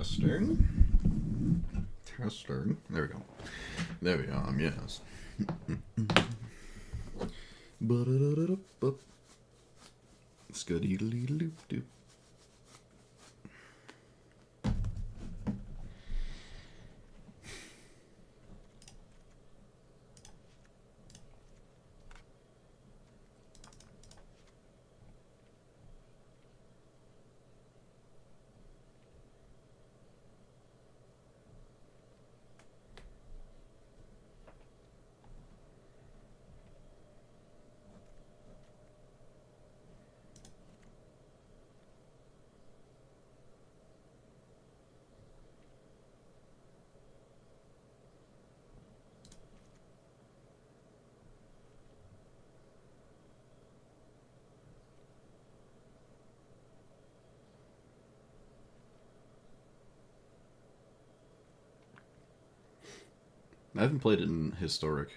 Testing. Testing. There we go. There we go. Yes. Scuddy-doop-doop. I haven't played it in historic.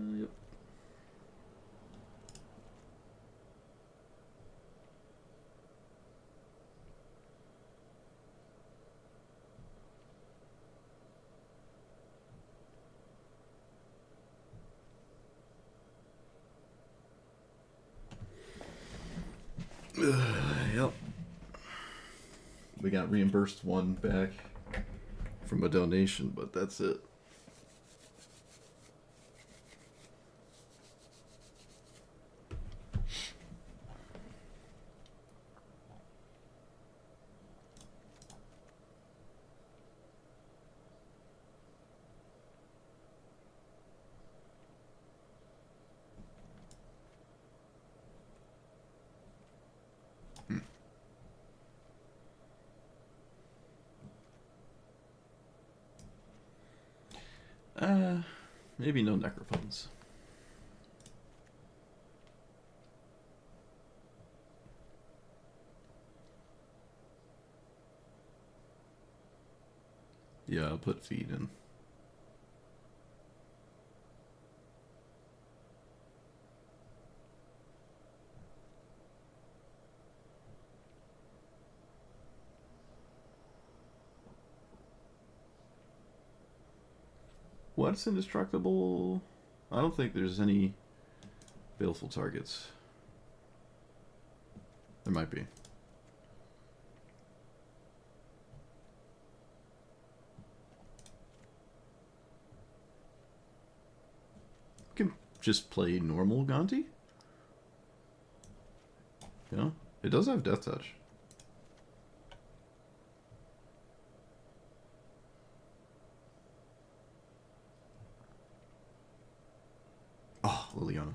Yep. Yep. We got reimbursed one back from a donation, but that's it. Maybe no necrophones. Yeah, I'll put feed in. What's indestructible? I don't think there's any baleful targets. There might be. You can just play normal Gonti. Yeah, it does have Death Touch. Oh, Liliana.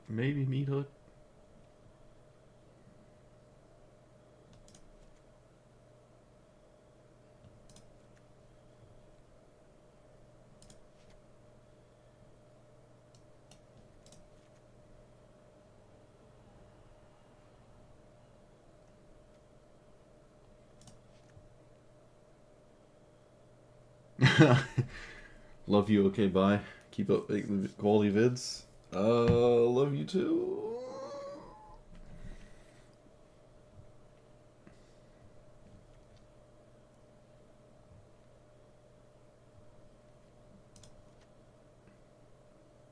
Maybe meat hook. Love you. Okay, bye. Keep up making quality vids. Love you too.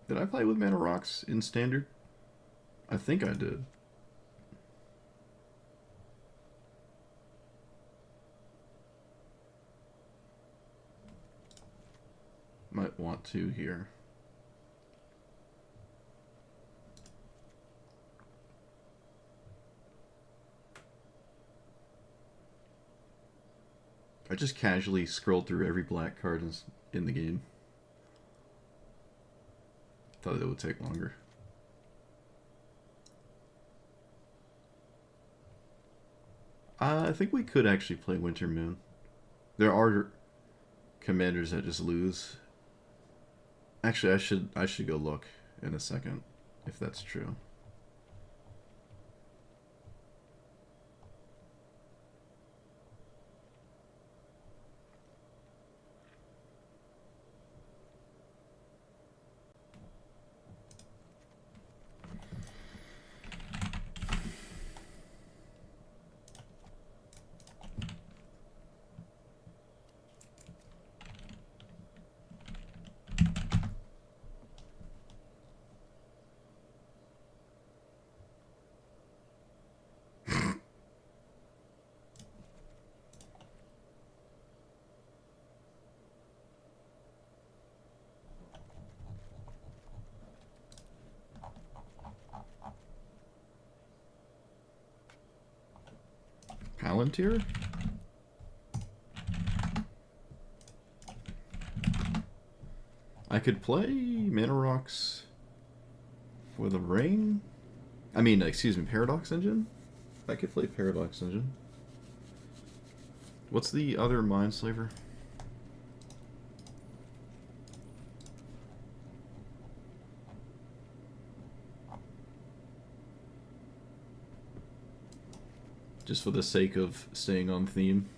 Did I play with Mana Rocks in Standard? I think I did. Might want to here. I just casually scrolled through every black card in the game. Thought it would take longer. I think we could actually play Winter Moon. There are commanders that just lose. Actually, I should go look in a second if that's true. Palantir? I could play Mana Rocks for the Ring. I mean, excuse me, Paradox Engine? I could play Paradox Engine. What's the other Mindslaver? Just for the sake of staying on theme.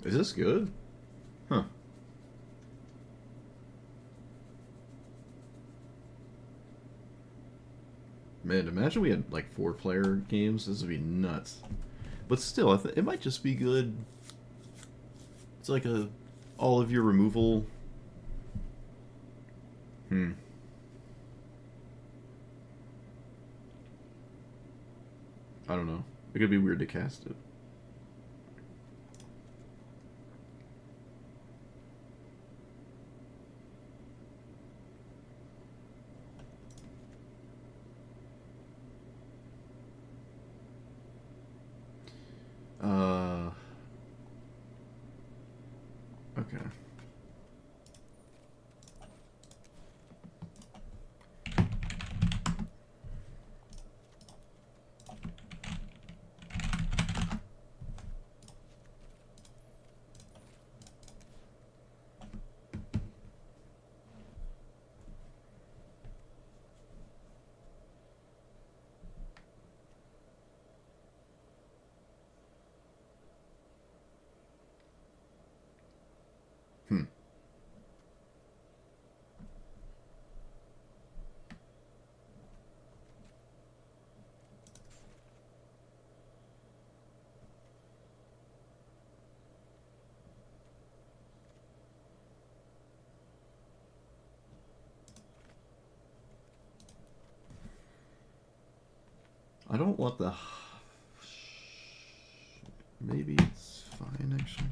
Is this good? Huh. Man, imagine we had like 4-player games. This would be nuts. But still, it might just be good. It's like all of your removal. I don't know. It could be weird to cast it. Okay. I don't want the... Maybe it's fine, actually.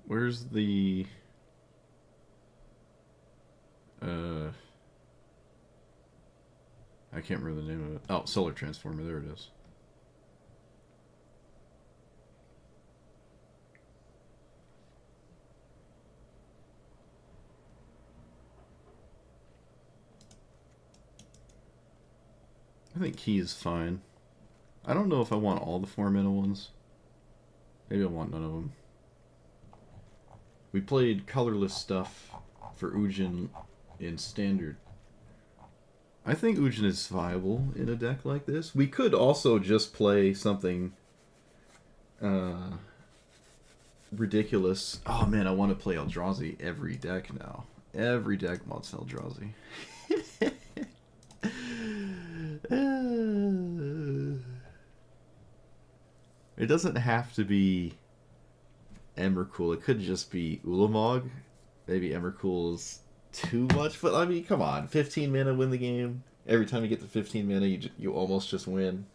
Where's the... I can't remember the name of it. Oh, Solar Transformer. There it is. I think key is fine. I don't know if I want all the 4-mana ones. Maybe I want none of them. We played colorless stuff for Ujin in Standard. I think Ujin is viable in a deck like this. We could also just play something ridiculous. Oh man, I want to play Eldrazi every deck now. Every deck wants Eldrazi. It doesn't have to be Emrakul. It could just be Ulamog. Maybe Emrakul is too much, but I mean, come on. 15 mana, win the game. Every time you get to 15 mana, you almost just win.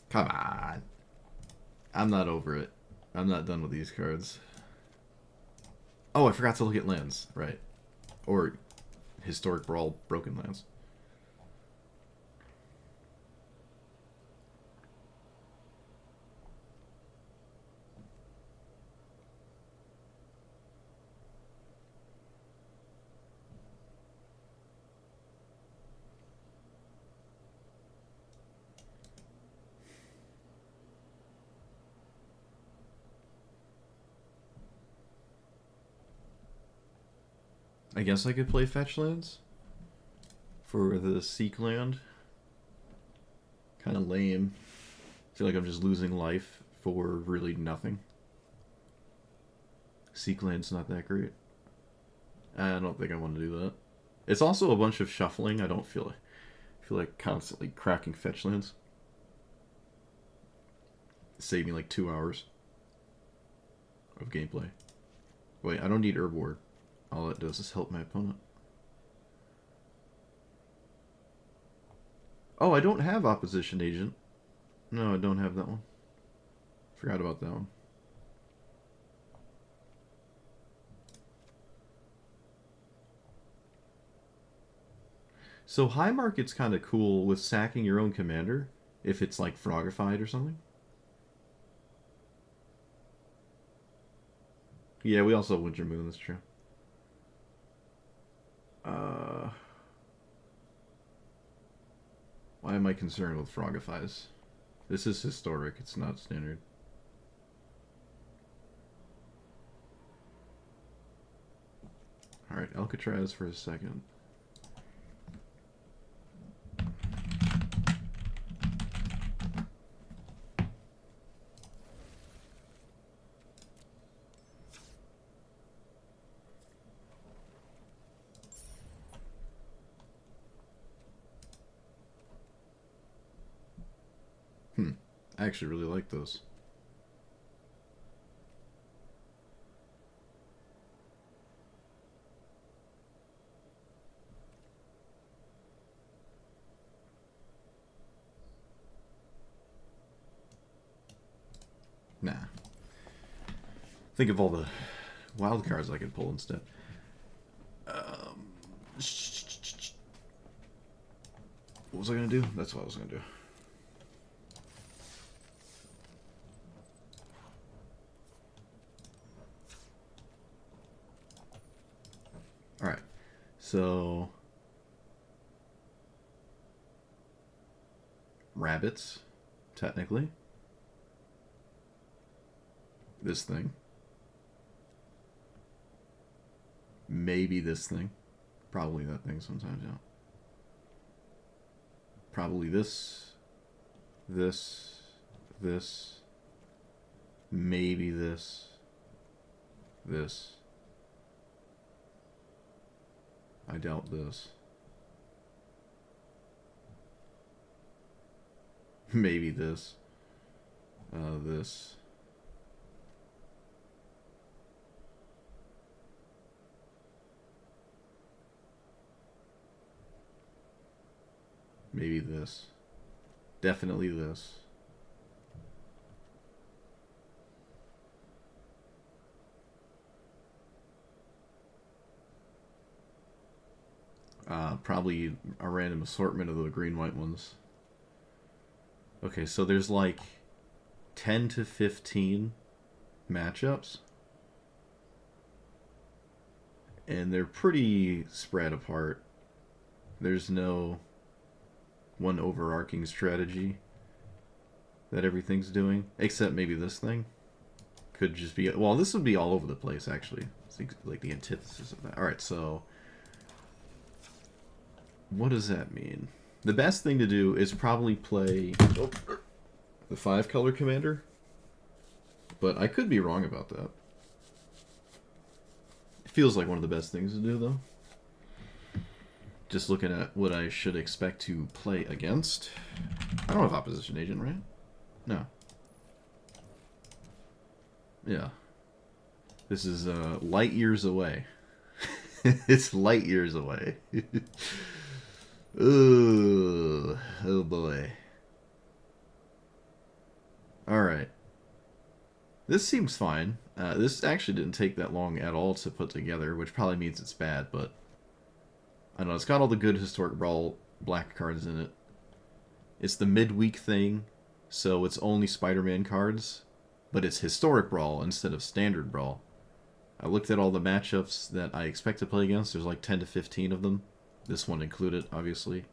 Come on. I'm not over it. I'm not done with these cards. Oh, I forgot to look at lands. Right. Or Historic Brawl Broken Lands. I guess I could play fetch lands for the Seek land. Kind of lame. I feel like I'm just losing life for really nothing. Seek land's not that great. I don't think I want to do that. It's also a bunch of shuffling. I don't feel like constantly cracking fetch lands. Save me like 2 hours of gameplay. Wait, I don't need Herb Ward. All it does is help my opponent. Oh, I don't have Opposition Agent. No, I don't have that one. Forgot about that one. So High Market's kind of cool with sacking your own commander if it's like Frogified or something. Yeah, we also have Winter Moon, that's true. Why am I concerned with Frogifies? This is historic, it's not standard. Alright, Alcatraz for a second. I actually really like those. Nah. Think of all the wild cards I could pull instead. What was I going to do? That's what I was going to do. Alright, so rabbits, technically. This thing. Maybe this thing. Probably that thing sometimes, yeah. Probably this, Maybe this. This. I doubt this. Maybe this. This. Maybe this. Definitely this. Probably a random assortment of the green-white ones. Okay, so there's like 10 to 15 matchups. And they're pretty spread apart. There's no one overarching strategy that everything's doing. Except maybe this thing. Could just be... Well, this would be all over the place, actually. It's like the antithesis of that. Alright, so... What does that mean? The best thing to do is probably play the 5-color commander. But I could be wrong about that. It feels like one of the best things to do, though. Just looking at what I should expect to play against. I don't have opposition agent, right? No. Yeah. This is light years away. It's light years away. Ooh, oh boy. Alright. This seems fine. This actually didn't take that long at all to put together, which probably means it's bad, but... I don't know, it's got all the good Historic Brawl black cards in it. It's the midweek thing, so it's only Spider-Man cards, but it's Historic Brawl instead of Standard Brawl. I looked at all the matchups that I expect to play against. There's like 10 to 15 of them. This one included, obviously.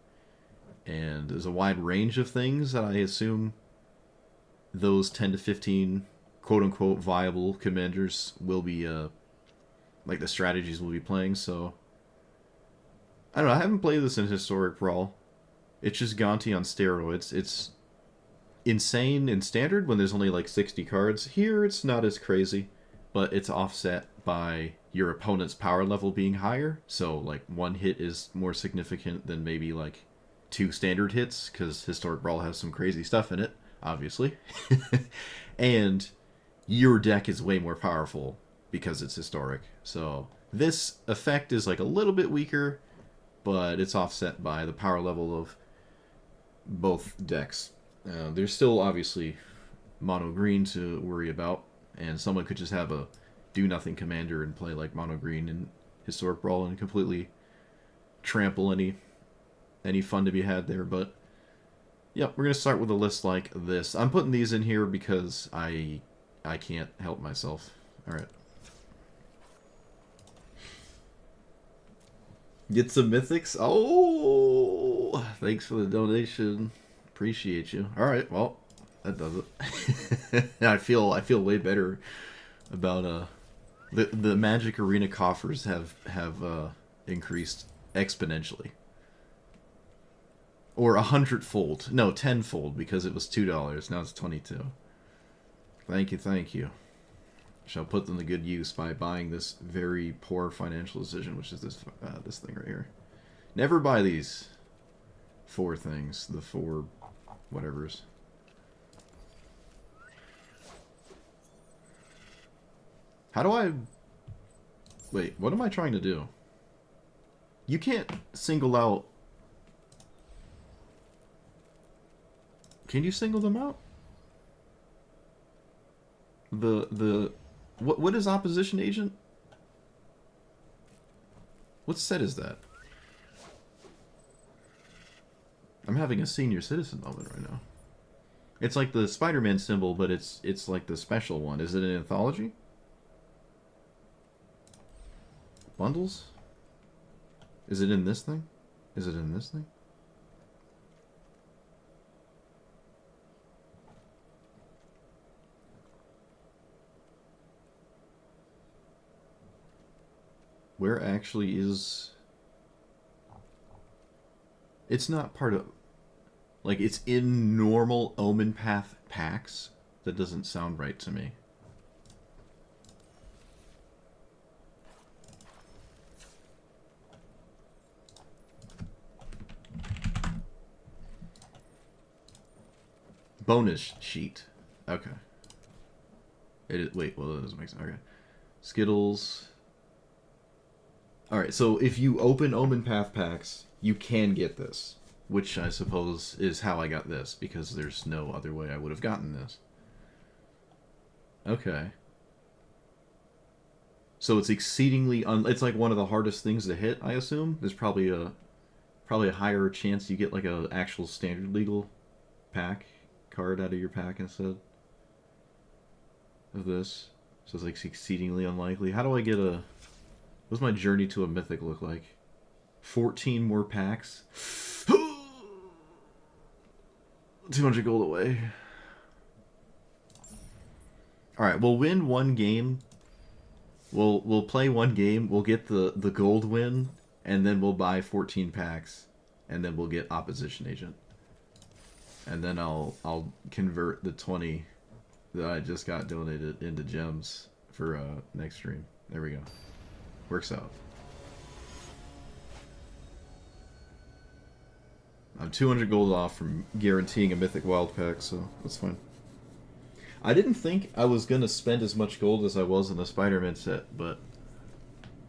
And there's a wide range of things that I assume those 10 to 15 quote-unquote viable commanders will be, like the strategies we'll be playing, so... I don't know, I haven't played this in Historic Brawl. It's just Gonti on steroids. It's insane in Standard when there's only like 60 cards. Here, it's not as crazy, but it's offset by your opponent's power level being higher. So, like, one hit is more significant than maybe, like, 2 standard hits, because Historic Brawl has some crazy stuff in it, obviously. And your deck is way more powerful because it's Historic. So, this effect is, like, a little bit weaker, but it's offset by the power level of both decks. There's still, obviously, mono green to worry about, and someone could just have a do-nothing commander and play like mono green in Historic Brawl and completely trample any fun to be had there. But, yep, we're going to start with a list like this. I'm putting these in here because I can't help myself. Alright. Get some mythics. Oh, thanks for the donation. Appreciate you. All right, well, that does it. I feel way better about the Magic Arena coffers have increased exponentially, or 100-fold. No, 10-fold, because it was $2. Now it's 22. Thank you, thank you. Shall put them to good use by buying this very poor financial decision, which is this thing right here. Never buy these 4 things, the 4 whatevers. How do I... Wait, what am I trying to do? You can't single out... Can you single them out? What is opposition agent? What set is that? I'm having a senior citizen moment right now. It's like the Spider-Man symbol, but it's like the special one. Is it an anthology? Bundles? Is it in this thing? Is it in this thing? Where actually is... It's not part of... Like, it's in normal Omen Path packs? That doesn't sound right to me. Bonus sheet. Okay. It is, wait, well, that doesn't make sense. Okay. Skittles. Alright, so if you open Omen Path packs, you can get this. Which I suppose is how I got this, because there's no other way I would have gotten this. Okay. So it's exceedingly it's like one of the hardest things to hit, I assume. There's probably a higher chance you get like a actual standard legal pack card out of your pack instead of this. So it's like exceedingly unlikely. How do I get a... What's my journey to a mythic look like? 14 more packs? 200 gold away. Alright, we'll win one game. We'll play one game, we'll get the gold win, and then we'll buy 14 packs, and then we'll get Opposition Agent. And then I'll convert the 20 that I just got donated into gems for next stream. There we go. Works out. I'm 200 gold off from guaranteeing a Mythic Wild Pack, so that's fine. I didn't think I was going to spend as much gold as I was in the Spider-Man set, but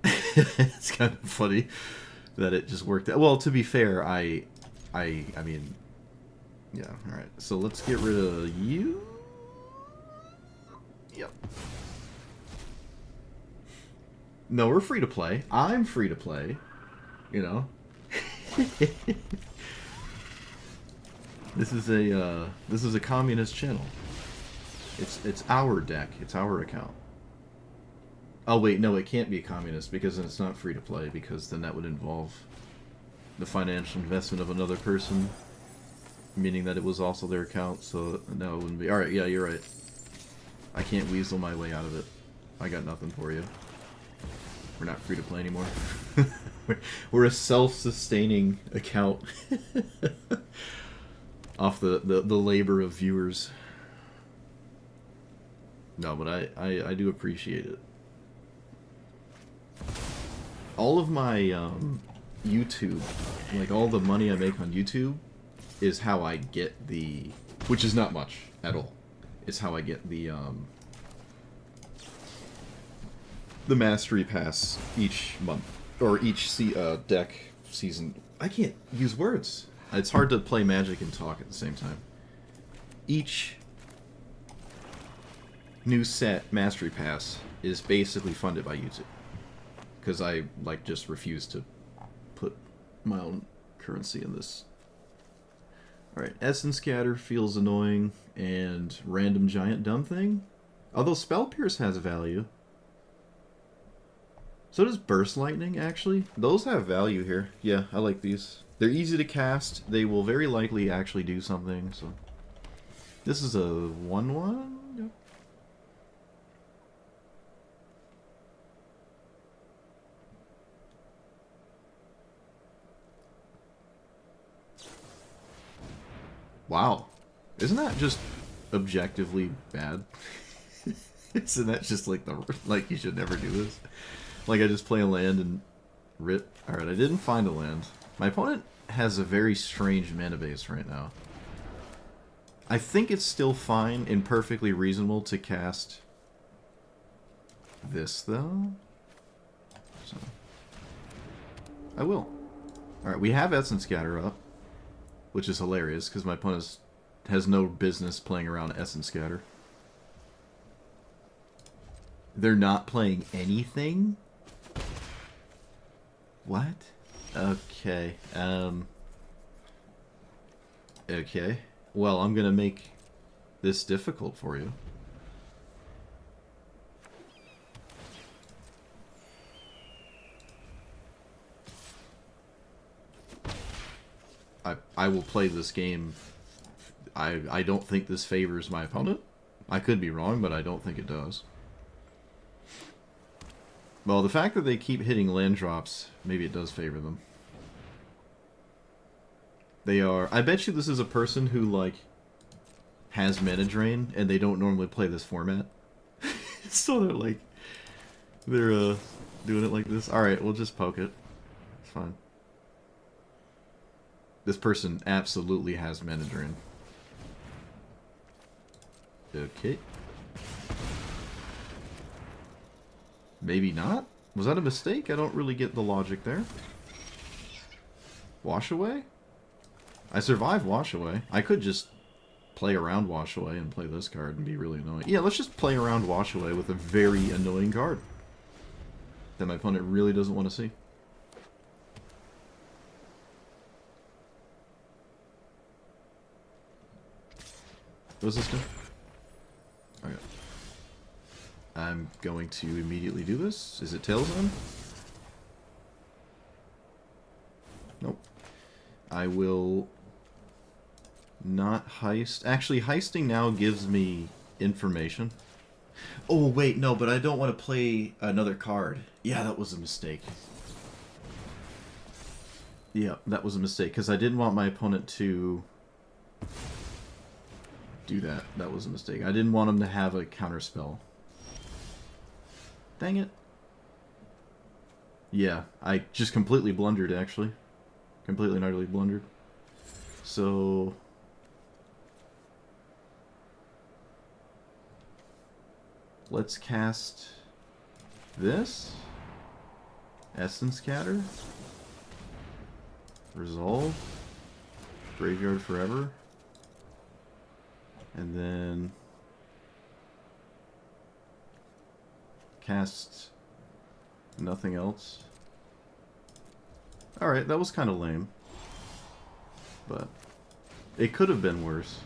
it's kind of funny that it just worked out. Well, to be fair, I mean, yeah, alright. So let's get rid of you. Yep. No, we're free to play. I'm free to play. You know? This is a communist channel. It's our deck. It's our account. Oh wait, no, it can't be communist because then it's not free to play, because then that would involve the financial investment of another person, meaning that it was also their account, so no, it wouldn't be. Alright, yeah, you're right. I can't weasel my way out of it. I got nothing for you. We're not free to play anymore. We're a self-sustaining account off the labor of viewers. No, but I do appreciate it. All of my YouTube, like all the money I make on YouTube, is how I get the, which is not much at all. It's how I get the Mastery Pass each month, or each deck season. I can't use words. It's hard to play Magic and talk at the same time. Each new set Mastery Pass is basically funded by YouTube, because I like just refuse to put my own currency in this. Alright, Essence Scatter feels annoying, and Random Giant Dumb Thing, although Spell Pierce has value. So does Burst Lightning, actually. Those have value here. Yeah, I like these. They're easy to cast. They will very likely actually do something, so... This is a 1/1? Yep. Wow. Isn't that just objectively bad? Isn't that just like like you should never do this? Like I just play a land and rip. Alright, I didn't find a land. My opponent has a very strange mana base right now. I think it's still fine and perfectly reasonable to cast this though. So I will. Alright, we have Essence Scatter up, which is hilarious because my opponent has no business playing around Essence Scatter. They're not playing anything? What? Okay. Okay. Well, I'm gonna make this difficult for you. I will play this game. I don't think this favors my opponent. I could be wrong, but I don't think it does. Well, the fact that they keep hitting land drops, maybe it does favor them. They are... I bet you this is a person who, like, has mana drain, and they don't normally play this format. So they're, like... They're, doing it like this. Alright, we'll just poke it. It's fine. This person absolutely has mana drain. Okay. Maybe not? Was that a mistake? I don't really get the logic there. Wash away? I survived wash away. I could just play around wash away and play this card and be really annoying. Yeah, let's just play around wash away with a very annoying card that my opponent really doesn't want to see. What does this do? Okay. I'm going to immediately do this. Is it Tails on? Nope. I will not heist. Actually, heisting now gives me information. Oh, wait, no, but I don't want to play another card. Yeah, that was a mistake. Yeah, that was a mistake, because I didn't want my opponent to do that. That was a mistake. I didn't want him to have a counterspell. Dang it. Yeah, I just completely blundered, actually. Completely and utterly blundered. So... let's cast this. Essence Scatter. Resolve. Graveyard Forever. And then... cast nothing else. Alright, that was kind of lame. But it could have been worse.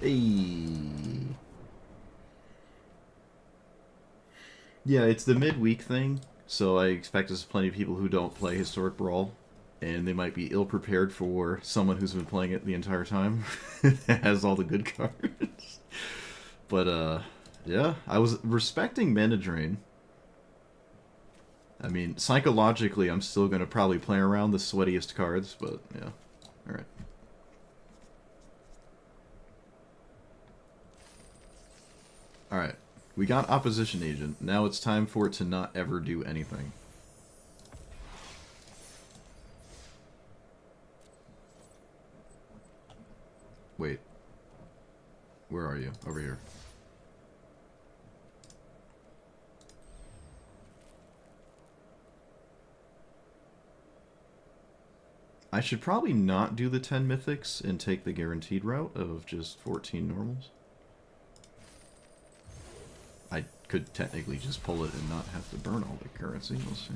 Hey. Yeah, it's the midweek thing, so I expect there's plenty of people who don't play Historic Brawl, and they might be ill-prepared for someone who's been playing it the entire time, that has all the good cards. But, yeah, I was respecting Mana Drain. I mean, psychologically, I'm still going to probably play around the sweatiest cards, but, yeah. Alright. Alright. We got Opposition Agent. Now it's time for it to not ever do anything. Wait. Where are you? Over here. I should probably not do the 10 mythics and take the guaranteed route of just 14 normals. I could technically just pull it and not have to burn all the currency. We'll see.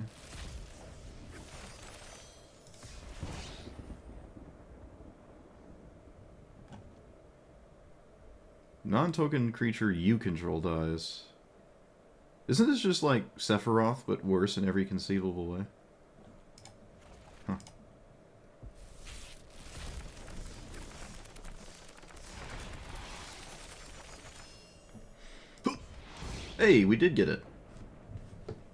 Non-token creature you control dies. Isn't this just like Sephiroth, but worse in every conceivable way? Huh. Hey, we did get it.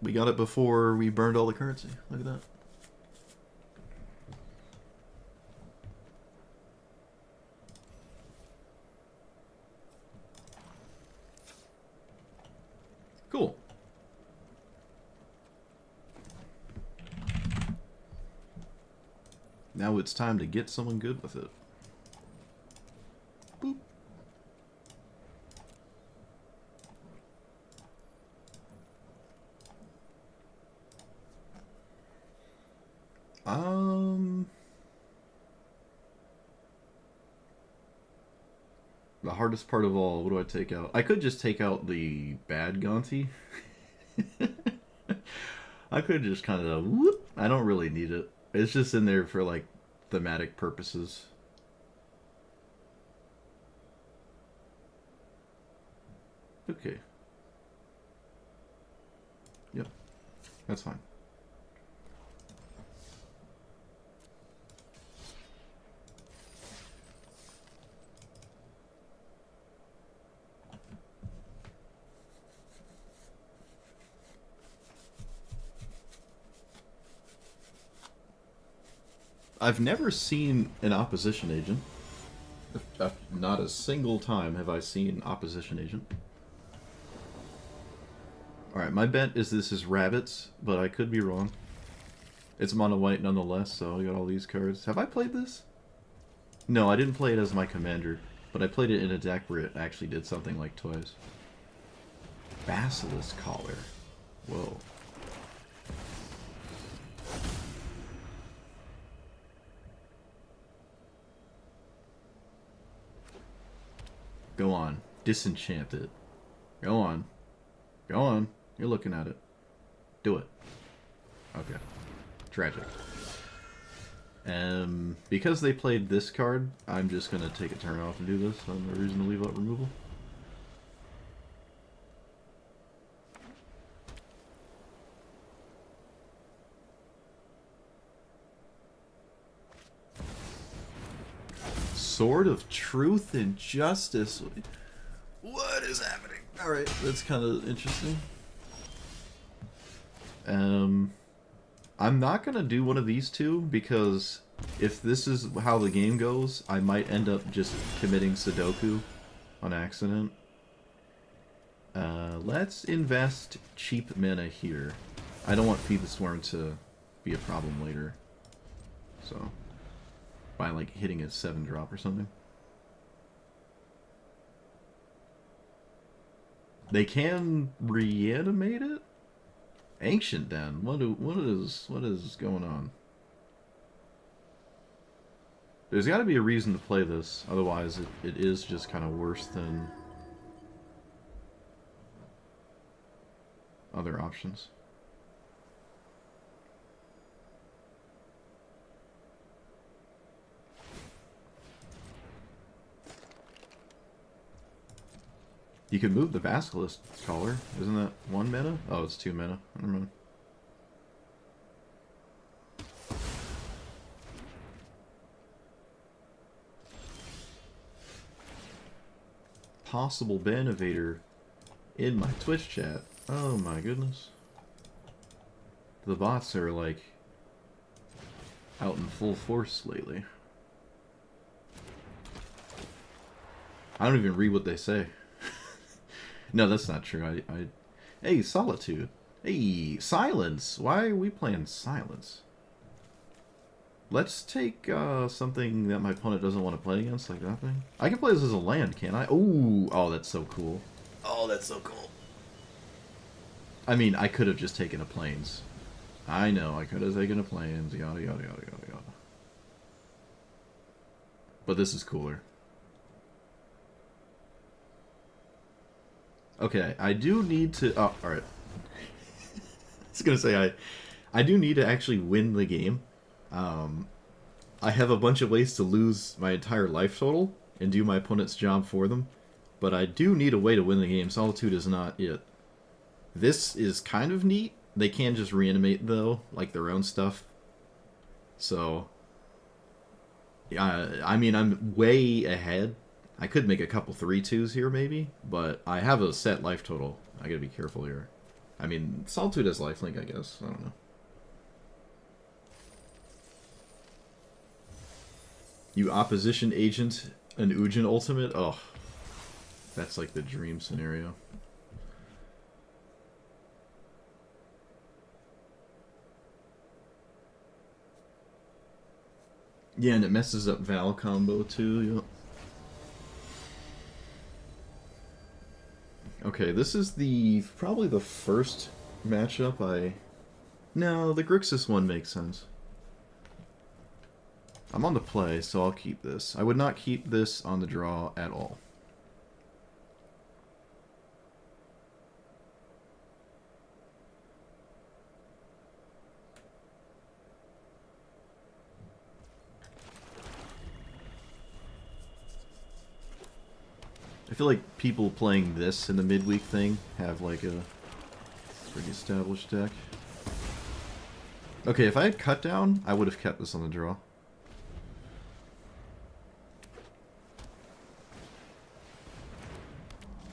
We got it before we burned all the currency. Look at that. Cool. Now it's time to get someone good with it. Boop. The hardest part of all, what do I take out? I could just take out the bad Gonti. I could just kind of, whoop. I don't really need it. It's just in there for, like, thematic purposes. Okay. Yep. That's fine. I've never seen an opposition agent. Not a single time have I seen opposition agent. Alright, my bet is this is rabbits, but I could be wrong. It's mono white nonetheless, so I got all these cards. Have I played this? No, I didn't play it as my commander, but I played it in a deck where it actually did something like twice. Basilisk Collar. Whoa. Go on. Disenchant it. Go on. Go on. You're looking at it. Do it. Okay. Tragic. Because they played this card, I'm just gonna take a turn off and do this. No reason to leave out removal. Sword of Truth and Justice. What is happening? Alright, that's kind of interesting. I'm not gonna do one of these two because if this is how the game goes, I might end up just committing Sudoku on accident. Let's invest cheap mana here. I don't want Feed the Swarm to be a problem later. So, by like hitting a 7-drop or something. They can reanimate it? Ancient Den. What is going on? There's got to be a reason to play this, otherwise it is just kind of worse than other options. You could move the Basilisk Collar. Isn't that 1 mana? Oh, it's 2 mana. Never mind. Possible ban evader in my Twitch chat. Oh my goodness. The bots are like out in full force lately. I don't even read what they say. No, that's not true. Hey, Solitude. Hey, Silence. Why are we playing Silence? Let's take something that my opponent doesn't want to play against, like that thing. I can play this as a land, can't I? Ooh, oh, that's so cool. Oh, that's so cool. I mean, I could have just taken a Plains. I know, I could have taken a Plains, yada, yada, yada, yada, yada. But this is cooler. Okay, I do need to... Oh, alright. I was gonna say, I do need to actually win the game. I have a bunch of ways to lose my entire life total and do my opponent's job for them. But I do need a way to win the game. Solitude is not it. This is kind of neat. They can just reanimate, though, like their own stuff. So, yeah, I mean, I'm way ahead. I could make a couple 3-2s here, maybe, but I have a set life total. I gotta be careful here. I mean, Solitude has lifelink, I guess. I don't know. You opposition agent an Ujin ultimate? Oh, that's like the dream scenario. Yeah, and it messes up Val combo too. Yep. Okay, this is probably the first matchup No, the Grixis one makes sense. I'm on the play, so I'll keep this. I would not keep this on the draw at all. I feel like people playing this in the midweek thing have like a pretty established deck. Okay, if I had cut down, I would have kept this on the draw.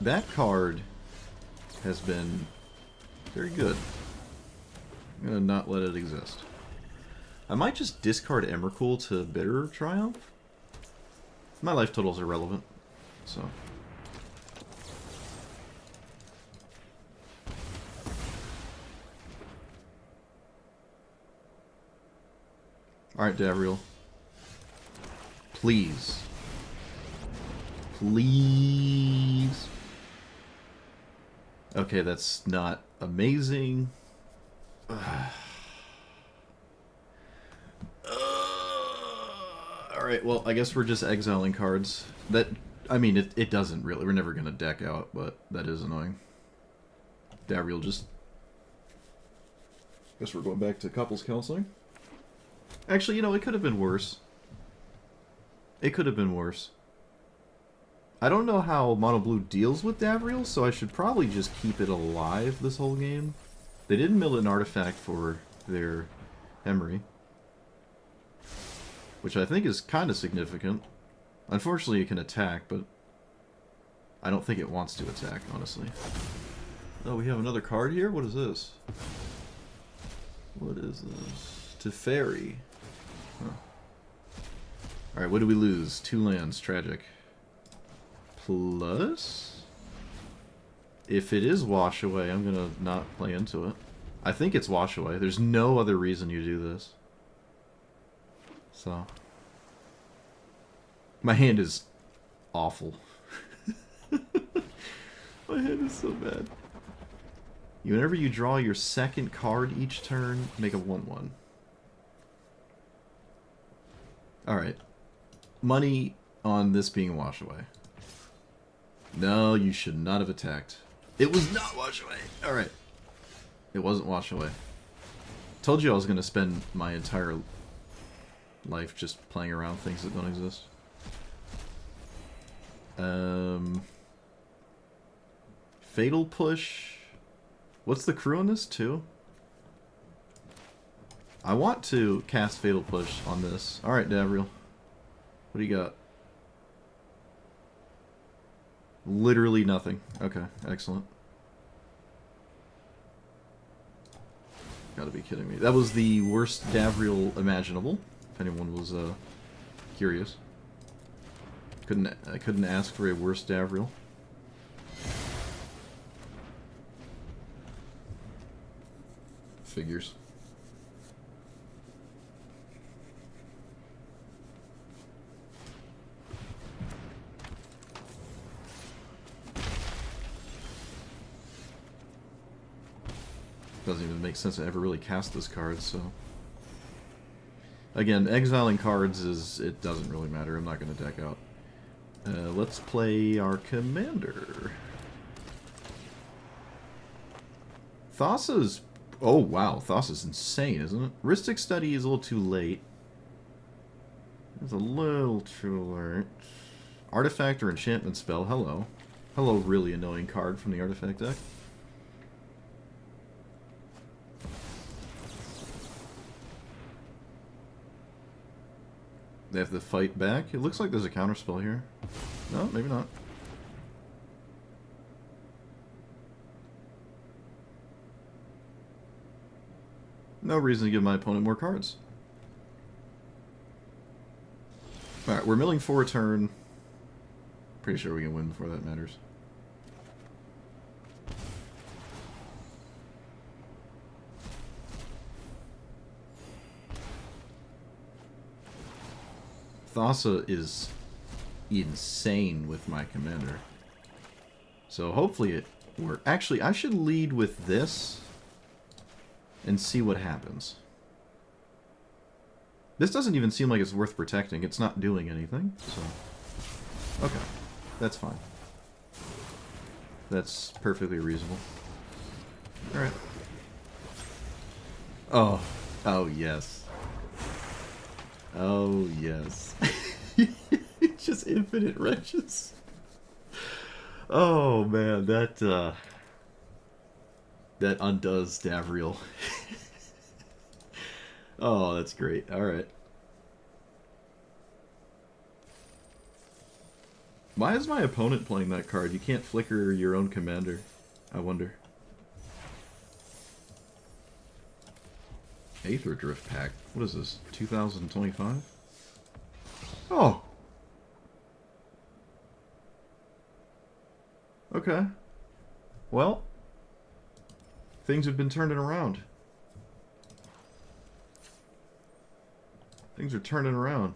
That card has been very good. I'm gonna not let it exist. I might just discard Emrakul to Bitter Triumph. My life total's irrelevant, so... Alright, Davriel. Please. Please. Okay, that's not amazing. Alright, well, I guess we're just exiling cards. That, I mean, it doesn't really. We're never going to deck out, but that is annoying. Davriel just... Guess we're going back to couples counseling. Actually, you know, it could have been worse. It could have been worse. I don't know how Mono Blue deals with Davriel, so I should probably just keep it alive this whole game. They didn't mill an artifact for their Emery, which I think is kind of significant. Unfortunately, it can attack, but I don't think it wants to attack, honestly. Oh, we have another card here? What is this? What is this? Teferi. Huh. Alright, what do we lose? 2 lands. Tragic. Plus... If it is Wash Away, I'm gonna not play into it. I think it's Wash Away. There's no other reason you do this. So... My hand is awful. My hand is so bad. Whenever you draw your second card each turn, make a 1/1. Alright. Money on this being Wash Away. No, you should not have attacked. It was not Wash Away! Alright. It wasn't Wash Away. Told you I was going to spend my entire life just playing around things that don't exist. Fatal Push... What's the crew on this, too? I want to cast Fatal Push on this. Alright, Davriel. What do you got? Literally nothing. Okay, excellent. Gotta be kidding me. That was the worst Davriel imaginable, if anyone was curious. I couldn't ask for a worse Davriel. Figures. Doesn't even make sense to ever really cast this card, so... Again, exiling cards is... It doesn't really matter. I'm not going to deck out. Let's play our commander. Thassa's... Oh, wow. Thassa's insane, isn't it? Rhystic Study is a little too late. It's a little too late. Artifact or enchantment spell. Hello. Hello, really annoying card from the artifact deck. They have to fight back. It looks like there's a counterspell here. No, maybe not. No reason to give my opponent more cards. Alright, we're milling for a turn. Pretty sure we can win before that matters. Thassa is insane with my commander. So hopefully it works. Actually, I should lead with this and see what happens. This doesn't even seem like it's worth protecting. It's not doing anything, so... Okay. That's fine. That's perfectly reasonable. Alright. Oh. Oh, yes. Oh, yes. Just infinite wrenches. Oh, man, that undoes Davriel. Oh, that's great. Alright. Why is my opponent playing that card? You can't flicker your own commander, I wonder. Aether Drift Pack. What is this? 2025? Oh! Okay. Well, things have been turning around. Things are turning around.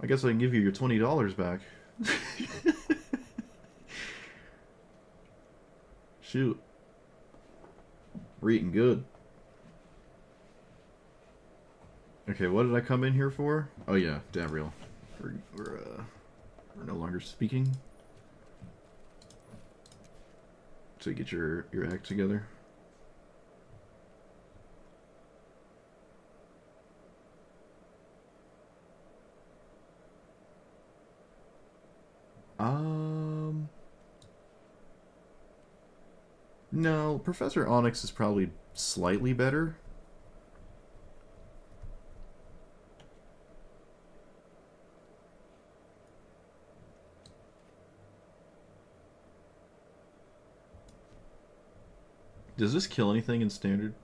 I guess I can give you your $20 back. Shoot. We're eating good. Okay, what did I come in here for? Oh yeah, Gabriel. We're no longer speaking. So you get your act together. No, Professor Onyx is probably slightly better. Does this kill anything in Standard?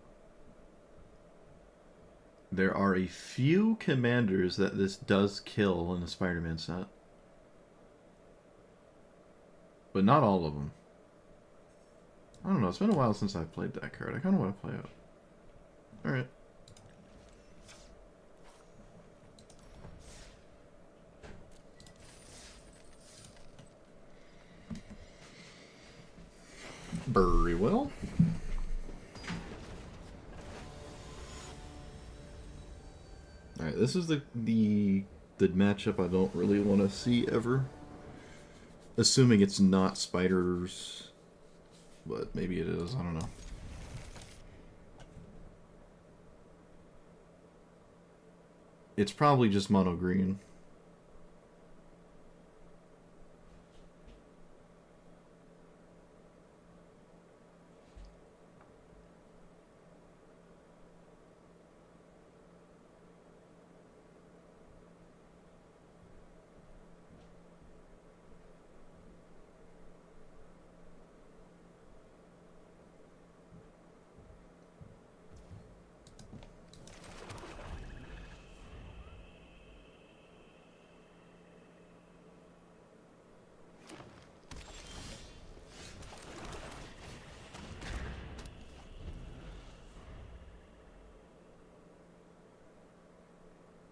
There are a few commanders that this does kill in the Spider-Man set. But not all of them. I don't know, it's been a while since I've played that card. I kind of want to play it. Alright. Very well. Alright, this is the matchup I don't really want to see ever. Assuming it's not spiders. But maybe it is, I don't know. It's probably just mono green.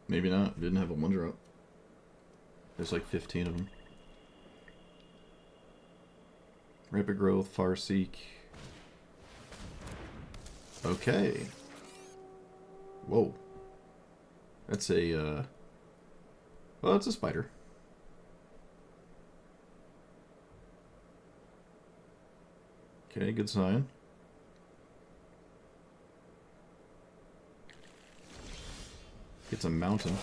Maybe not. Didn't have a one drop. There's like 15 of them. Rapid Growth, Farseek. Okay. Whoa. That's a, well, that's a spider. Okay, good sign. It's a mountain.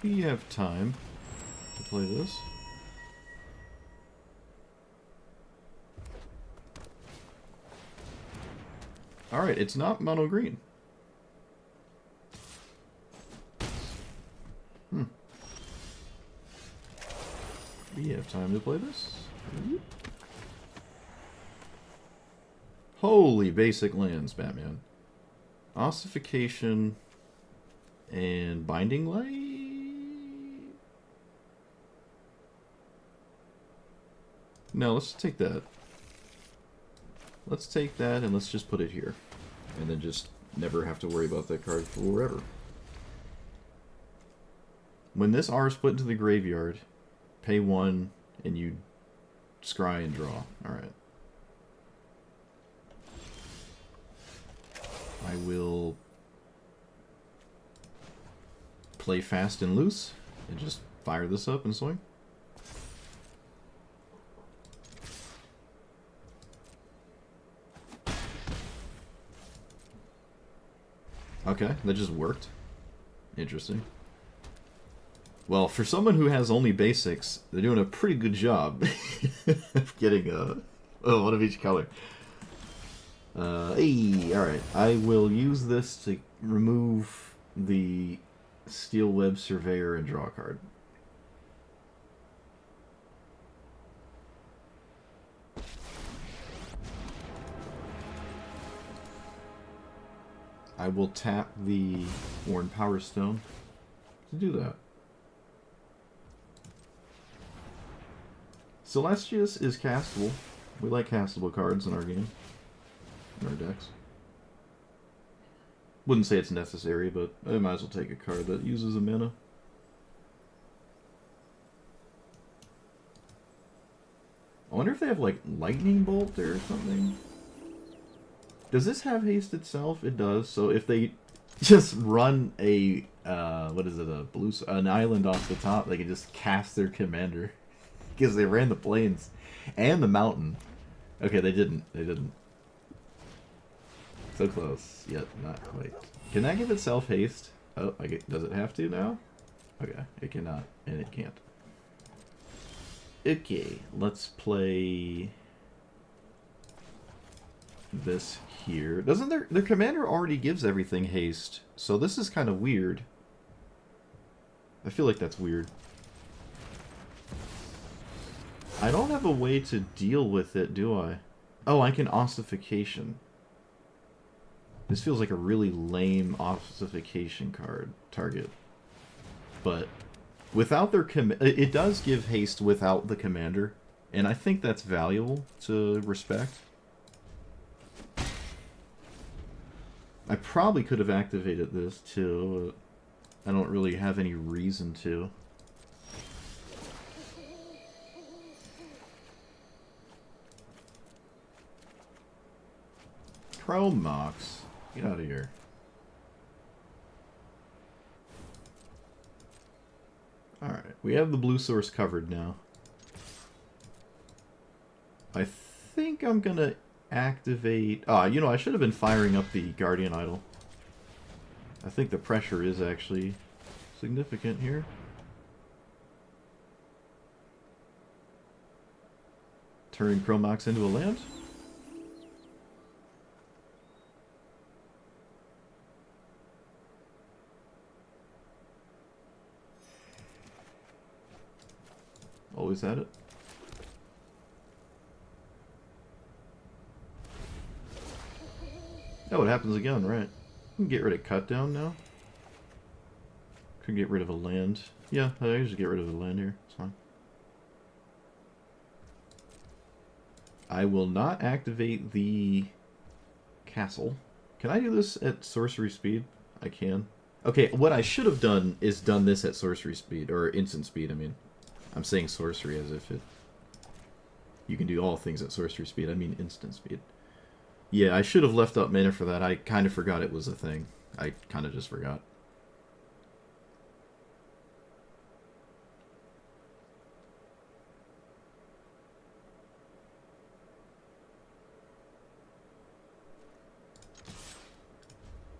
We have time to play this. Alright, it's not mono green. We have time to play this. Holy basic lands, Batman. Ossification and Binding Light? No, let's take that. Let's take that and let's just put it here. And then just never have to worry about that card forever. When this R is put into the graveyard, pay 1 and you scry and draw. Alright. I will play fast and loose and just fire this up and swing. Okay, that just worked. Interesting. Well, for someone who has only basics, they're doing a pretty good job of getting one of each color. Hey, alright. I will use this to remove the Steel Web Surveyor and draw a card. I will tap the Worn Power Stone to do that. Celestius is castable. We like castable cards in our game. In our decks. Wouldn't say it's necessary, but I might as well take a card that uses a mana. I wonder if they have, like, Lightning Bolt or something. Does this have haste itself? It does. So if they just run a, what is it, an island off the top, they can just cast their commander. Because they ran the plains and the mountain. Okay, they didn't. They didn't. So close, yet not quite. Can that give itself haste? Oh, does it have to now? Okay, it cannot, and it can't. Okay, let's play this here. Doesn't their commander already gives everything haste? So this is kind of weird. I feel like that's weird. I don't have a way to deal with it, do I? Oh, I can ossification. This feels like a really lame ossification card target. But without their it does give haste without the commander, and I think that's valuable to respect. I probably could have activated this too. I don't really have any reason to. Chrome Mox. Get out of here. Alright, we have the blue source covered now. I think I'm gonna activate... you know, I should have been firing up the Guardian Idol. I think the pressure is actually significant here. Turning Chrome Mox into a land? Always had it. Oh, it happens again, right. Can get rid of cut down now. Can get rid of a land. Yeah, I usually get rid of a land here. It's fine. I will not activate the castle. Can I do this at sorcery speed? I can. Okay, what I should have done is done this at sorcery speed, or instant speed, I mean. I'm saying sorcery as if you can do all things at sorcery speed. I mean instant speed. Yeah, I should have left up mana for that. I kind of forgot it was a thing. I kind of just forgot.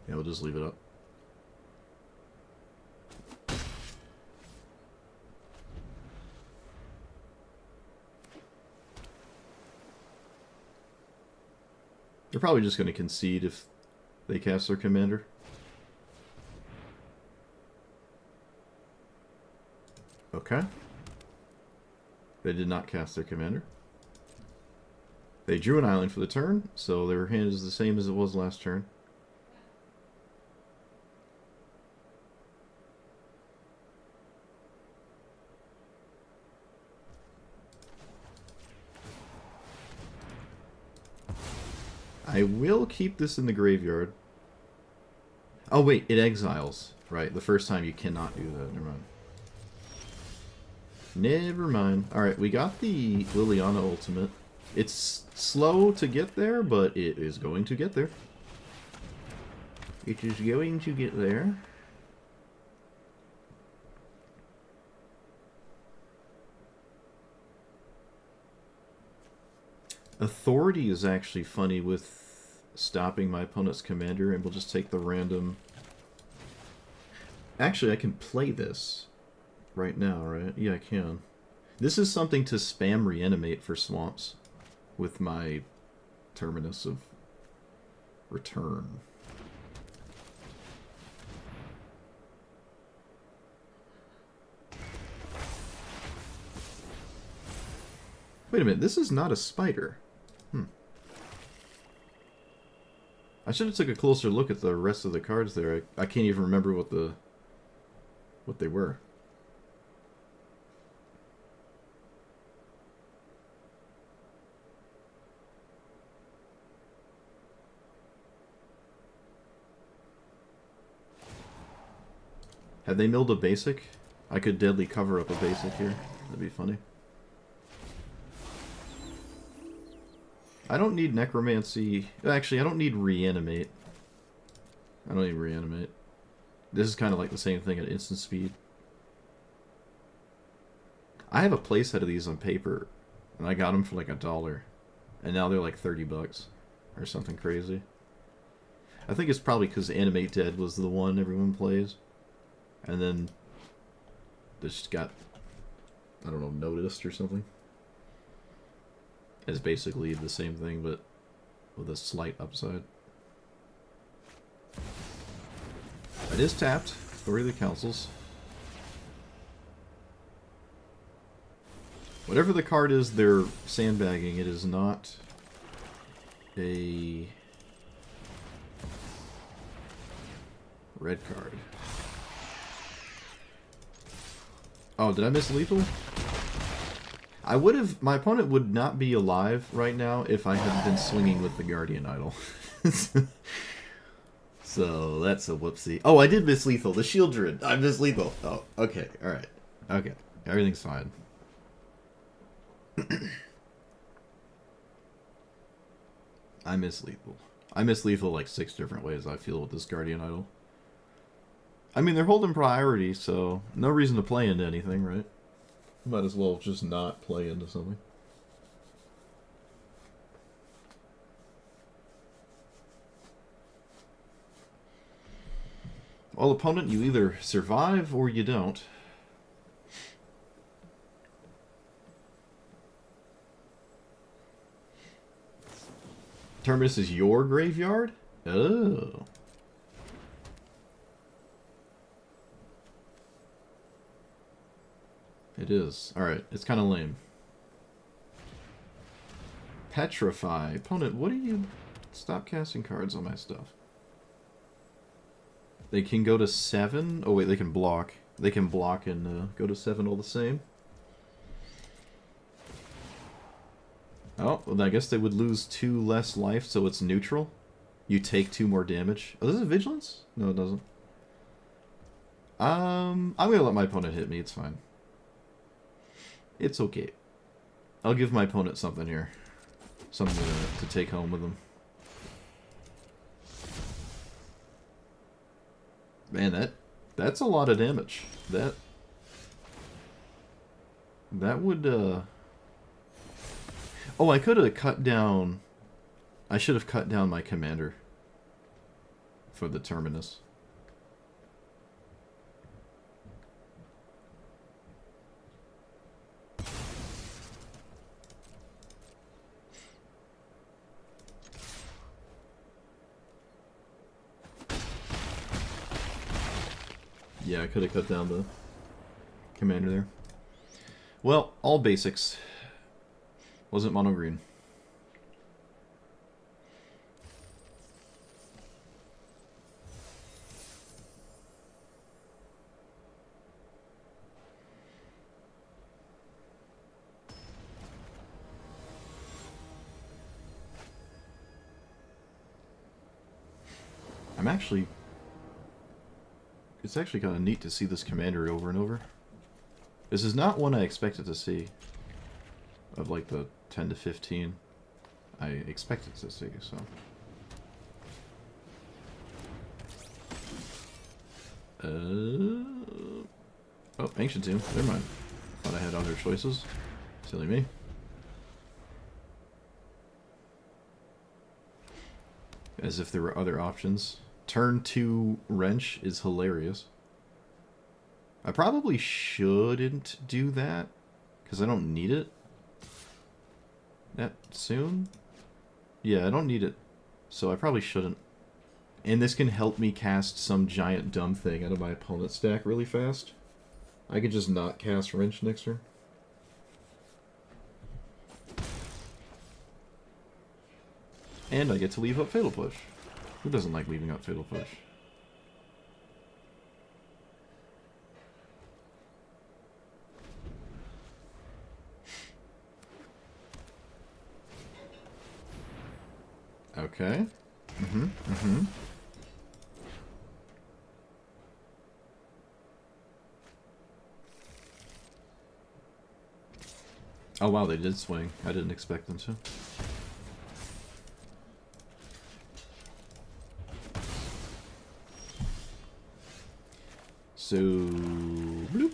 Yeah, we'll just leave it up. They're probably just going to concede if they cast their commander. Okay. They did not cast their commander. They drew an island for the turn, so their hand is the same as it was last turn. I will keep this in the graveyard. Oh wait, it exiles. Right, the first time you cannot do that. Never mind. Never mind. Alright, we got the Liliana ultimate. It's slow to get there, but it is going to get there. It is going to get there. Authority is actually funny with stopping my opponent's commander, and we'll just take the random... Actually, I can play this right now, right? Yeah, I can. This is something to spam reanimate for swamps with my Terminus of Return. Wait a minute, this is not a spider. I should have took a closer look at the rest of the cards there. I can't even remember what they were. Have they milled a basic? I could deadly cover up a basic here. That'd be funny. I don't need necromancy. Actually, I don't need reanimate. I don't need reanimate. This is kind of like the same thing at instant speed. I have a playset of these on paper, and I got them for like $1, and now they're like $30 or something crazy. I think it's probably because Animate Dead was the one everyone plays, and then this got, I don't know, noticed or something. It's basically the same thing, but with a slight upside. It is tapped. Authority of the Councils. Whatever the card is they're sandbagging, it is not a red card. Oh, did I miss lethal? I would have... My opponent would not be alive right now if I had been swinging with the Guardian Idol. So, that's a whoopsie. Oh, I did miss lethal. The Shield Druid. I missed lethal. Oh, okay. Alright. Okay. Everything's fine. I miss lethal. I miss lethal like 6 different ways, I feel, with this Guardian Idol. I mean, they're holding priority, so no reason to play into anything, right? Might as well just not play into something. Well, opponent, you either survive or you don't. Terminus is your graveyard? Oh. It is. Alright, it's kind of lame. Petrify. Opponent, what are you... Stop casting cards on my stuff. They can go to 7? Oh wait, they can block. They can block and go to 7 all the same. Oh, well, I guess they would lose 2 less life, so it's neutral. You take 2 more damage. Oh, this is Vigilance? No, it doesn't. I'm gonna let my opponent hit me, it's fine. It's okay. I'll give my opponent something here. Something to take home with him. Man, that's a lot of damage. That would, Oh, I could have cut down... I should have cut down my commander for the Terminus. Yeah, I could have cut down the commander there. Well, all basics. Wasn't mono green. It's actually kind of neat to see this commander over and over. This is not one I expected to see. Of like the 10 to 15 I expected to see, so. Oh, Ancient Tomb. Never mind. Thought I had other choices. Silly me. As if there were other options. Turn 2 Wrench is hilarious. I probably shouldn't do that, because I don't need it that soon. Yeah, I don't need it, so I probably shouldn't. And this can help me cast some giant dumb thing out of my opponent's stack really fast. I could just not cast Wrench next turn. And I get to leave up Fatal Push. Who doesn't like leaving up Fatal Push? Okay. Oh wow, they did swing. I didn't expect them to. So... bloop.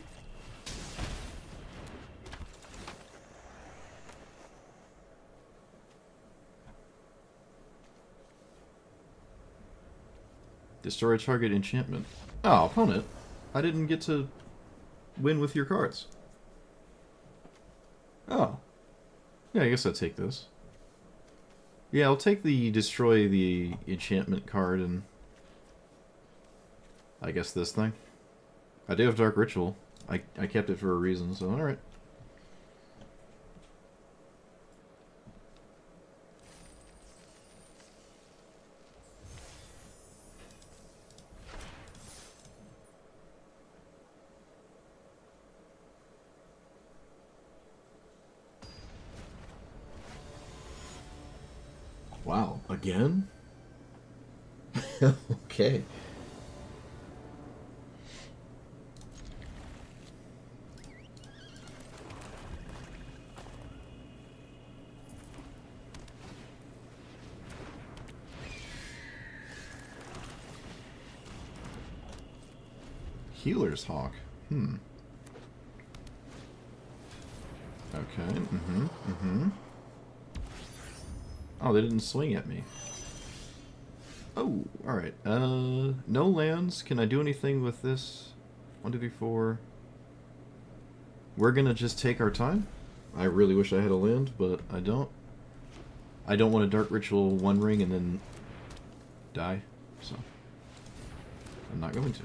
Destroy a target enchantment. Oh, opponent. I didn't get to win with your cards. Oh. Yeah, I guess I'll take this. Yeah, I'll take the destroy the enchantment card and... I guess this thing. I do have Dark Ritual. I kept it for a reason, so alright. Wow, again? Okay. Healer's Hawk. Hmm. Okay, Oh, they didn't swing at me. Oh, alright. No lands. Can I do anything with this? 1, 2, 3, 4. We're gonna just take our time. I really wish I had a land, but I don't. I don't want a Dark Ritual 1 ring and then die, so I'm not going to.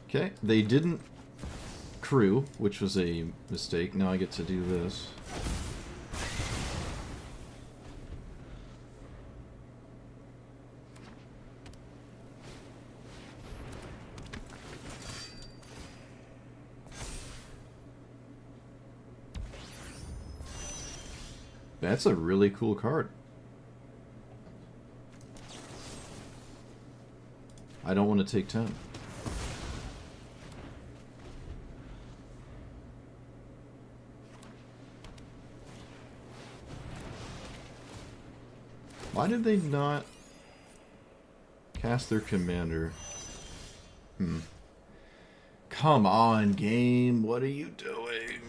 Okay, they didn't crew, which was a mistake. Now I get to do this. That's a really cool card. I don't want to take 10. Why did they not cast their commander? Come on, game. What are you doing?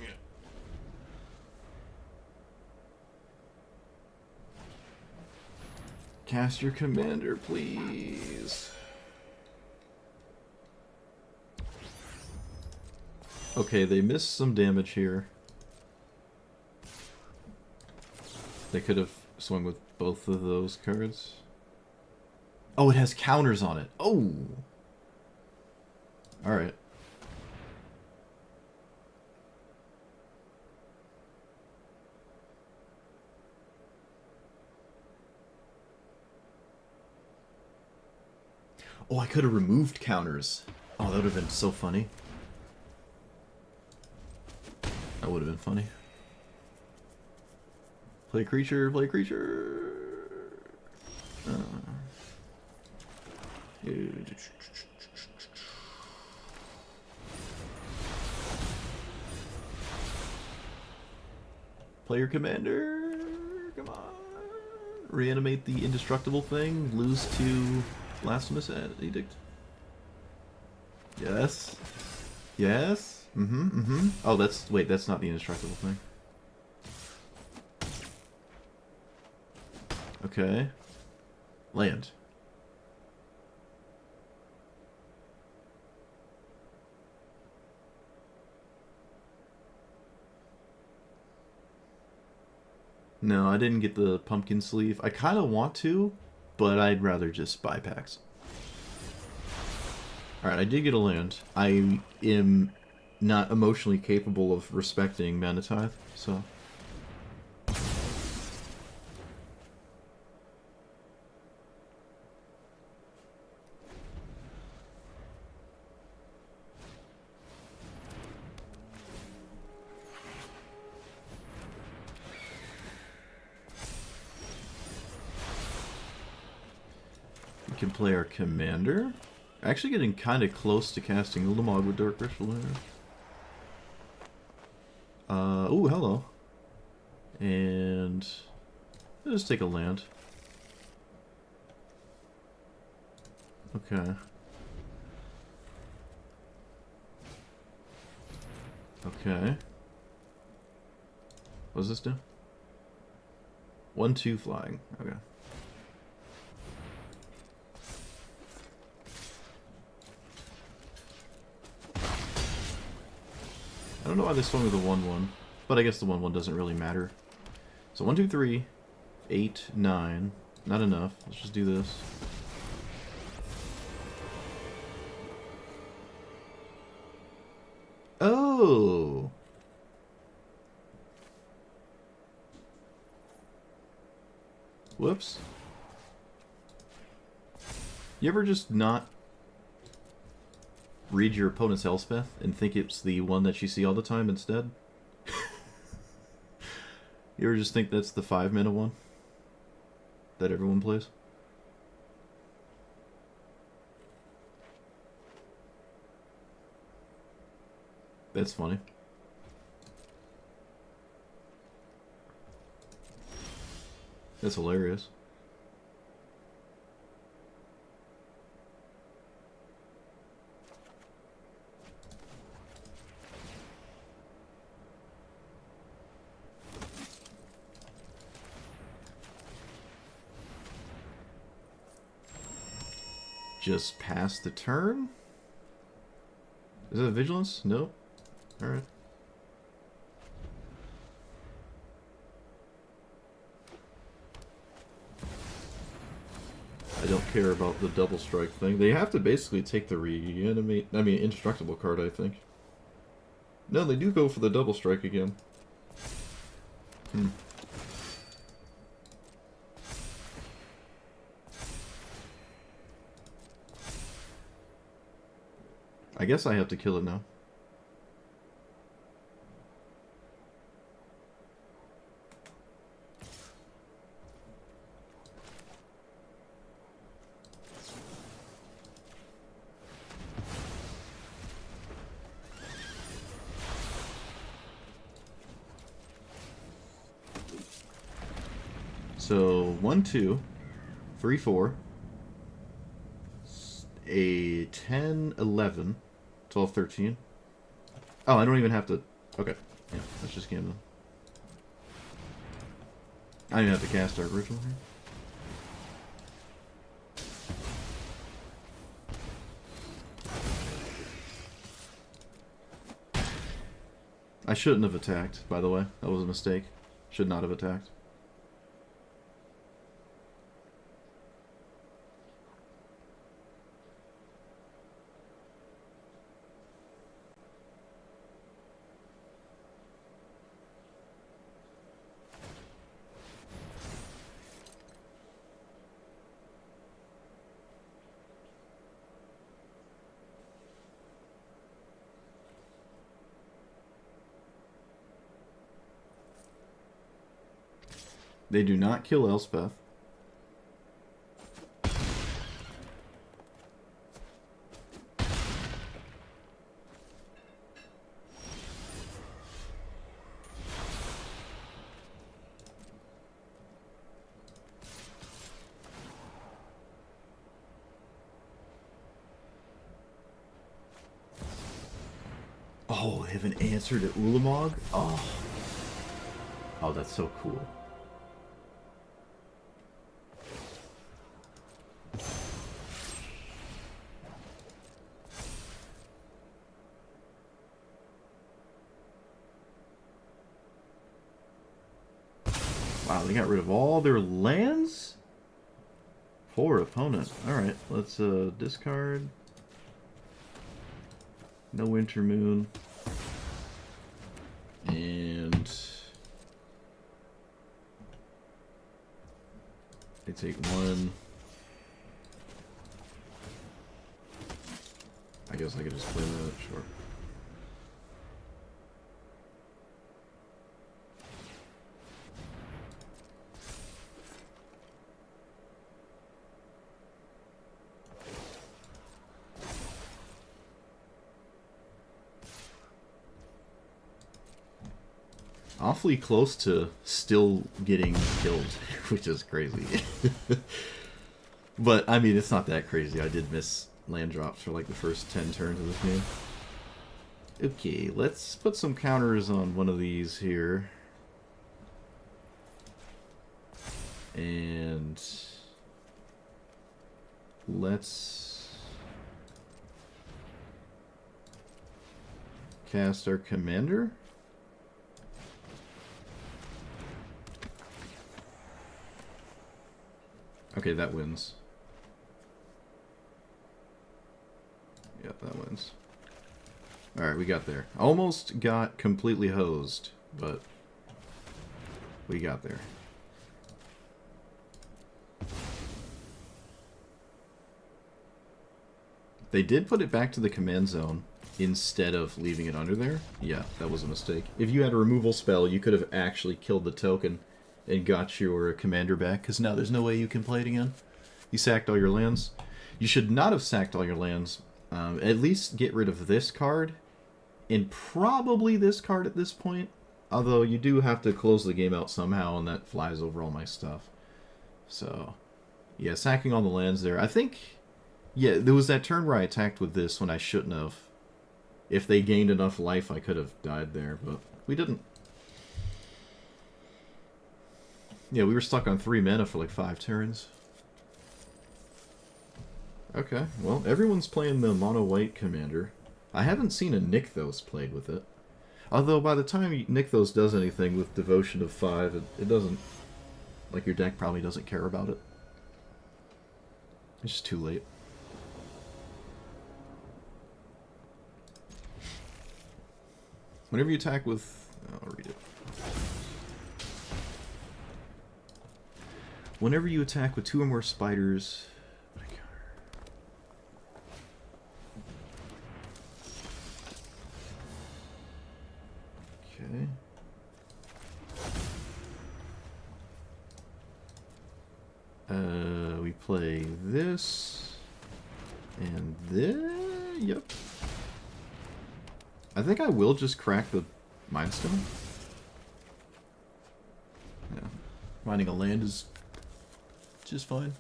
Cast your commander, please. Okay, they missed some damage here. They could have swung with both of those cards. Oh, it has counters on it. Oh! Alright. Oh, I could have removed counters. Oh, that would have been so funny. That would have been funny. Play creature, play creature. Play your commander. Come on. Reanimate the indestructible thing. Lose to Blasphemous Edict. Yes. Yes. Oh, that's... Wait, that's not the indestructible thing. Okay. Land. No, I didn't get the pumpkin sleeve. I kind of want to, but I'd rather just buy packs. Alright, I did get a land. I am not emotionally capable of respecting Mana Tithe, so... We can play our commander. Actually getting kind of close to casting Ulamog with Dark Ritual here. Oh, hello. And let's take a land. Okay. Okay. What does this do? 1/2 flying. Okay. I don't know why they swung with a 1/1, but I guess the 1/1 doesn't really matter. So 1, 2, 3, 8, 9. Not enough. Let's just do this. Oh! Whoops. You ever just not read your opponent's Elspeth and think it's the one that you see all the time instead? You ever just think that's the 5-mana one that everyone plays? That's funny. That's hilarious. Just pass the turn? Is that a vigilance? Nope. Alright. I don't care about the double strike thing. They have to basically take the reanimate, I mean, indestructible card, I think. No, they do go for the double strike again. I guess I have to kill it now. So 1, 2, 3, 4, a 10, 11, 12, 13. Oh, I don't even have to. Okay, yeah, that's just Gambling. I don't even have to cast Dark Ritual here. I shouldn't have attacked, by the way. That was a mistake. Should not have attacked. They do not kill Elspeth. Oh, they have an answer to Ulamog? Oh. Oh, that's so cool. Wow, they got rid of all their lands? Poor opponent. Alright, let's discard. No Winter Moon. And they take 1. I guess I could just play that, sure. awfully close to still getting killed, which is crazy. But, I mean, it's not that crazy. I did miss land drops for like the first 10 turns of this game. Okay, let's put some counters on one of these here. And let's cast our commander. Okay, that wins. Yep, that wins. Alright, we got there. Almost got completely hosed, but we got there. They did put it back to the command zone instead of leaving it under there. Yeah, that was a mistake. If you had a removal spell, you could have actually killed the token and got your commander back, because now there's no way you can play it again. You sacked all your lands. You should not have sacked all your lands. At least get rid of this card, and probably this card at this point. Although you do have to close the game out somehow, and that flies over all my stuff. So, yeah, sacking all the lands there. I think, yeah, there was that turn where I attacked with this when I shouldn't have. If they gained enough life, I could have died there, but we didn't. Yeah, we were stuck on 3 mana for like 5 turns. Okay, well, everyone's playing the mono-white commander. I haven't seen a Nykthos played with it. Although by the time Nykthos does anything with Devotion of 5, it doesn't... Like, your deck probably doesn't care about it. It's just too late. Whenever you attack with... I'll read it. Whenever you attack with 2 or more spiders... Okay. We play this and this. Yep. I think I will just crack the Mind Stone. Yeah. Finding a land is just fine.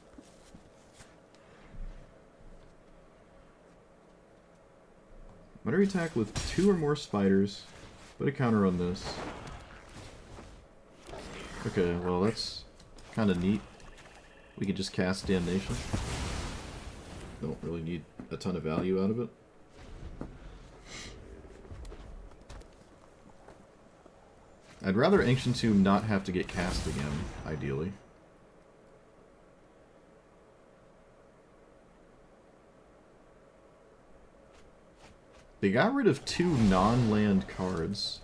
Whenever you attack with 2 or more spiders, put a counter on this. Okay, well that's kind of neat. We can just cast Damnation. Don't really need a ton of value out of it. I'd rather Ancient Tomb not have to get cast again, ideally. They got rid of 2 non-land cards.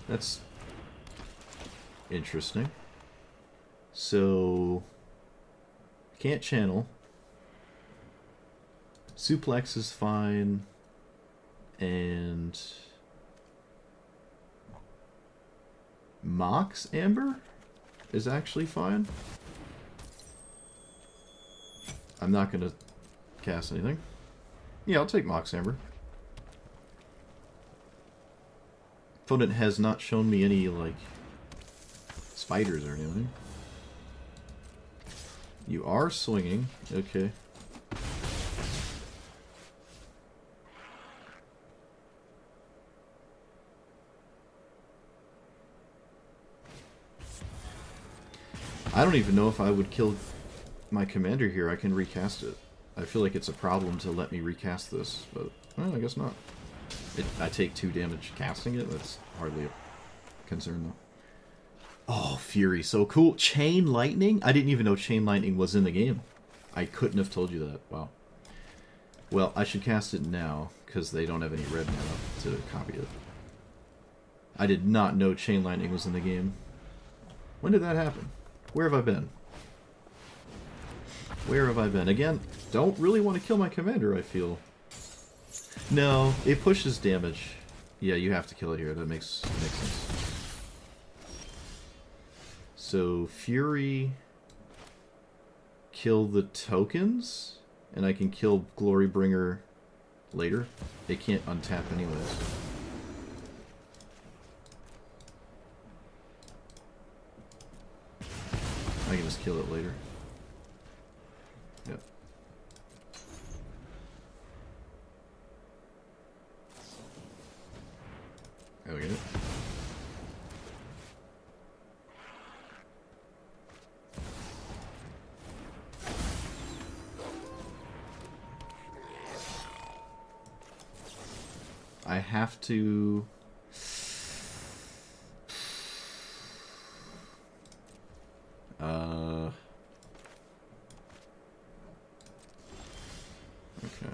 That's interesting. So, can't channel. Suplex is fine. And Mox Amber is actually fine. I'm not going to cast anything. Yeah, I'll take Mox Amber. Opponent has not shown me any, like, spiders or anything. You are swinging. Okay. I don't even know if I would kill my commander here. I can recast it. I feel like it's a problem to let me recast this, but well, I guess not. I take 2 damage casting it. That's hardly a concern, though. Oh, Fury, so cool. Chain Lightning? I didn't even know Chain Lightning was in the game. I couldn't have told you that. Wow. Well, I should cast it now, because they don't have any red mana to copy it. I did not know Chain Lightning was in the game. When did that happen? Where have I been? Where have I been? Again, don't really want to kill my commander, I feel. No, it pushes damage. Yeah, you have to kill it here. That makes sense. So, Fury... Kill the tokens? And I can kill Glorybringer later. They can't untap anyways. just kill it later. Yep. There we go. I have to... Okay.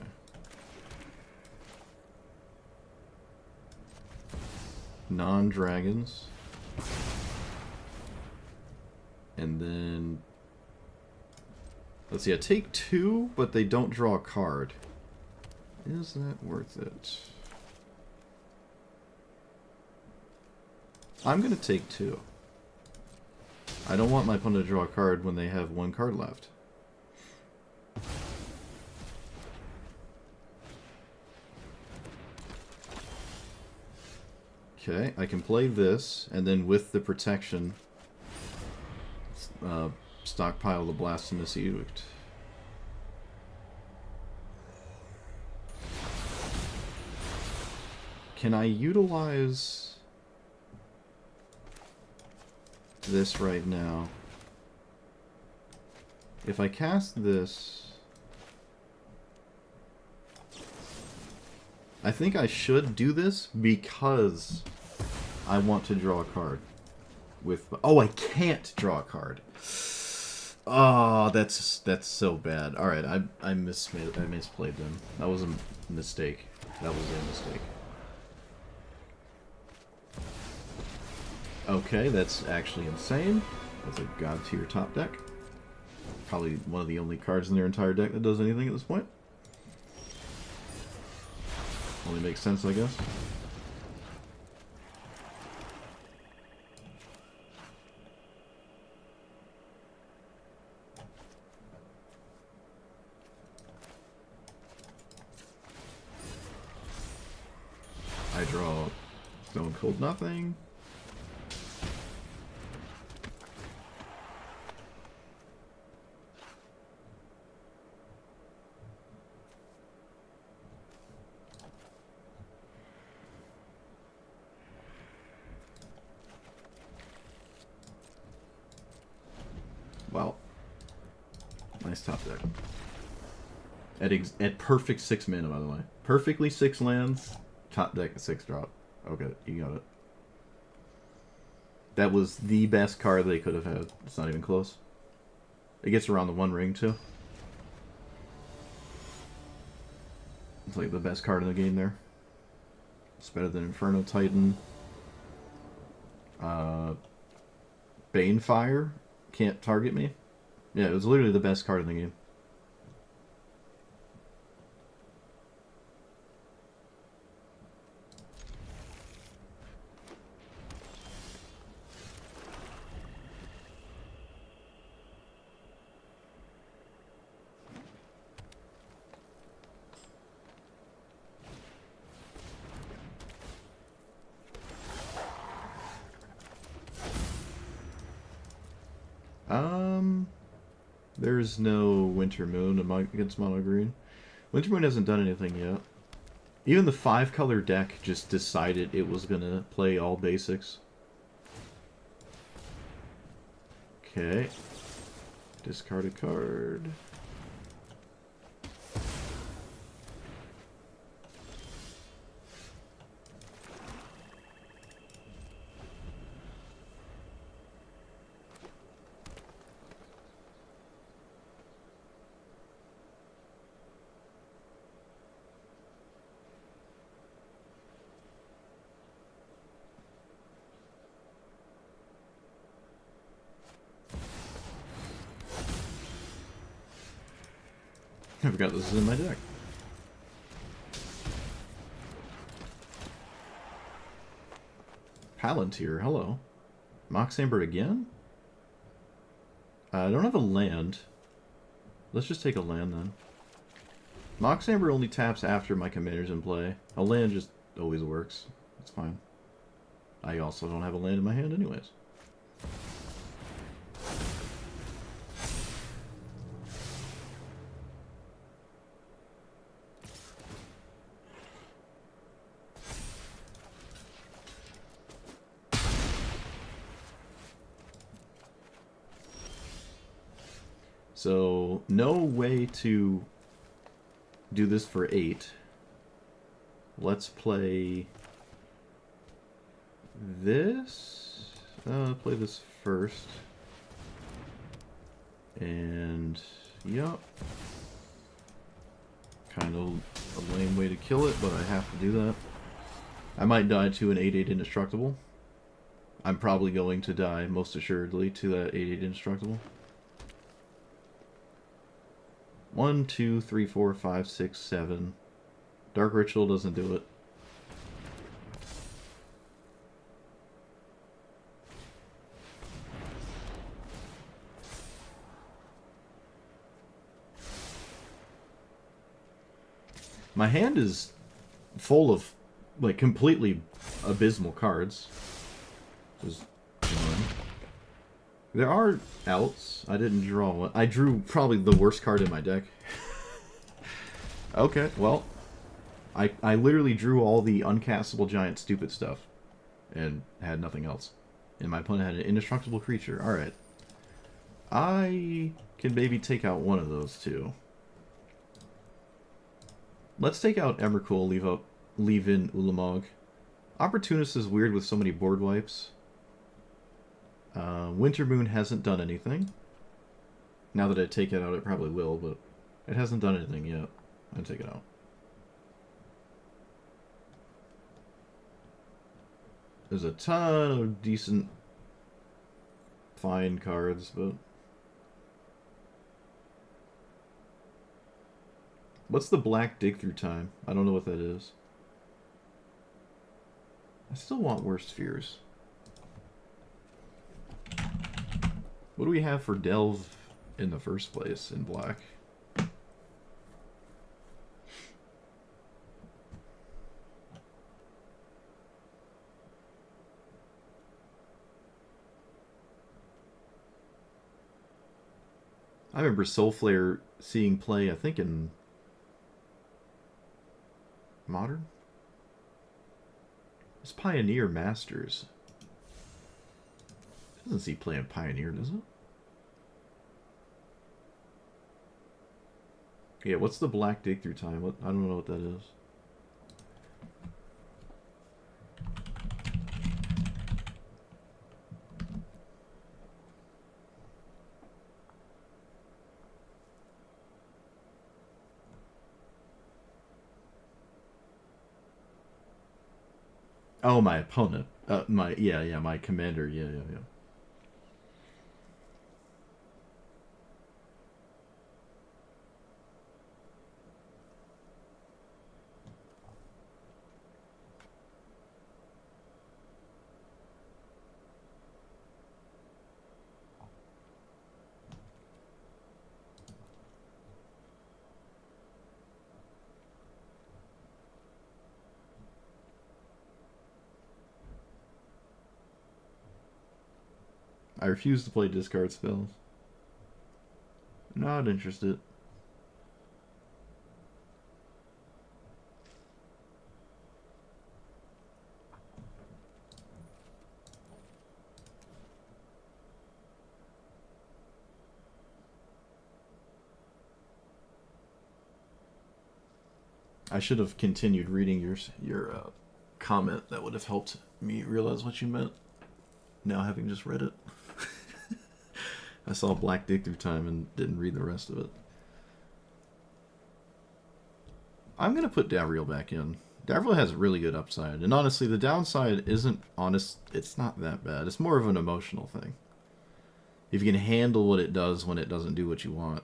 Non-dragons. And then... Let's see, I take 2, but they don't draw a card. Is that worth it? I'm gonna take 2. I don't want my opponent to draw a card when they have 1 card left. Okay, I can play this, and then with the protection, stockpile the Blasphemous Edict. Can I utilize this right now? If I cast this... I think I should do this because I want to draw a card. Oh, I can't draw a card. Oh, that's so bad. All right, I misplayed them. That was a mistake. That was a mistake. Okay, that's actually insane. That's a god tier top deck. Probably one of the only cards in their entire deck that does anything at this point. Only makes sense, I guess. I draw Stone Cold Nothing. Wow. Nice top deck. At perfect 6 mana, by the way. Perfectly 6 lands, top deck at 6 drop. Okay, you got it. That was the best card they could have had. It's not even close. It gets around the 1 ring, too. It's like the best card in the game there. It's better than Inferno Titan. Banefire can't target me. Yeah, it was literally the best card in the game. There's no Winter Moon against Mono Green. Winter Moon hasn't done anything yet. Even the 5-color deck just decided it was gonna play all basics. Okay. Discard a card. I forgot this is in my deck. Palantir, hello. Mox Amber again? I don't have a land. Let's just take a land then. Mox Amber only taps after my commander's in play. A land just always works. It's fine. I also don't have a land in my hand anyways. So, no way to do this for 8. Let's play this. Play this first. And, yep. Kind of a lame way to kill it, but I have to do that. I might die to an 8/8 indestructible. I'm probably going to die, most assuredly, to that 8/8 indestructible. 1, 2, 3, 4, 5, 6, 7. Dark Ritual doesn't do it. My hand is full of, like, completely abysmal cards. Just one. There are outs. I didn't draw one. I drew probably the worst card in my deck. Okay, well, I literally drew all the uncastable giant stupid stuff and had nothing else. And my opponent had an indestructible creature. Alright. I can maybe take out one of those two. Let's take out Emrakul, leave in Ulamog. Opportunist is weird with so many board wipes. Wintermoon hasn't done anything. Now that I take it out, it probably will, but it hasn't done anything yet. I'll take it out. There's a ton of decent, fine cards, but... What's the black dig through time? I don't know what that is. I still want worse fears. What do we have for Delve in the first place in black? I remember Soulflare seeing play, I think in Modern? It's Pioneer Masters. Doesn't see play in Pioneer, does it? Yeah, what's the black dig through time? What, I don't know what that is. Oh, my opponent. My commander. Yeah. I refuse to play discard spells. Not interested. I should have continued reading your comment. That would have helped me realize what you meant. Now having just read it. I saw Black Dig Through Time and didn't read the rest of it. I'm going to put Davriel back in. Davriel has really good upside. And honestly, the downside isn't honest. It's not that bad. It's more of an emotional thing. If you can handle what it does when it doesn't do what you want,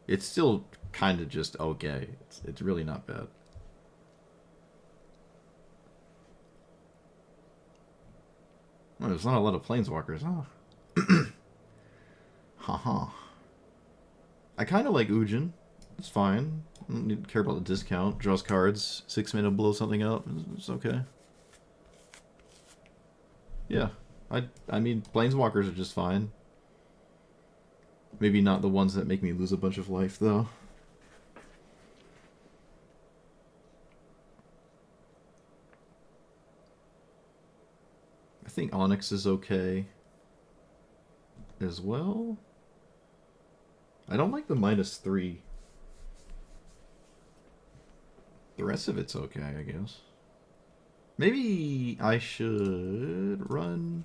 it's still kind of just okay. It's really not bad. Well, there's not a lot of planeswalkers, huh? Haha. I kind of like Ujin. It's fine. I don't need to care about the discount. Draws cards. 6 mana, blow something up. It's okay. Yeah. I mean, planeswalkers are just fine. Maybe not the ones that make me lose a bunch of life, though. I think Onyx is okay as well. I don't like the -3. The rest of it's okay, I guess. Maybe I should run...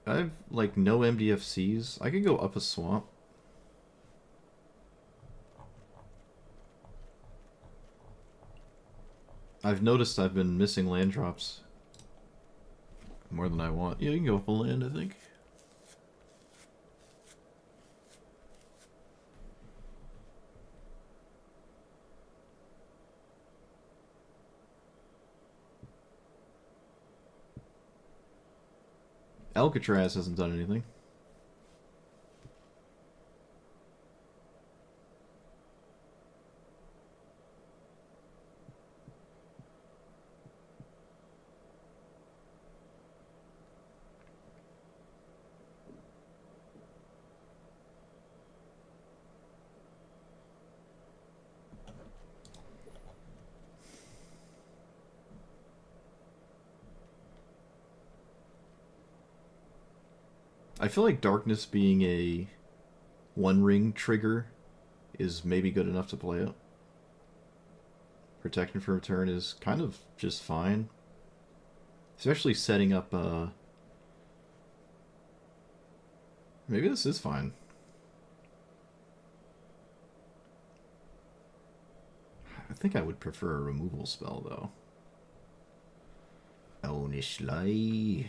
I have, like, no MDFCs. I could go up a swamp. I've noticed I've been missing land drops more than I want. Yeah, you can go up a land, I think. Alcatraz hasn't done anything. I feel like Darkness being a one ring trigger is maybe good enough to play it. Protection for return is kind of just fine. Especially setting up, maybe this is fine. I think I would prefer a removal spell, though. Onishlai.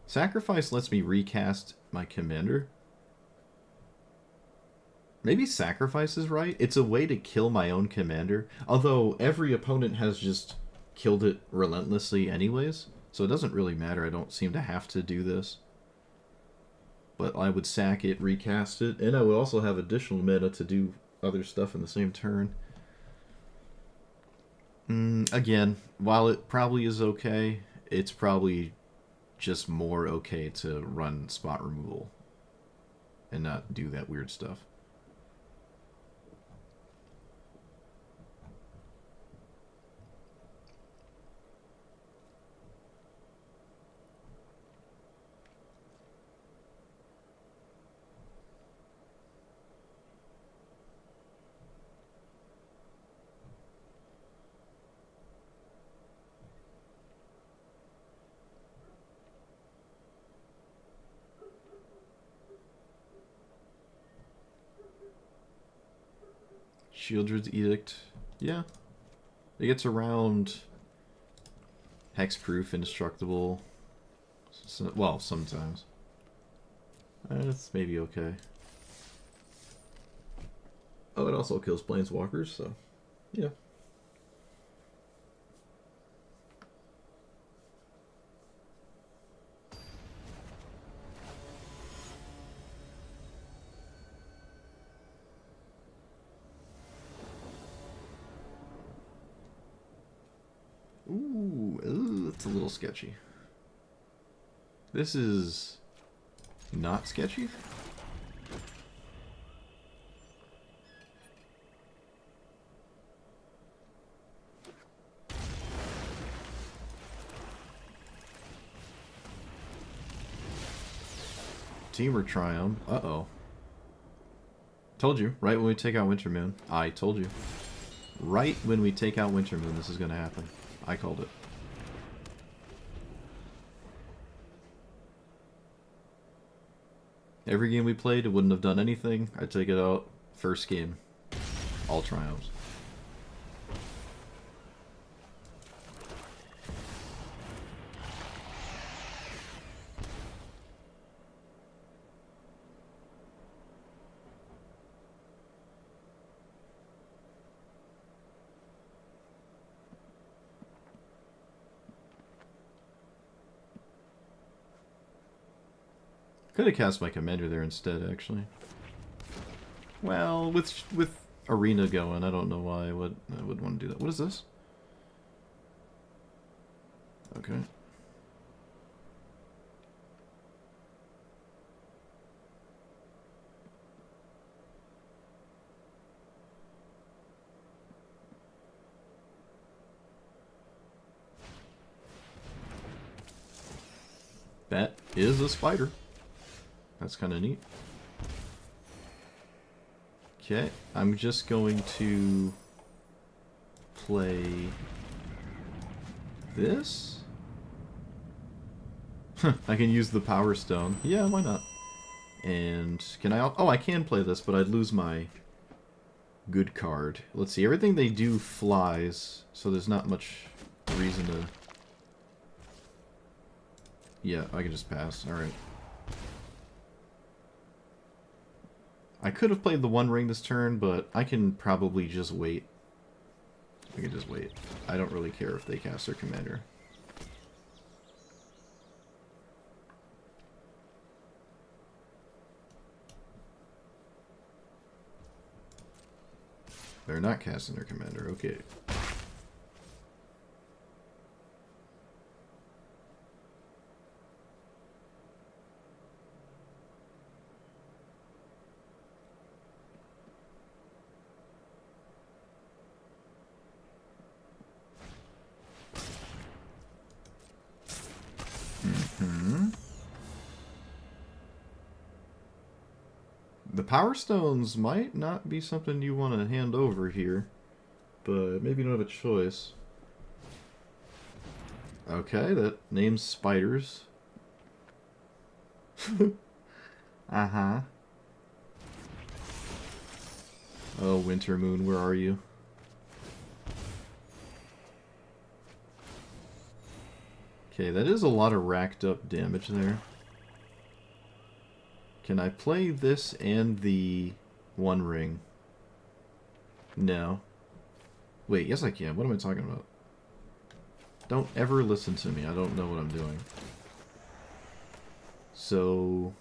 Sacrifice lets me recast my commander. Maybe Sacrifice is right. It's a way to kill my own commander. Although every opponent has just killed it relentlessly anyways. So it doesn't really matter. I don't seem to have to do this. But I would sack it, recast it. And I would also have additional mana to do other stuff in the same turn. Again, while it probably is okay, it's probably just more okay to run spot removal and not do that weird stuff. Shieldred's Edict. Yeah. It gets around hexproof, indestructible. So, well, sometimes. That's maybe okay. Oh, it also kills planeswalkers, so yeah. Ooh, it's a little sketchy. This is not sketchy. Teamer Triumph. Uh-oh. Told you, right when we take out Wintermoon. I told you. Right when we take out Wintermoon, this is going to happen. I called it. Every game we played, it wouldn't have done anything. I take it out. First game. All triumphs. Could have cast my commander there instead, actually. Well, with Arena going, I don't know why I would want to do that. What is this? Okay. Bet. is a spider. That's kind of neat. Okay, I'm just going to play this. I can use the Power Stone. Yeah, why not? And can I... Oh, I can play this, but I'd lose my good card. Let's see, everything they do flies, so there's not much reason to... Yeah, I can just pass. Alright. I could have played the One Ring this turn, but I can probably just wait. I can just wait. I don't really care if they cast their commander. They're not casting their commander, okay. The Power Stones might not be something you want to hand over here, but maybe you don't have a choice. Okay, that name's spiders. Uh-huh. Oh, Winter Moon, where are you? Okay, that is a lot of racked up damage there. Can I play this and the One Ring? No. Wait, yes I can. What am I talking about? Don't ever listen to me. I don't know what I'm doing. So...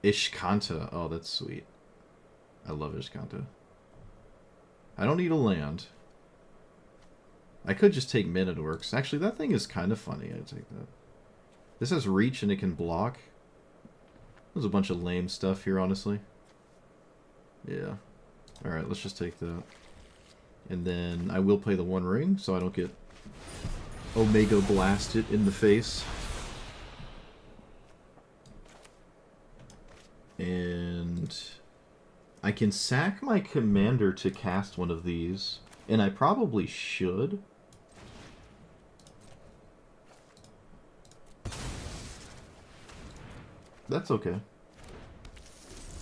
Ishkanta. Oh, that's sweet. I love Ishkanta. I don't need a land. I could just take Men at Orcs. Actually, that thing is kind of funny. I'd take that. This has reach and it can block. There's a bunch of lame stuff here, honestly. Yeah. Alright, let's just take that. And then I will play the One Ring, so I don't get Omega blasted in the face. And I can sack my commander to cast one of these. And I probably should. That's okay.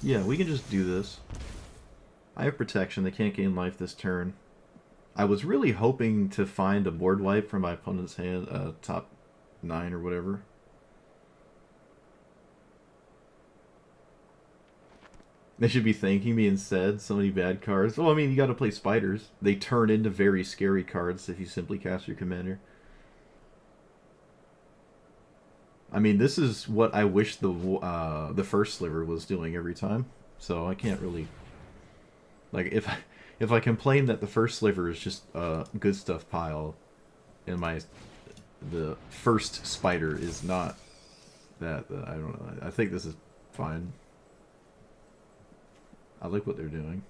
Yeah, we can just do this. I have protection. They can't gain life this turn. I was really hoping to find a board wipe from my opponent's hand, top 9 or whatever. They should be thanking me instead. So many bad cards. Well, I mean, you gotta play spiders. They turn into very scary cards if you simply cast your commander. I mean, this is what I wish the first sliver was doing every time. So I can't really... Like, if I complain that the first sliver is just a good stuff pile, and the first spider is not that, I don't know. I think this is fine. I like what they're doing.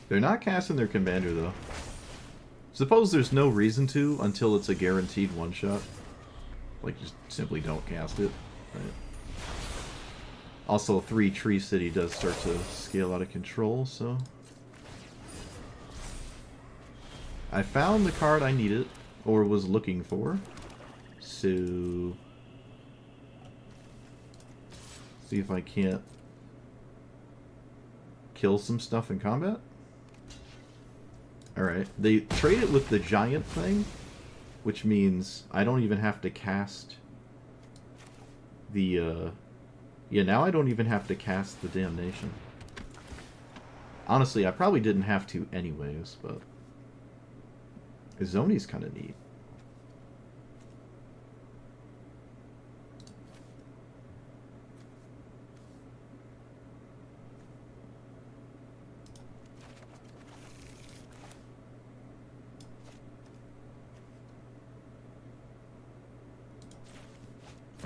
They're not casting their commander, though. Suppose there's no reason to until it's a guaranteed one-shot. Like, just simply don't cast it. Right. Also, 3 Tree City does start to scale out of control, so... I found the card I needed, or was looking for. So... see if I can't kill some stuff in combat. Alright, they trade it with the giant thing, which means I don't even have to cast the, yeah, now I don't even have to cast the Damnation. Honestly, I probably didn't have to anyways, but... Izoni's kind of neat.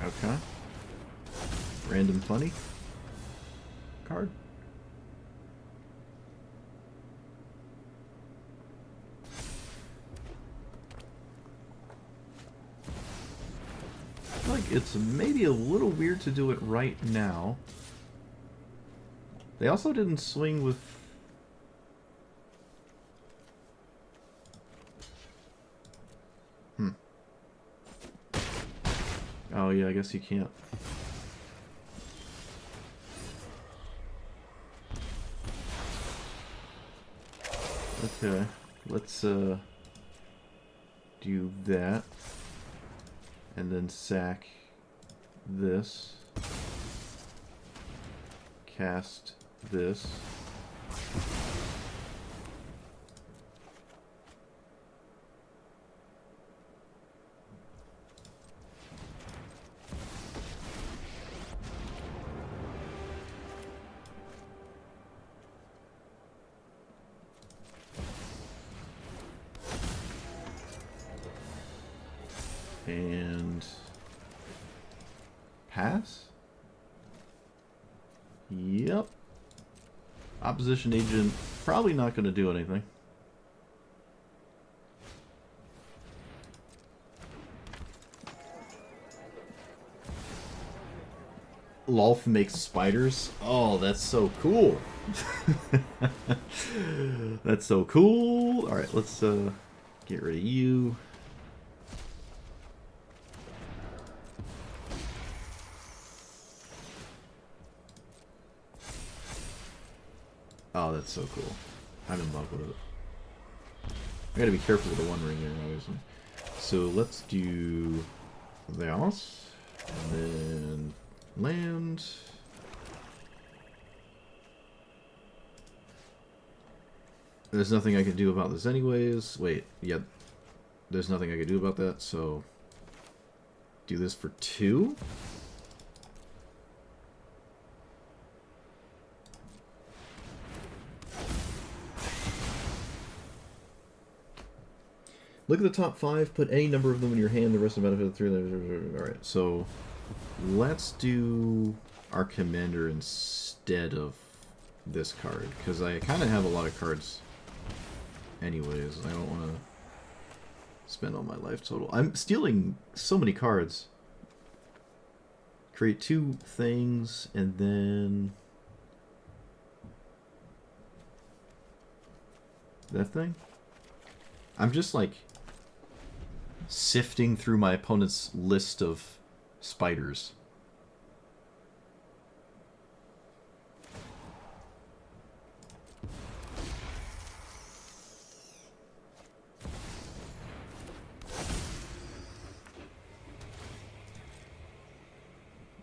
Okay. Random funny card. like it's maybe a little weird to do it right now. They also didn't swing with... Oh yeah, I guess you can't. Okay, let's do that. And then sack this. Cast this. And pass? Yep. Opposition agent probably not going to do anything. Lolf makes spiders? Oh, that's so cool. That's so cool. Alright, let's get rid of you. Oh, that's so cool. I'm in love with it. I gotta be careful with the one ring here, obviously. So let's do this, and then land. There's nothing I can do about this anyways. Wait, yeah, there's nothing I can do about that, so do this for 2. Look at the top 5, put any number of them in your hand, the rest of the benefit of 3. Alright, so let's do our commander instead of this card, because I kind of have a lot of cards anyways. I don't want to spend all my life total. I'm stealing so many cards. Create 2 things, and then that thing? I'm just like sifting through my opponent's list of spiders.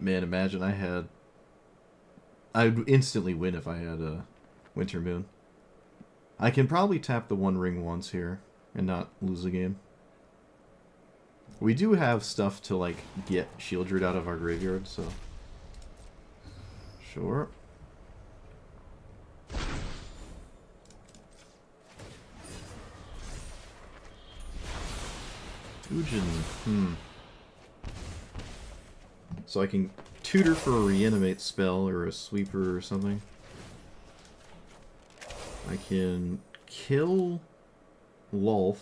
Man, imagine I'd instantly win if I had a Winter Moon. I can probably tap the one ring once here and not lose the game. We do have stuff to, like, get Shieldred out of our graveyard, so... Sure. Ujin, So I can tutor for a reanimate spell or a sweeper or something. I can kill Lolth.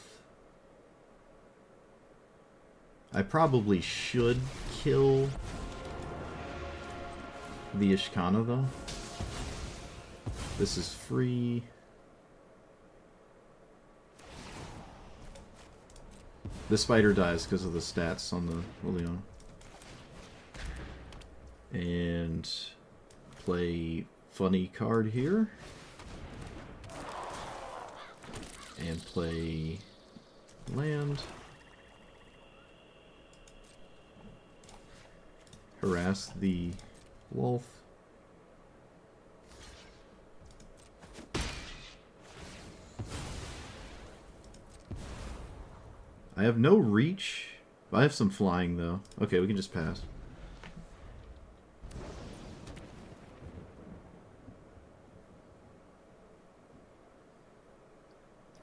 I probably should kill the Ishkana, though. This is free. The spider dies because of the stats on the Liliana. And play funny card here. And play land. Harass the wolf. I have no reach. I have some flying, though. Okay, we can just pass.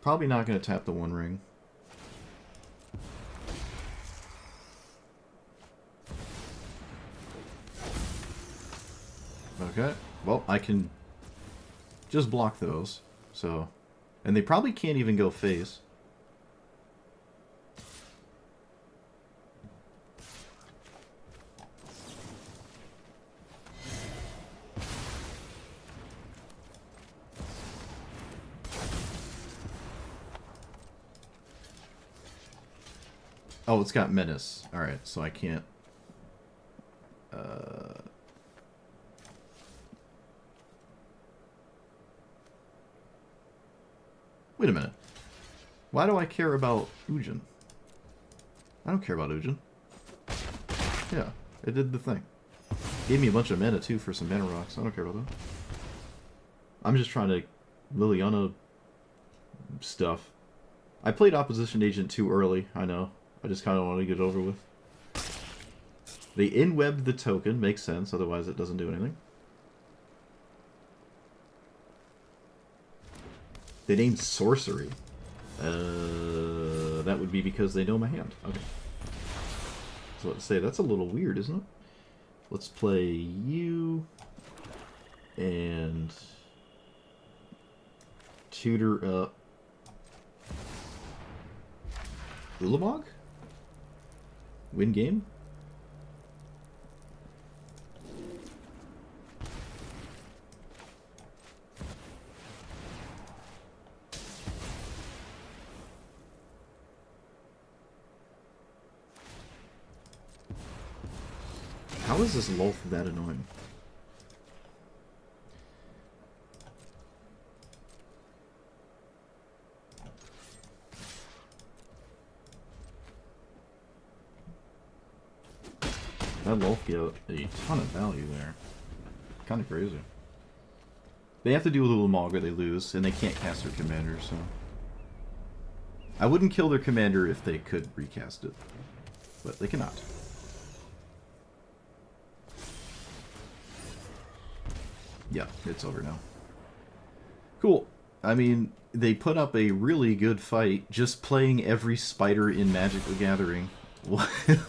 Probably not going to tap the one ring. Okay, well, I can just block those, so... And they probably can't even go face. Oh, it's got menace. Alright, so I can't... Uh... Wait a minute. Why do I care about Ujin? I don't care about Ujin. Yeah, it did the thing. Gave me a bunch of mana, too, for some mana rocks. I don't care about that. I'm just trying to Liliana stuff. I played Opposition Agent too early, I know. I just kind of want to get it over with. They in-webbed the token, makes sense, otherwise it doesn't do anything. They named Sorcery. That would be because they know my hand. Okay. So let's say that's a little weird, isn't it? Let's play you and tutor up Ulamog? Win game? How is this Lulth that annoying? That Lulth get a ton of value there. Kind of crazy. They have to do with Ulamog or they lose, and they can't cast their commander, so... I wouldn't kill their commander if they could recast it. But they cannot. Yeah, it's over now. Cool. I mean, they put up a really good fight. Just playing every spider in Magic the Gathering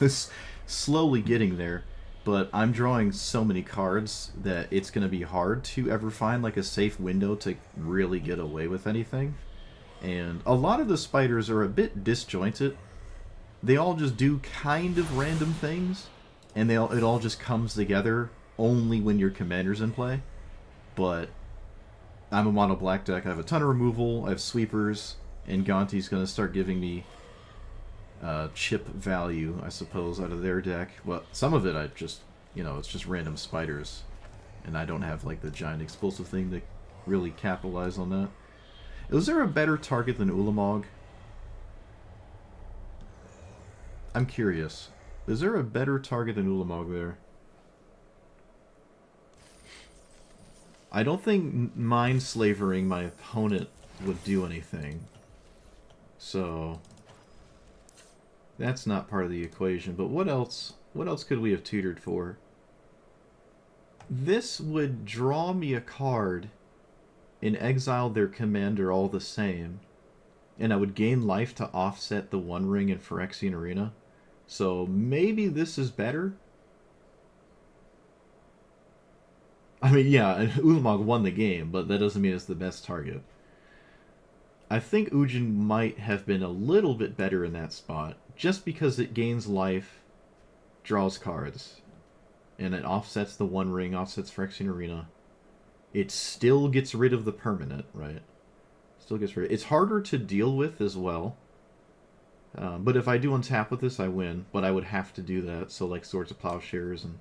was slowly getting there. But I'm drawing so many cards that it's going to be hard to ever find like a safe window to really get away with anything. And a lot of the spiders are a bit disjointed. They all just do kind of random things. And it all just comes together only when your commander's in play. But I'm a mono black deck. I have a ton of removal. I have sweepers, and Gonti's going to start giving me chip value, I suppose, out of their deck. Well, some of it I just, it's just random spiders, and I don't have like the giant explosive thing to really capitalize on that. Is there a better target than Ulamog? I'm curious. Is there a better target than Ulamog there? I don't think mind slavering my opponent would do anything. So that's not part of the equation. But what else could we have tutored for? This would draw me a card and exile their commander all the same. And I would gain life to offset the One Ring in Phyrexian Arena. So maybe this is better. I mean, yeah, and Ulamog won the game, but that doesn't mean it's the best target. I think Ujin might have been a little bit better in that spot, just because it gains life, draws cards, and it offsets the One Ring, offsets Phyrexian Arena. It still gets rid of the permanent, right? Still gets rid of it. It's harder to deal with as well. But if I do untap with this, I win. But I would have to do that, so like Swords of Plowshares and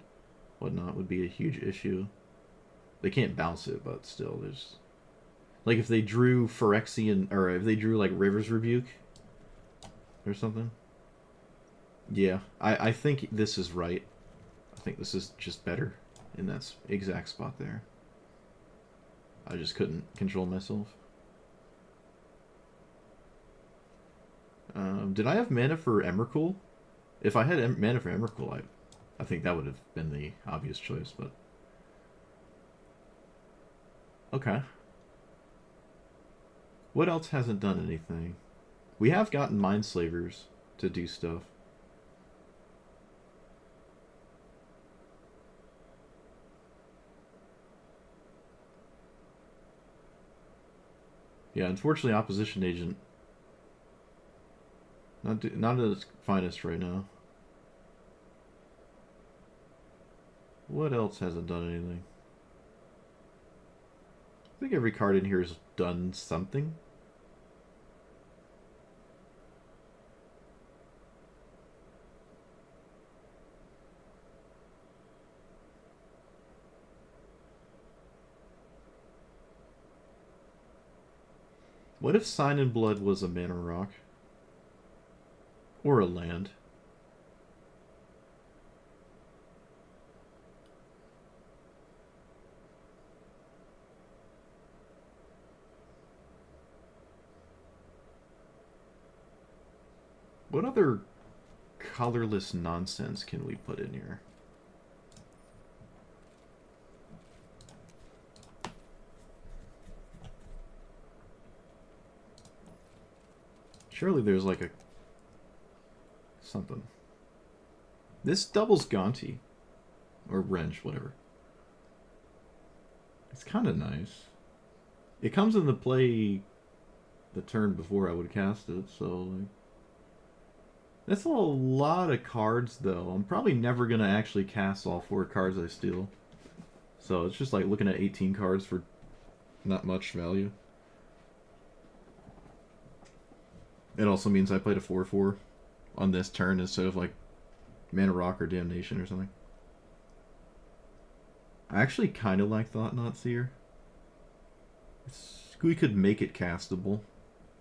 whatnot would be a huge issue. They can't bounce it, but still, there's... Like, if they drew Phyrexian... Or if they drew, like, River's Rebuke or something. Yeah, I think this is right. I think this is just better in that exact spot there. I just couldn't control myself. Did I have mana for Emrakul? If I had mana for Emrakul, I think that would have been the obvious choice, but... Okay. What else hasn't done anything? We have gotten Mindslavers to do stuff. Yeah, unfortunately, Opposition Agent not at its finest right now. What else hasn't done anything? I think every card in here has done something. What if Sign in Blood was a mana rock? Or a land? What other colorless nonsense can we put in here? Surely there's like a... something. This doubles Gonti. Or Wrench, whatever. It's kind of nice. It comes into play the turn before I would cast it, so... like, that's a lot of cards, though. I'm probably never going to actually cast all 4 cards I steal. So it's just like looking at 18 cards for not much value. It also means I played a 4/4 on this turn instead of like Mana Rock or Damnation or something. I actually kind of like Thought Knot Seer. We could make it castable.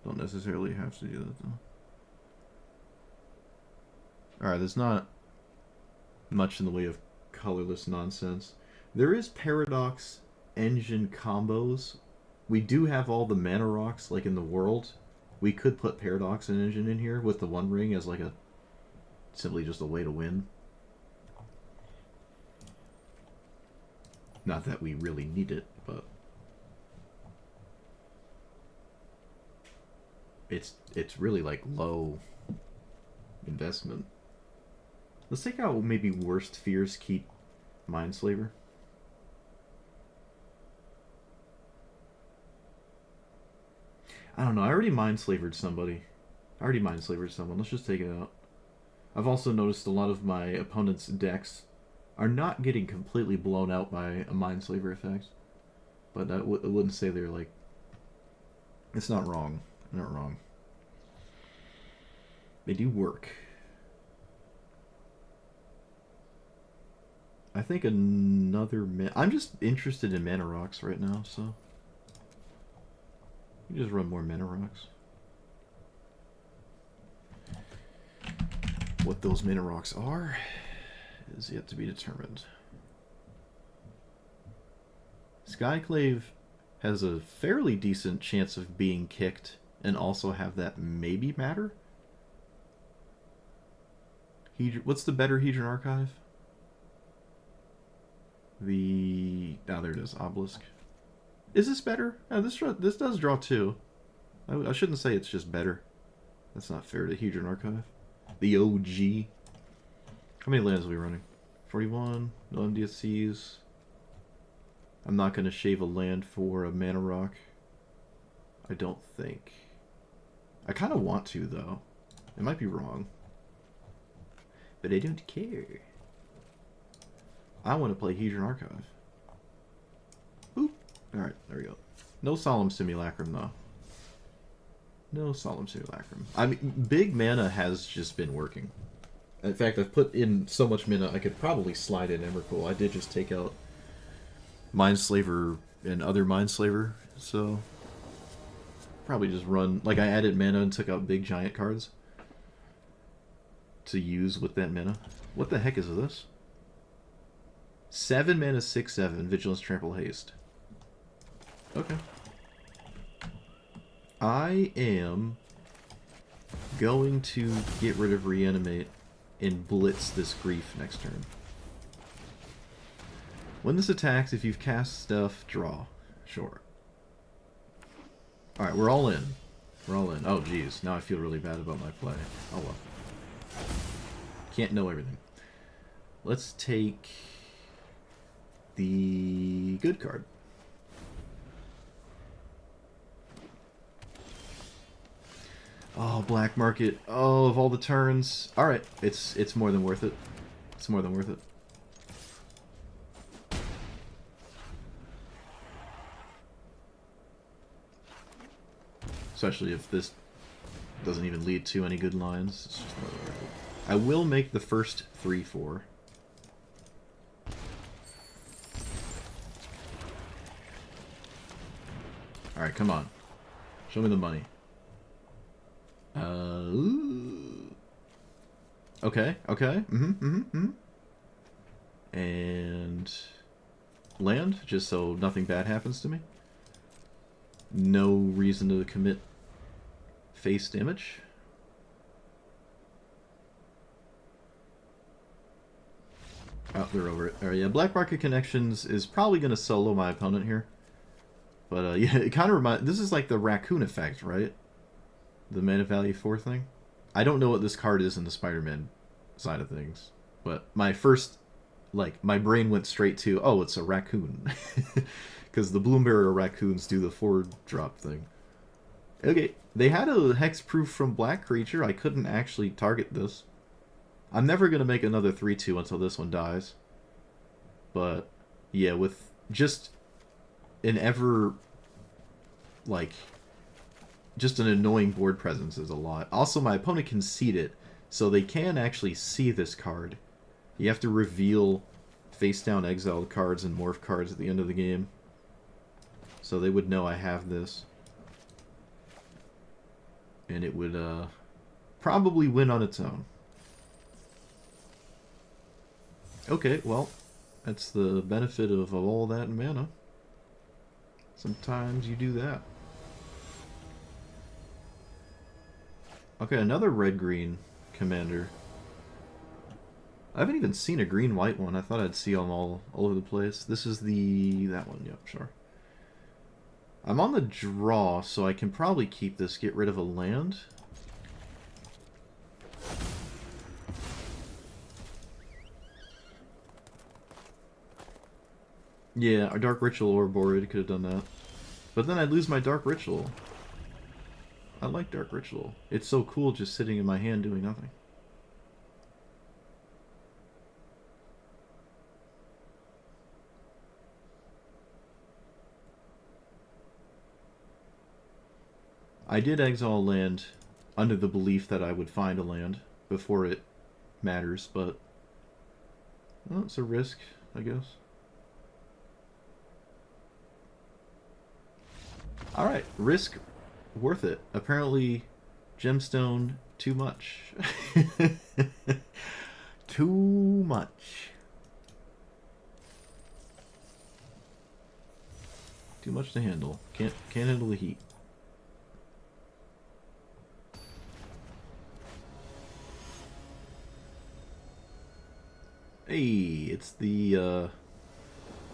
Don't necessarily have to do that, though. Alright, there's not much in the way of colorless nonsense. There is Paradox engine combos. We do have all the mana rocks, like in the world. We could put Paradox and engine in here with the One Ring as like a... simply just a way to win. Not that we really need it, but... it's really like low investment. Let's take out maybe Worst Fears, keep Mindslaver. I don't know, I already Mindslavered somebody. Let's just take it out. I've also noticed a lot of my opponent's decks are not getting completely blown out by a Mindslaver effect. But I wouldn't say they're like... it's not wrong. They're not wrong. They do work. I think another... I'm just interested in Mana Rocks right now, so... you just run more Mana Rocks. What those Mana Rocks are is yet to be determined. Skyclave has a fairly decent chance of being kicked and also have that maybe matter. What's the better Hedron Archive? Oh, there it is, Obelisk. Is this better? Oh, this does draw 2. I shouldn't say it's just better. That's not fair to Hedron Archive. The OG. How many lands are we running? 41. No MDSCs. I'm not going to shave a land for a Mana Rock. I don't think. I kind of want to, though. It might be wrong. But I don't care. I want to play Hedron Archive. Oop. Alright, there we go. No Solemn Simulacrum, though. No Solemn Simulacrum. I mean, big mana has just been working. In fact, I've put in so much mana, I could probably slide in Emrakul. I did just take out Mindslaver and other Mindslaver, so... probably just run... like, I added mana and took out big giant cards to use with that mana. What the heck is this? 7 mana, 6/7, Vigilance, Trample, Haste. Okay. I am going to get rid of Reanimate and blitz this Grief next turn. When this attacks, if you've cast stuff, draw. Sure. Alright, we're all in. We're all in. Oh, geez. Now I feel really bad about my play. Oh, well. Can't know everything. Let's take the good card. Oh, Black Market. Oh, of all the turns. Alright, it's more than worth it. It's more than worth it. Especially if this doesn't even lead to any good lines. It's just more than worth it. I will make the first 3/4. Alright, come on. Show me the money. Okay, okay. And land, just so nothing bad happens to me. No reason to commit face damage. Oh, they're over it. Alright, yeah, Black Market Connections is probably going to solo my opponent here. But, yeah, it kind of reminds... This is like the raccoon effect, right? The mana value 4 thing. I don't know what this card is in the Spider-Man side of things. But my first... Like, my brain went straight to, oh, it's a raccoon. Because the Bloomberry raccoons do the 4-drop thing. Okay, they had a hexproof from Black Creature. I couldn't actually target this. I'm never going to make another 3-2 until this one dies. But, yeah, with just an ever, like, just an annoying board presence is a lot. Also, my opponent can seed it, so they can actually see this card. You have to reveal face-down exiled cards and morph cards at the end of the game. So they would know I have this. And it would probably win on its own. Okay, well, that's the benefit of all that mana. Sometimes you do that. Okay, another red-green commander. I haven't even seen a green-white one. I thought I'd see them all over the place. This is that one, yep, sure. I'm on the draw, so I can probably keep this, get rid of a land. Yeah, our Dark Ritual or Borid could have done that. But then I'd lose my Dark Ritual. I like Dark Ritual. It's so cool just sitting in my hand doing nothing. I did exile land under the belief that I would find a land before it matters, but well, it's a risk, I guess. Alright, risk worth it. Apparently, gemstone, too much. Too much. Too much to handle. Can't handle the heat. Hey, it's the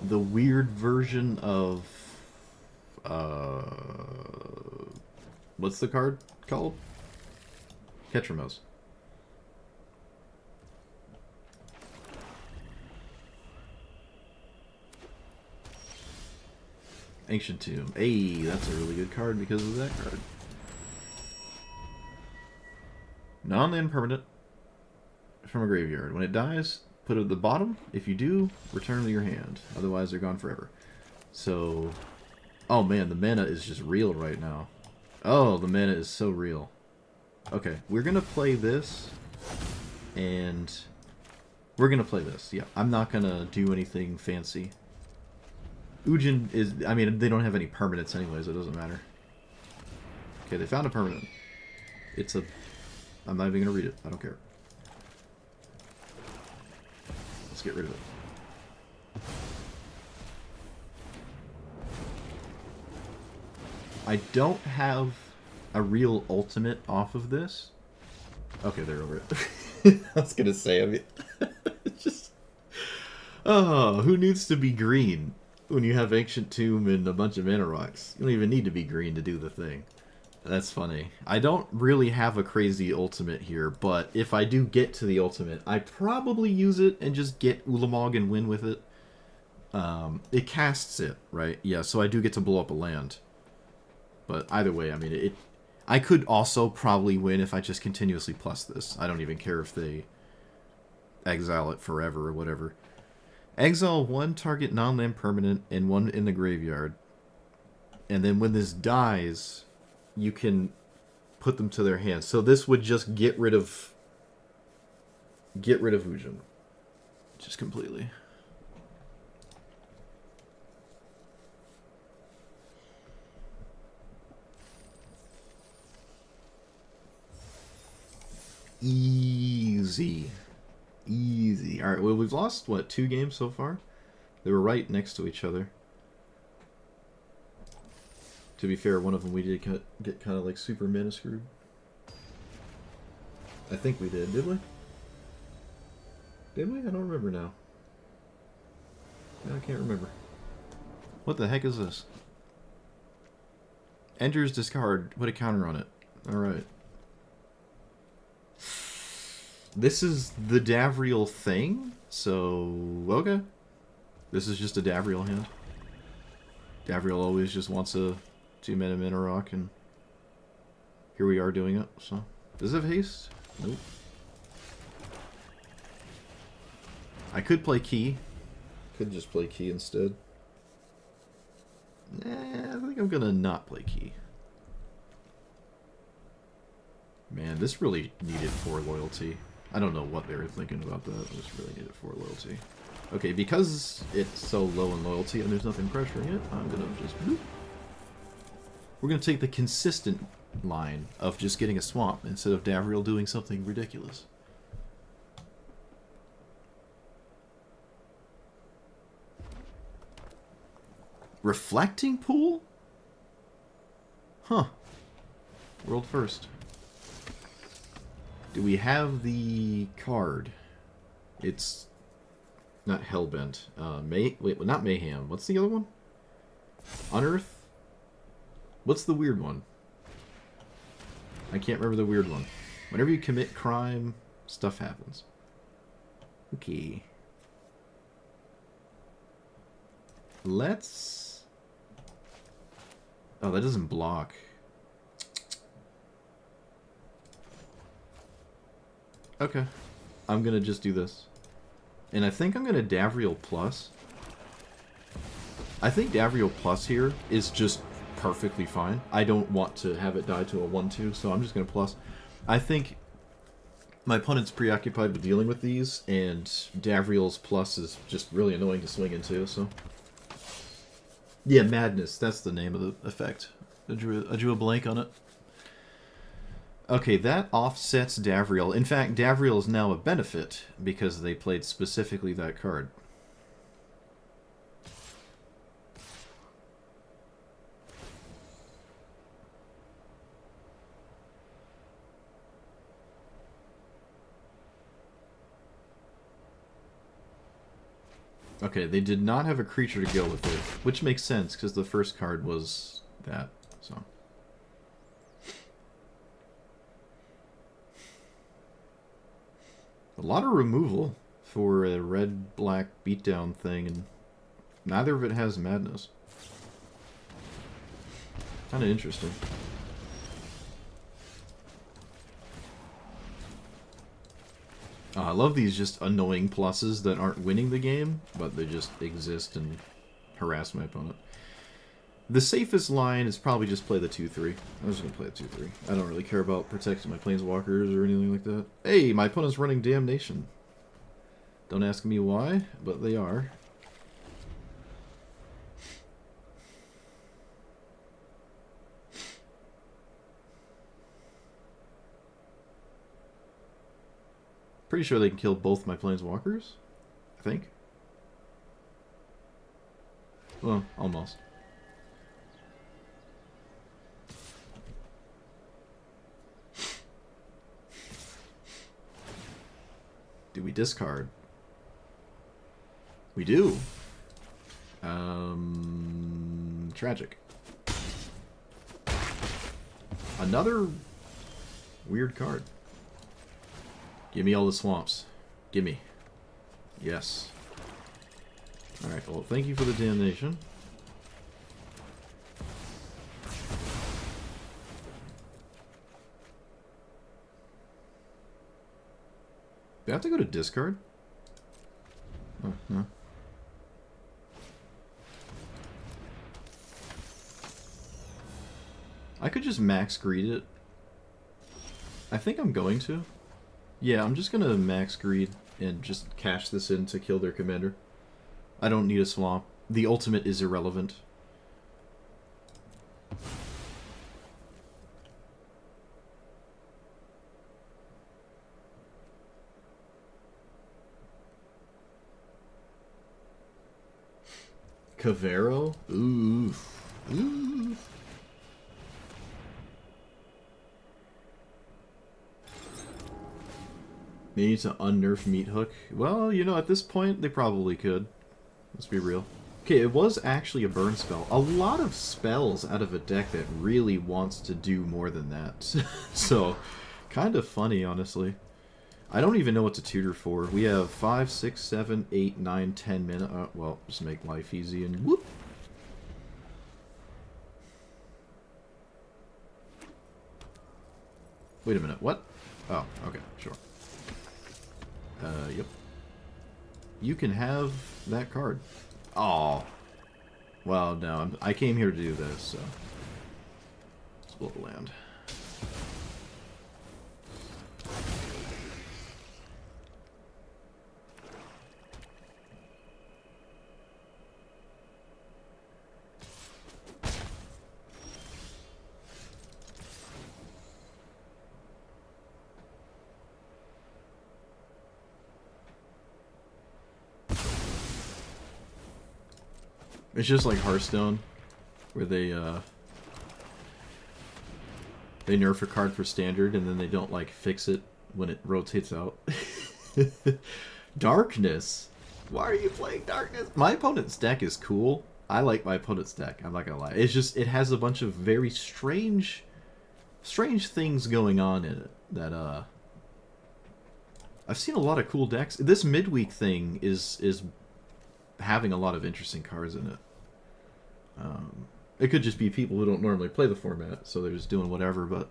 weird version of what's the card called? Ketramos. Ancient Tomb. Hey, that's a really good card because of that card. Non-land permanent from a graveyard. When it dies, put it at the bottom. If you do, return them to your hand. Otherwise, they're gone forever. So, oh man, the mana is just real right now. Oh, the mana is so real. Okay, we're gonna play this, and we're gonna play this. Yeah, I'm not gonna do anything fancy. Ujin is, I mean, they don't have any permanents anyways, it doesn't matter. Okay, they found a permanent. It's a, I'm not even gonna read it, I don't care. Let's get rid of it. I don't have a real ultimate off of this. Okay, they're over it. I was gonna say, I mean, just... Oh, who needs to be green when you have Ancient Tomb and a bunch of mana rocks? You don't even need to be green to do the thing. That's funny. I don't really have a crazy ultimate here, but if I do get to the ultimate, I probably use it and just get Ulamog and win with it. It casts it, right? Yeah, so I do get to blow up a land. But either way, I mean, I could also probably win if I just continuously plus this. I don't even care if they exile it forever or whatever. Exile one target non-land permanent and one in the graveyard. And then when this dies, you can put them to their hands. So this would just get rid of Ujin. Just completely. Easy. Easy. Alright, well, we've lost, what, 2 games so far? They were right next to each other. To be fair, one of them we did get kind of like super mana screwed. I think we did we? Did we? I don't remember now. I can't remember. What the heck is this? Enters discard. Put a counter on it. Alright. This is the Davriel thing? So, okay. This is just a Davriel hand. Davriel always just wants a 2-mana rock, and here we are doing it, so. Does it have haste? Nope. I could play Key. Could just play Key instead. Nah, I think I'm gonna not play Key. Man, this really needed 4 loyalty. I don't know what they were thinking about that. This really needed 4 loyalty. Okay, because it's so low in loyalty and there's nothing pressuring it, I'm gonna just... Bloop. We're gonna take the consistent line of just getting a swamp instead of Davriel doing something ridiculous. Reflecting Pool? Huh. World first. Do we have the card? It's not Hellbent. Wait, not Mayhem. What's the other one? Unearth? What's the weird one? I can't remember the weird one. Whenever you commit crime, stuff happens. Okay. Let's... Oh, that doesn't block. Okay. I'm gonna just do this. And I think I'm gonna Davriel Plus. I think Davriel Plus here is just perfectly fine. I don't want to have it die to a 1-2, so I'm just gonna Plus. I think my opponent's preoccupied with dealing with these, and Davriel's Plus is just really annoying to swing into, so... Yeah, Madness, that's the name of the effect. I drew a blank on it. Okay, that offsets Davriel. In fact, Davriel is now a benefit because they played specifically that card. Okay, they did not have a creature to go with it, which makes sense because the first card was that, so... A lot of removal for a red-black beatdown thing, and neither of it has Madness. Kind of interesting. I love these just annoying pluses that aren't winning the game, but they just exist and harass my opponent. The safest line is probably just play the 2-3. I'm just going to play the 2-3. I don't really care about protecting my planeswalkers or anything like that. Hey, my opponent's running Damnation. Don't ask me why, but they are. Pretty sure they can kill both my planeswalkers, I think. Well, almost. Do we discard? We do. Tragic. Another weird card. Give me all the swamps. Gimme. Yes. Alright, well, thank you for the damnation. Do I have to go to discard? Oh, no. I could just max greed it. I think I'm going to. Yeah, I'm just gonna max greed and just cash this in to kill their commander. I don't need a swamp. The ultimate is irrelevant. Cavero? Ooh. Ooh. They need to unnerf Meat Hook. Well, you know, at this point, they probably could. Let's be real. Okay, it was actually a burn spell. A lot of spells out of a deck that really wants to do more than that. So, kind of funny, honestly. I don't even know what to tutor for. We have 5, 6, 7, 8, 9, 10 minutes. Well, just make life easy and whoop. Wait a minute, what? Oh, okay, sure. Yep. You can have that card. Oh. Well, no, I came here to do this, so. Split the land. It's just like Hearthstone, where they nerf a card for standard and then they don't like fix it when it rotates out. Darkness? Why are you playing Darkness? My opponent's deck is cool. I like my opponent's deck, I'm not gonna lie. It's just, it has a bunch of very strange things going on in it that I've seen a lot of cool decks. This midweek thing is having a lot of interesting cards in it. It could just be people who don't normally play the format, so they're just doing whatever, but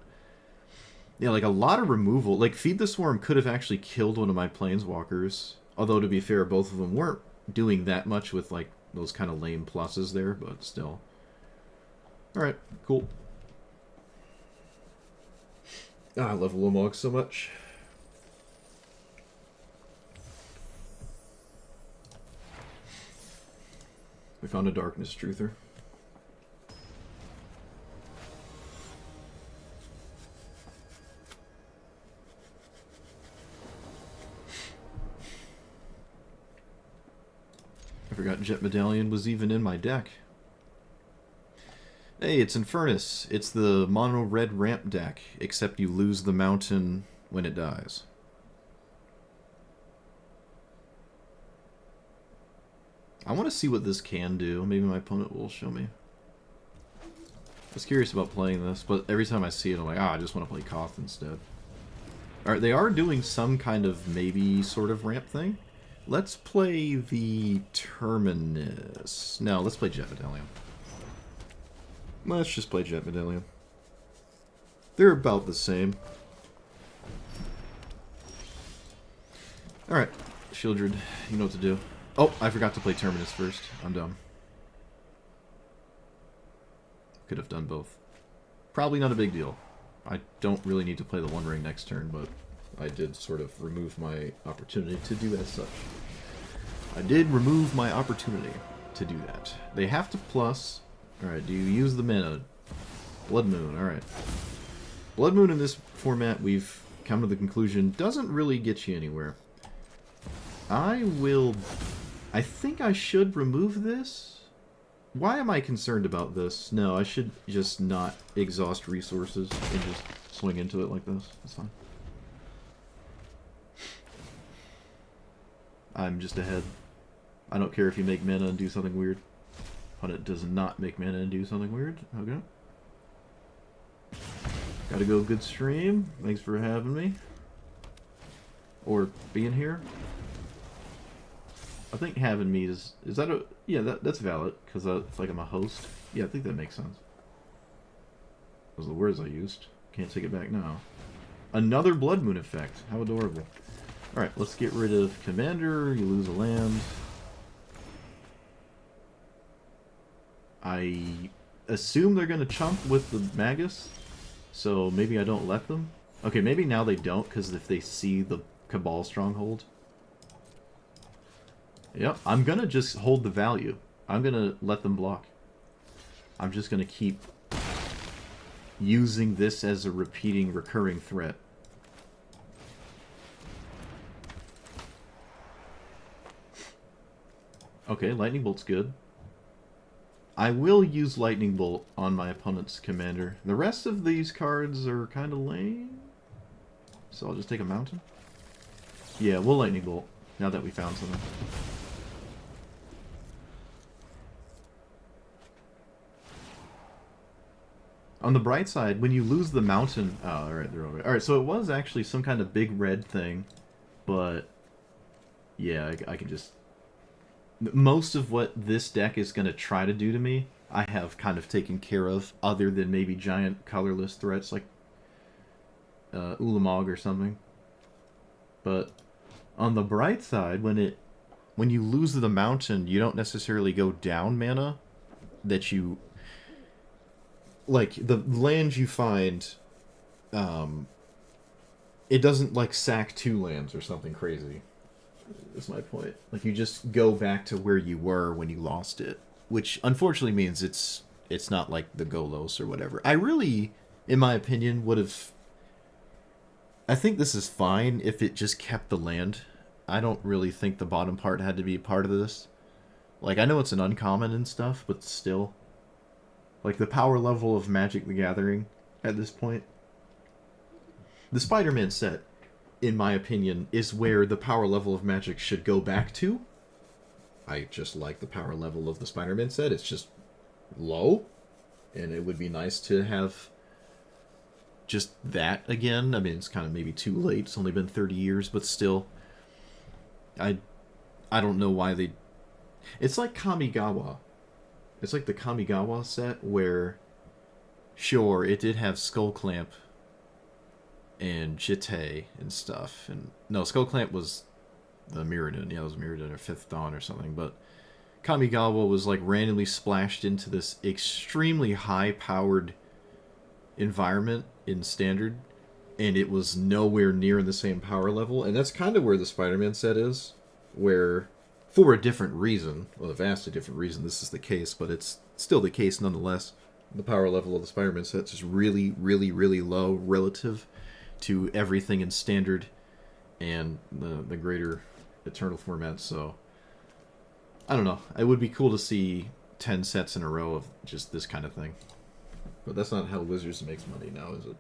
yeah, like a lot of removal. Like Feed the Swarm could have actually killed one of my Planeswalkers, although to be fair, both of them weren't doing that much with like those kind of lame pluses there, but still. Alright, cool. I love Lomog so much. We found a Darkness Truther. I forgot Jet Medallion was even in my deck. Hey, it's Infernus. It's the mono red ramp deck, except you lose the mountain when it dies. I want to see what this can do. Maybe my opponent will show me. I was curious about playing this, but every time I see it, I'm like, I just want to play Koth instead. Alright, they are doing some kind of maybe sort of ramp thing. Let's play the Terminus. No, let's play Jet Medallion. Let's just play Jet Medallion. They're about the same. Alright, Shieldred, you know what to do. Oh, I forgot to play Terminus first. I'm dumb. Could have done both. Probably not a big deal. I don't really need to play the One Ring next turn, but I did sort of remove my opportunity to do as such. I did remove my opportunity to do that. They have to plus. Alright, do you use the mana? Blood Moon, alright. Blood Moon in this format, we've come to the conclusion, doesn't really get you anywhere. I think I should remove this? Why am I concerned about this? No, I should just not exhaust resources and just swing into it like this. That's fine. I'm just ahead. I don't care if you make mana and do something weird. Opponent does not make mana and do something weird. Okay. Gotta go, good stream. Thanks for having me. Or being here. I think having me is that a... Yeah, that's valid, because it's like I'm a host. Yeah, I think that makes sense. Those are the words I used. Can't take it back now. Another Blood Moon effect. How adorable. Alright, let's get rid of Commander. You lose a land. I assume they're going to chump with the Magus, so maybe I don't let them. Okay, maybe now they don't, because if they see the Cabal Stronghold... Yep, I'm going to just hold the value. I'm going to let them block. I'm just going to keep using this as a recurring threat. Okay, Lightning Bolt's good. I will use Lightning Bolt on my opponent's commander. The rest of these cards are kind of lame. So I'll just take a mountain. Yeah, we'll Lightning Bolt, now that we found something. On the bright side, when you lose the mountain... Oh, alright, they're over. Alright, so it was actually some kind of big red thing. But, yeah, I can just... Most of what this deck is going to try to do to me, I have kind of taken care of, other than maybe giant colorless threats like Ulamog or something. But on the bright side, when you lose the mountain, you don't necessarily go down mana. That you... Like, the lands you find, it doesn't, like, sack 2 lands or something crazy. That's my point. Like, you just go back to where you were when you lost it. Which, unfortunately, means it's not like the Golos or whatever. I really, in my opinion, would have... I think this is fine if it just kept the land. I don't really think the bottom part had to be a part of this. Like, I know it's an uncommon and stuff, but still. Like, the power level of Magic the Gathering at this point. The Spider-Man set, in my opinion, is where the power level of Magic should go back to. I just like the power level of the Spider-Man set. It's just low. And it would be nice to have just that again. I mean, it's kind of maybe too late. It's only been 30 years, but still. I don't know why they... It's like Kamigawa. It's like the Kamigawa set where, sure, it did have Skull Clamp and Jite and stuff. And no, Skull Clamp was the Mirrodin. Yeah, it was Mirrodin or Fifth Dawn or something. But Kamigawa was like randomly splashed into this extremely high-powered environment in Standard, and it was nowhere near the same power level. And that's kind of where the Spider-Man set is, where... For a different reason, well, a vastly different reason, this is the case, but it's still the case nonetheless. The power level of the Spider-Man set is really, really, really low relative to everything in Standard and the greater Eternal format, so... I don't know. It would be cool to see 10 sets in a row of just this kind of thing. But that's not how Wizards makes money now, is it?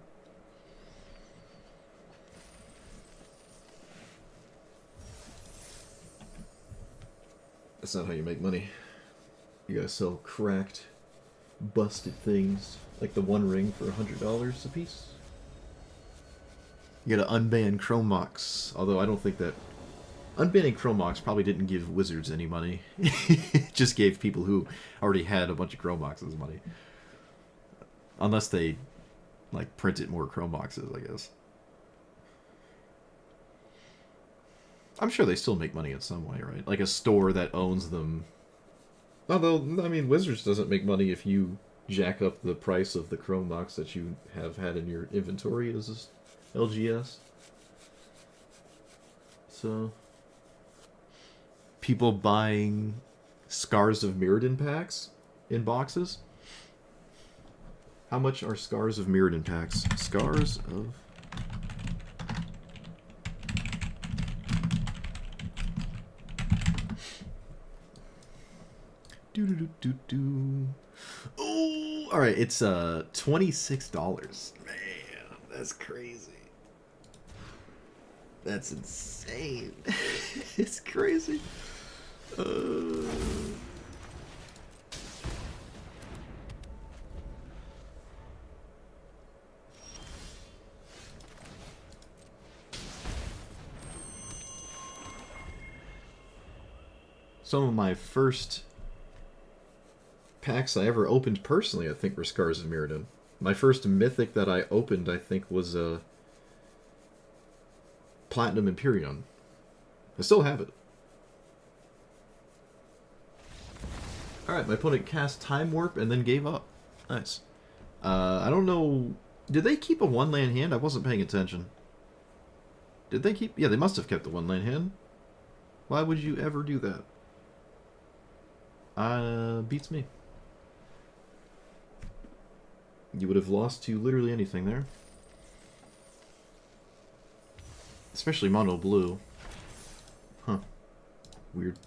That's not how you make money. You gotta sell cracked, busted things, like the One Ring for $100 a piece. You gotta unban Chrome Mox, although I don't think that... Unbanning Chrome Mox probably didn't give Wizards any money. It just gave people who already had a bunch of Chrome Moxes money. Unless they, like, printed more Chrome Moxes, I guess. I'm sure they still make money in some way, right? Like a store that owns them. Although, I mean, Wizards doesn't make money if you jack up the price of the Chrome Mox that you have had in your inventory as LGS. So, people buying Scars of Mirrodin packs in boxes? How much are Scars of Mirrodin packs? Scars of... Oh, all right. It's $26. Man, that's crazy. That's insane. It's crazy. Some of my first packs I ever opened personally, I think, were Scars of Mirrodin. My first Mythic that I opened, I think, was a Platinum Imperion. I still have it. Alright, my opponent cast Time Warp and then gave up. Nice. I don't know... Did they keep a one-land hand? I wasn't paying attention. Did they keep... Yeah, they must have kept the one-land hand. Why would you ever do that? Beats me. You would have lost to literally anything there. Especially mono blue. Huh. Weird.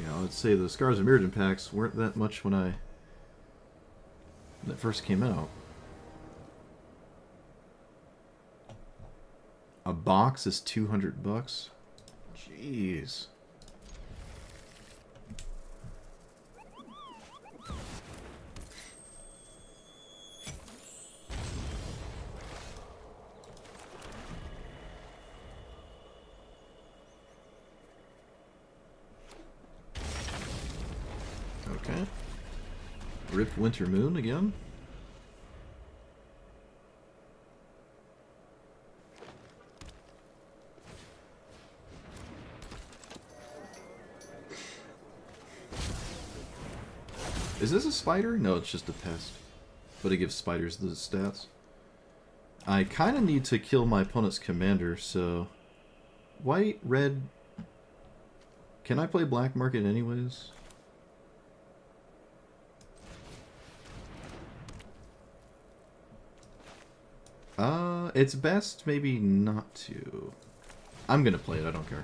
Yeah, I'd say the Scars of Mirrodin packs weren't that much when it first came out. A box is $200. Jeez. Okay. Rip Winter Moon again. Is this a spider? No, it's just a pest. But it gives spiders the stats. I kind of need to kill my opponent's commander, so... White, red... Can I play black market anyways? It's best maybe not to. I'm gonna play it, I don't care.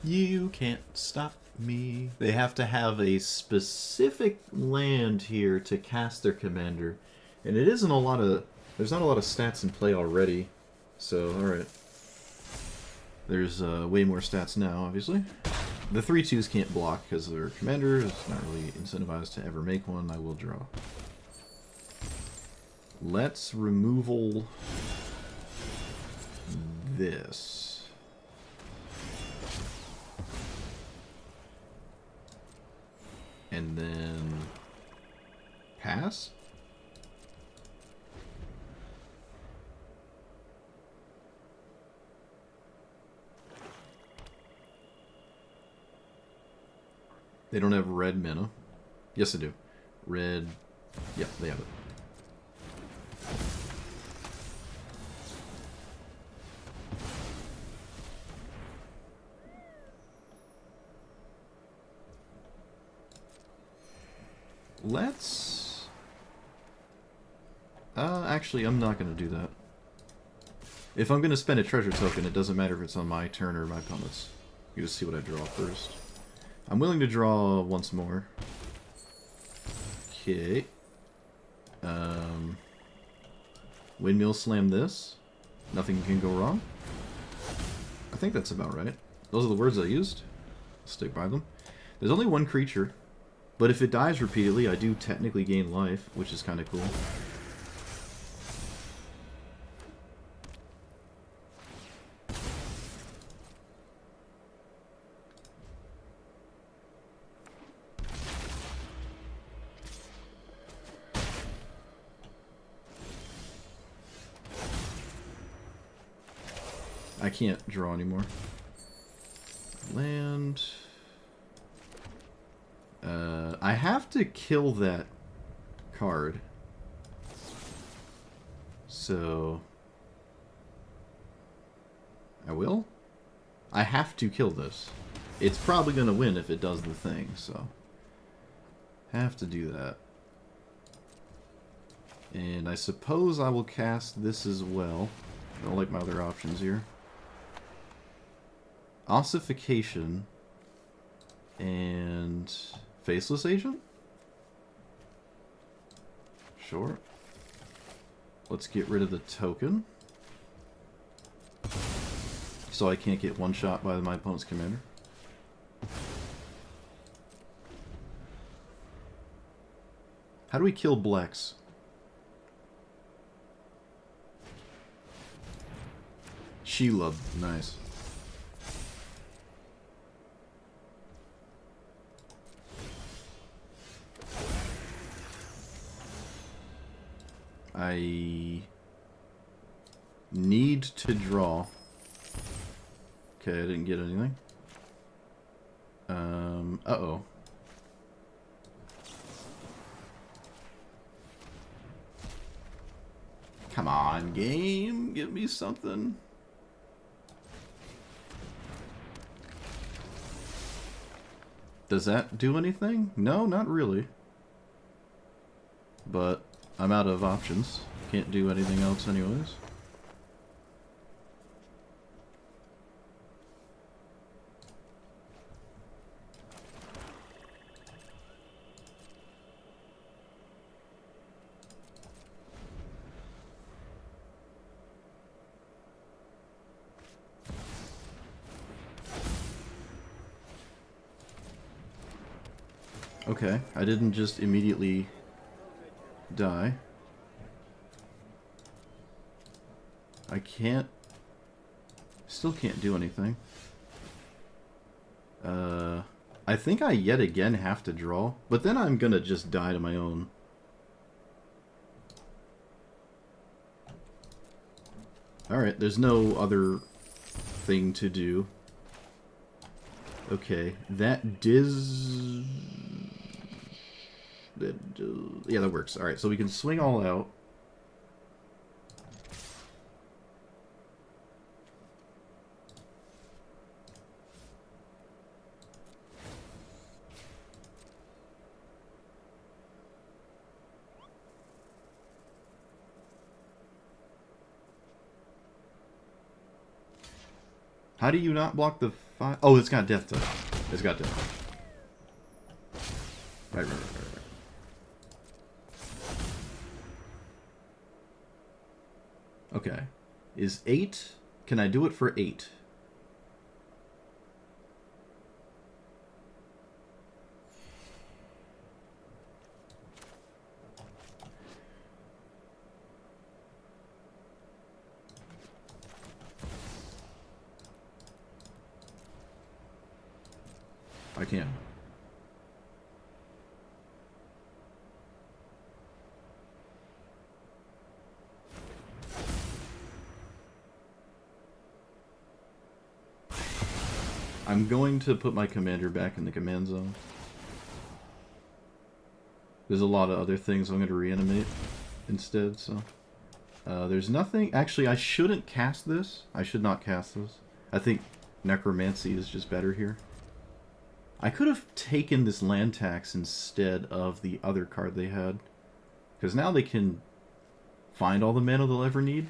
You can't stop me. They have to have a specific land here to cast their commander. And it isn't a lot of... There's not a lot of stats in play already. So, alright. There's way more stats now, obviously. The 3/2s can't block because their commander is not really incentivized to ever make one. I will draw. Let's removal this. And then pass? They don't have red mana. Yes, they do. Red. Yeah, they have it. Let's... actually, I'm not going to do that. If I'm going to spend a treasure token, it doesn't matter if it's on my turn or my opponent's. You just see what I draw first. I'm willing to draw once more. Okay. Windmill slam this. Nothing can go wrong. I think that's about right. Those are the words I used. I'll stick by them. There's only one creature. But if it dies repeatedly, I do technically gain life, which is kind of cool. I can't draw anymore. Land... I have to kill that card. So... I will? I have to kill this. It's probably going to win if it does the thing, so... Have to do that. And I suppose I will cast this as well. I don't like my other options here. Ossification... And... Faceless Agent? Sure. Let's get rid of the token. So I can't get one shot by my opponent's commander. How do we kill Blex? Sheila, nice. I need to draw. Okay, I didn't get anything. Uh-oh. Come on, game. Give me something. Does that do anything? No, not really. But I'm out of options. Can't do anything else anyways. Okay, I didn't just immediately die. I can't... Still can't do anything. I think I yet again have to draw, but then I'm gonna just die to my own. Alright, there's no other thing to do. Okay, that diz... Yeah, that works. Alright, so we can swing all out. How do you not block the fire? Oh, it's got death touch. It's got death touch. Right. Okay. Is 8... Can I do it for 8? I can. I'm going to put my commander back in the command zone. There's a lot of other things I'm going to reanimate instead, so... there's nothing... Actually, I shouldn't cast this. I should not cast this. I think Necromancy is just better here. I could have taken this land tax instead of the other card they had. Because now they can find all the mana they'll ever need.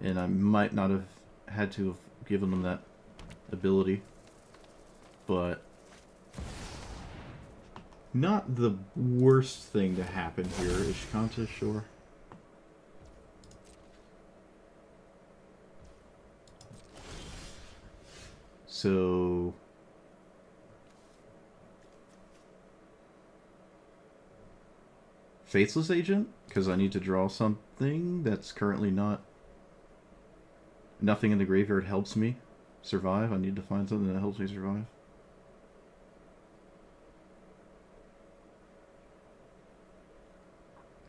And I might not have had to have given them that ability. But not the worst thing to happen here. Ishkanta, sure. So... Faithless Agent, because I need to draw something that's currently not... Nothing in the graveyard helps me survive. I need to find something that helps me survive.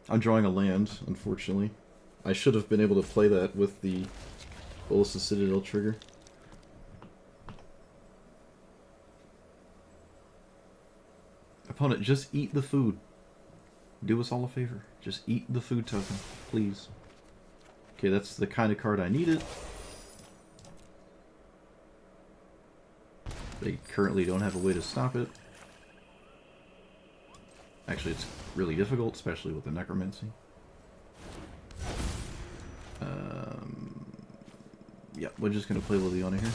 I'm drawing a land, unfortunately. I should have been able to play that with the Bolus of Citadel trigger. Opponent, just eat the food. Do us all a favor. Just eat the food token, please. Okay, that's the kind of card I needed. They currently don't have a way to stop it. Actually, it's really difficult, especially with the Necromancy. Yeah, we're just going to play Liliana here.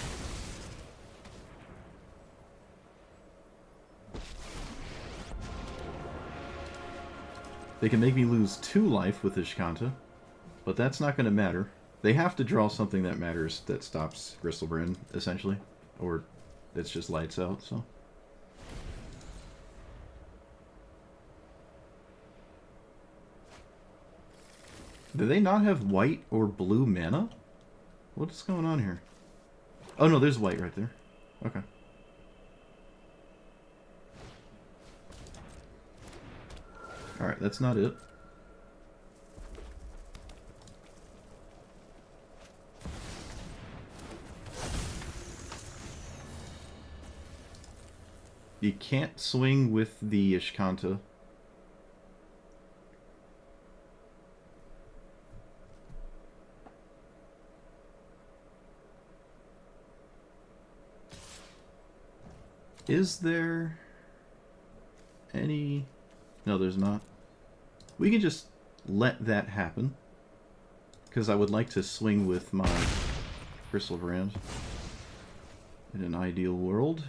They can make me lose 2 life with Ishkanta, but that's not going to matter. They have to draw something that matters that stops Gristlebrand, essentially. Or it's just lights out, so... Do they not have white or blue mana? What's going on here? Oh no, there's white right there. Okay. Alright, that's not it. You can't swing with the Ishkanta. Is there any... No, there's not. We can just let that happen. Because I would like to swing with my Gristlebrand in an ideal world.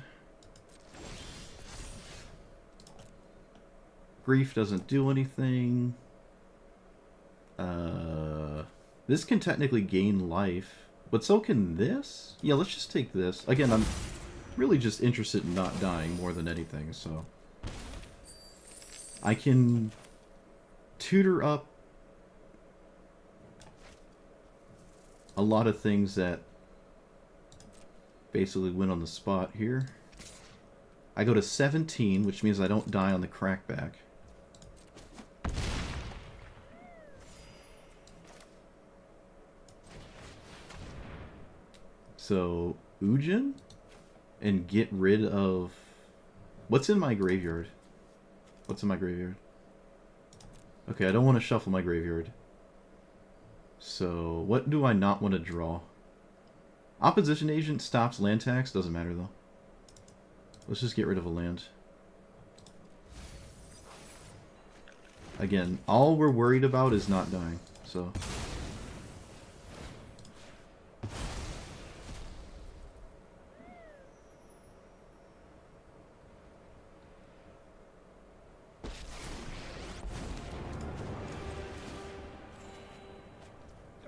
Grief doesn't do anything. This can technically gain life. But so can this? Yeah, let's just take this. Again, I'm really just interested in not dying more than anything, so... I can tutor up a lot of things that basically win on the spot here. I go to 17, which means I don't die on the crackback. So, Ujin? And get rid of... What's in my graveyard? What's in my graveyard? Okay, I don't want to shuffle my graveyard. So, what do I not want to draw? Opposition Agent stops land tax. Doesn't matter, though. Let's just get rid of a land. Again, all we're worried about is not dying, so...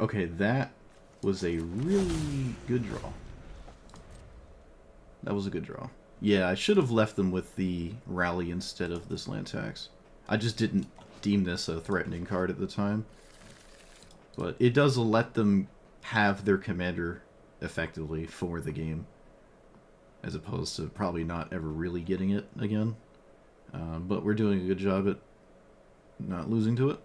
Okay, that was a really good draw. That was a good draw. Yeah, I should have left them with the rally instead of this land tax. I just didn't deem this a threatening card at the time. But it does let them have their commander effectively for the game, as opposed to probably not ever really getting it again. But we're doing a good job at not losing to it.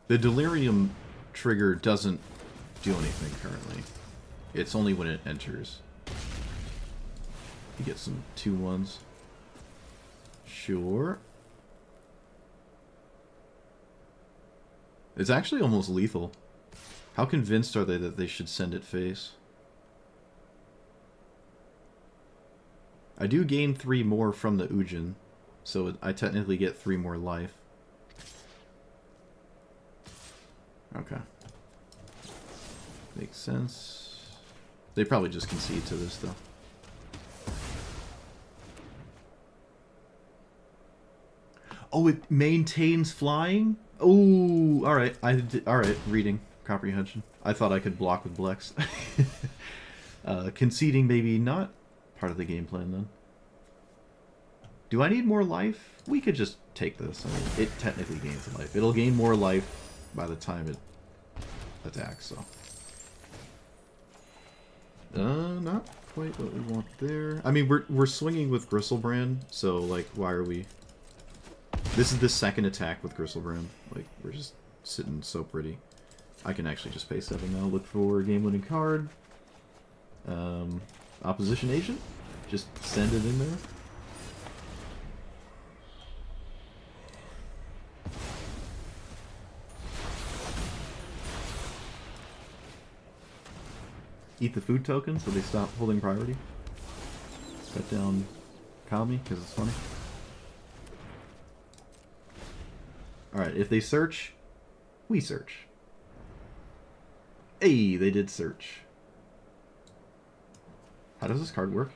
The Delirium trigger doesn't do anything currently. It's only when it enters. You get some 2/1s. Sure. It's actually almost lethal. How convinced are they that they should send it face? I do gain 3 more from the Ujin, so I technically get 3 more life. Okay. Makes sense. They probably just concede to this, though. Oh, it maintains flying? Oh, alright. Alright, reading. Comprehension. I thought I could block with Blex. Conceding maybe not part of the game plan, then. Do I need more life? We could just take this. I mean, it technically gains life. It'll gain more life by the time it attacks, so. Not quite what we want there. I mean, we're swinging with Gristlebrand, so, like, why are we... This is the second attack with Gristlebrand. Like, we're just sitting so pretty. I can actually just pay 7 now. Look for a game-winning card. Opposition Agent? Just send it in there. Eat the food token so they stop holding priority. Cut down Kami because it's funny. Alright, if they search, we search. Hey, they did search. How does this card work?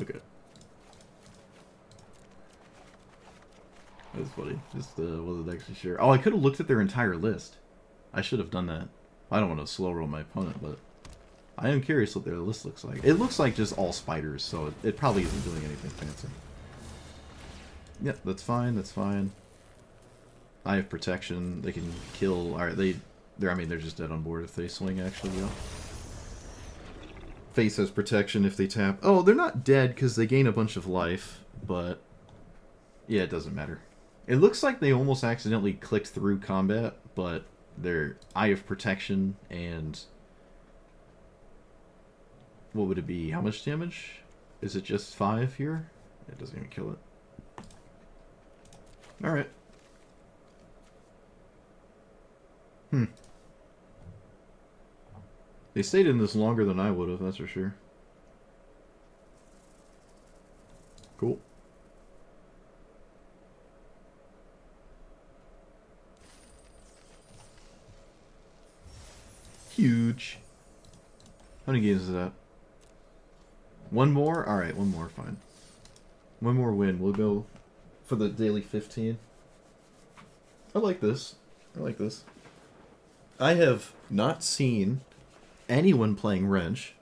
Okay. That's funny. Just wasn't actually sure. Oh, I could have looked at their entire list. I should have done that. I don't want to slow roll my opponent, but I am curious what their list looks like. It looks like just all spiders, so it probably isn't doing anything fancy. Yep, that's fine, that's fine. I have protection, they can kill... Alright, I mean, they're just dead on board if they swing, actually, yeah. Face has protection if they tap. Oh, they're not dead because they gain a bunch of life, but... Yeah, it doesn't matter. It looks like they almost accidentally clicked through combat, but their Eye of Protection and... What would it be? How much damage? Is it just 5 here? It doesn't even kill it. Alright. They stayed in this longer than I would have, that's for sure. Cool. Huge. How many games is that? One more? Alright, one more, fine. One more win. We'll go for the daily 15. I like this. I like this. I have not seen anyone playing Wrench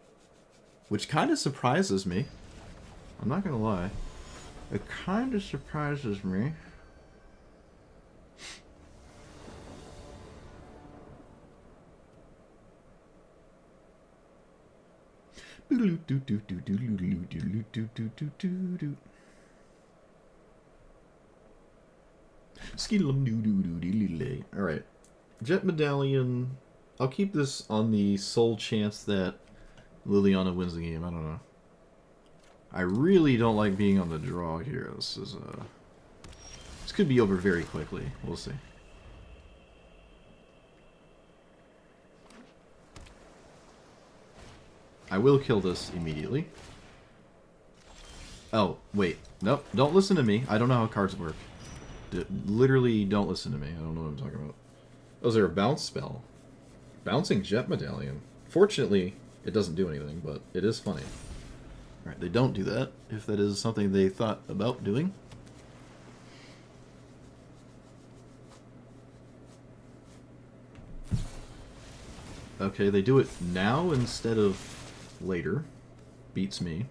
Which kind of surprises me. I'm not gonna lie. It kind of surprises me. Alright. Jet Medallion. I'll keep this on the sole chance that Liliana wins the game. I don't know. I really don't like being on the draw here. This could be over very quickly. We'll see. I will kill this immediately. Oh, wait. Nope. Don't listen to me. I don't know how cards work. Literally, don't listen to me. I don't know what I'm talking about. Oh, is there a bounce spell? Bouncing Jet Medallion. Fortunately, it doesn't do anything, but it is funny. Alright, they don't do that, if that is something they thought about doing. Okay, they do it now instead of later. Beats me.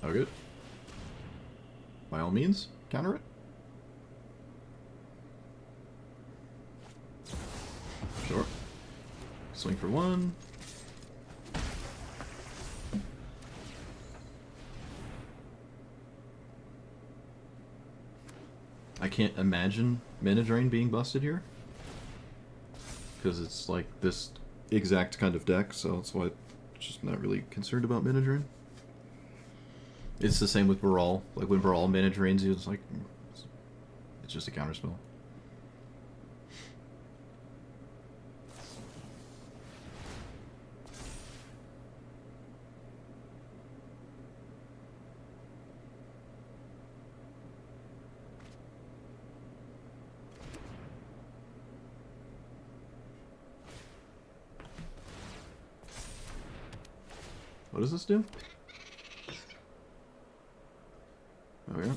Oh good. By all means, counter it. Sure. Swing for one. I can't imagine Mana Drain being busted here. Because it's like this exact kind of deck, so that's why I'm just not really concerned about Mana Drain. It's the same with Brawl. Like when Brawl Mana Drains you, it's like it's just a counterspell. What does this do? Oh yeah.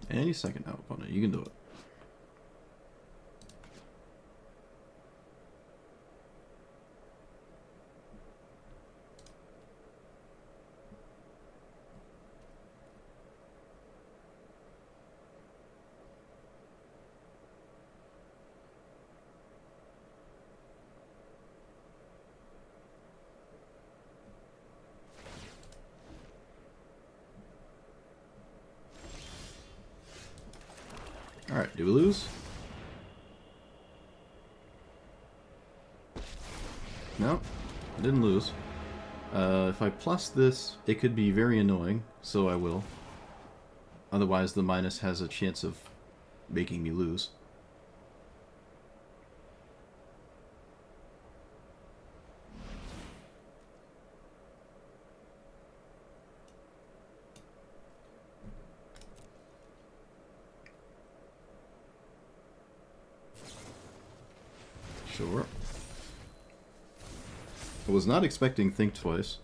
Any second now, opponent. You can do it. Alright, do we lose? No, I didn't lose. If I plus this, it could be very annoying, so I will. Otherwise, the minus has a chance of making me lose. Sure. I was not expecting Think Twice.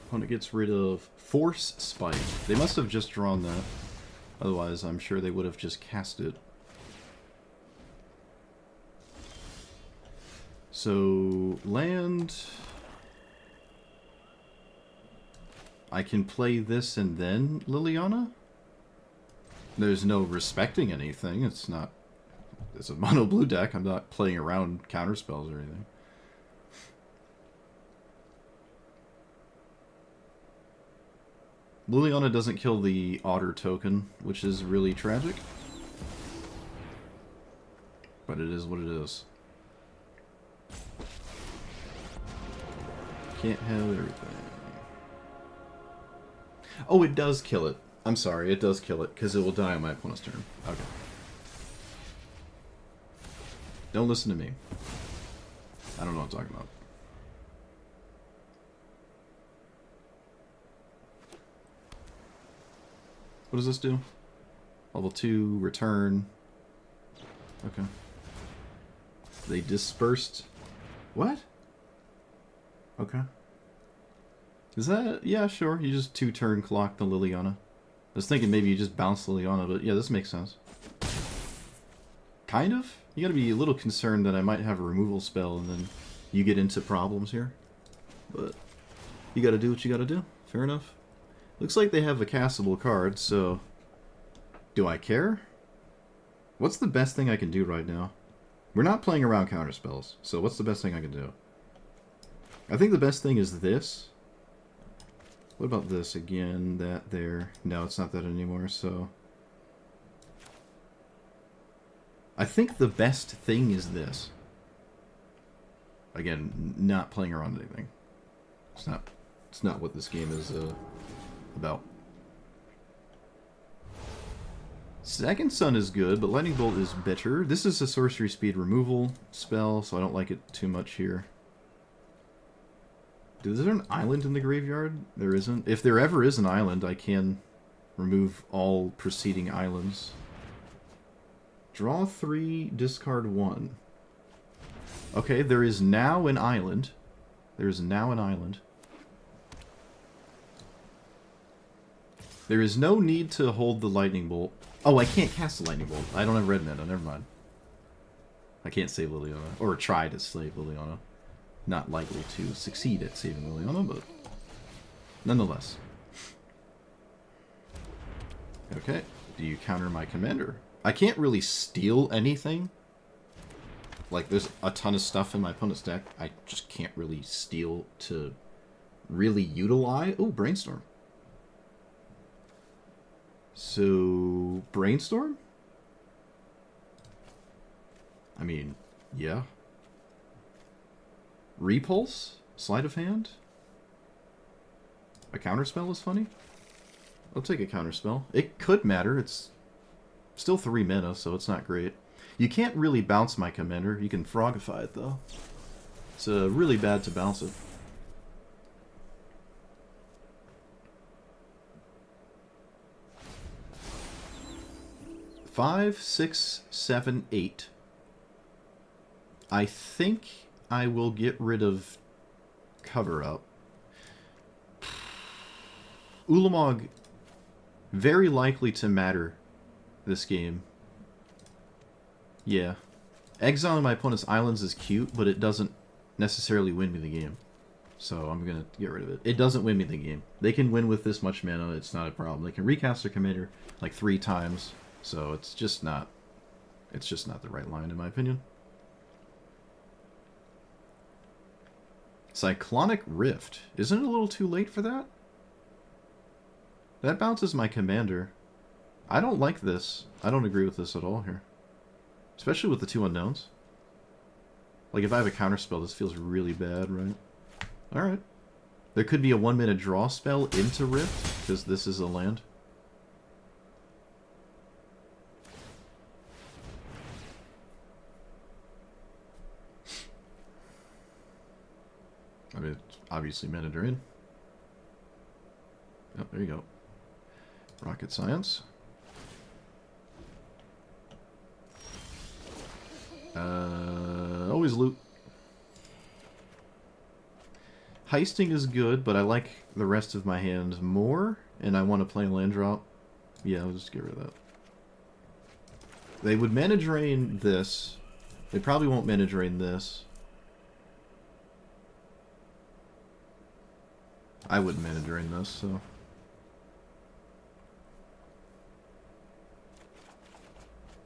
Opponent gets rid of Force Spike. They must have just drawn that. Otherwise, I'm sure they would have just cast it. So, land... I can play this and then Liliana? There's no respecting anything. It's not... It's a mono blue deck. I'm not playing around counterspells or anything. Liliana doesn't kill the otter token, which is really tragic. But it is what it is. Can't have everything. Oh, it does kill it. I'm sorry, it does kill it, because it will die on my opponent's turn. Okay. Don't listen to me. I don't know what I'm talking about. What does this do? Level 2, return. Okay. They dispersed... What? Okay. Is that... Yeah, sure. You just 2-turn clock the Liliana. I was thinking maybe you just bounce Liliana, but yeah, this makes sense. Kind of? You gotta be a little concerned that I might have a removal spell and then you get into problems here. But you gotta do what you gotta do. Fair enough. Looks like they have a castable card, so... Do I care? What's the best thing I can do right now? We're not playing around counterspells, so what's the best thing I can do? I think the best thing is this. What about this again? That there. No, it's not that anymore, so... I think the best thing is this. Again, not playing around anything. It's not what this game is about. Second Sun is good, but Lightning Bolt is better. This is a sorcery speed removal spell, so I don't like it too much here. Is there an island in the graveyard? There isn't. If there ever is an island, I can remove all preceding islands. Draw 3, discard 1. Okay, there is now an island. There is now an island. There is no need to hold the Lightning Bolt. Oh, I can't cast the Lightning Bolt. I don't have red mana. Never mind. I can't save Liliana. Or try to save Liliana. Not likely to succeed at saving Liliana, but nonetheless. Okay. Do you counter my commander? I can't really steal anything. Like, there's a ton of stuff in my opponent's deck. I just can't really steal to really utilize... Oh, Brainstorm. So, Brainstorm? I mean, yeah. Repulse? Sleight of Hand? A counterspell is funny? I'll take a counterspell. It could matter. It's still 3 mana, so it's not great. You can't really bounce my commander. You can frogify it, though. It's really bad to bounce it. Five, 6, 7, 8. I think I will get rid of Cover Up. Ulamog, very likely to matter this game. Yeah. Exiling my opponent's islands is cute, but it doesn't necessarily win me the game. So I'm going to get rid of it. It doesn't win me the game. They can win with this much mana, it's not a problem. They can recast their commander like 3 times, so it's just not the right line in my opinion. Cyclonic Rift. Isn't it a little too late for that? That bounces my commander. I don't like this. I don't agree with this at all here. Especially with the 2 unknowns. Like, if I have a counterspell, this feels really bad, right? Alright. There could be a 1-minute draw spell into Rift, because this is a land. I mean, it's obviously mana drain. Oh, there you go. Rocket Science. Always loot. Heisting is good, but I like the rest of my hand more, and I want to play land drop. Yeah, I'll just get rid of that. They would mana drain this. They probably won't mana drain this. I wouldn't mana drain this, so...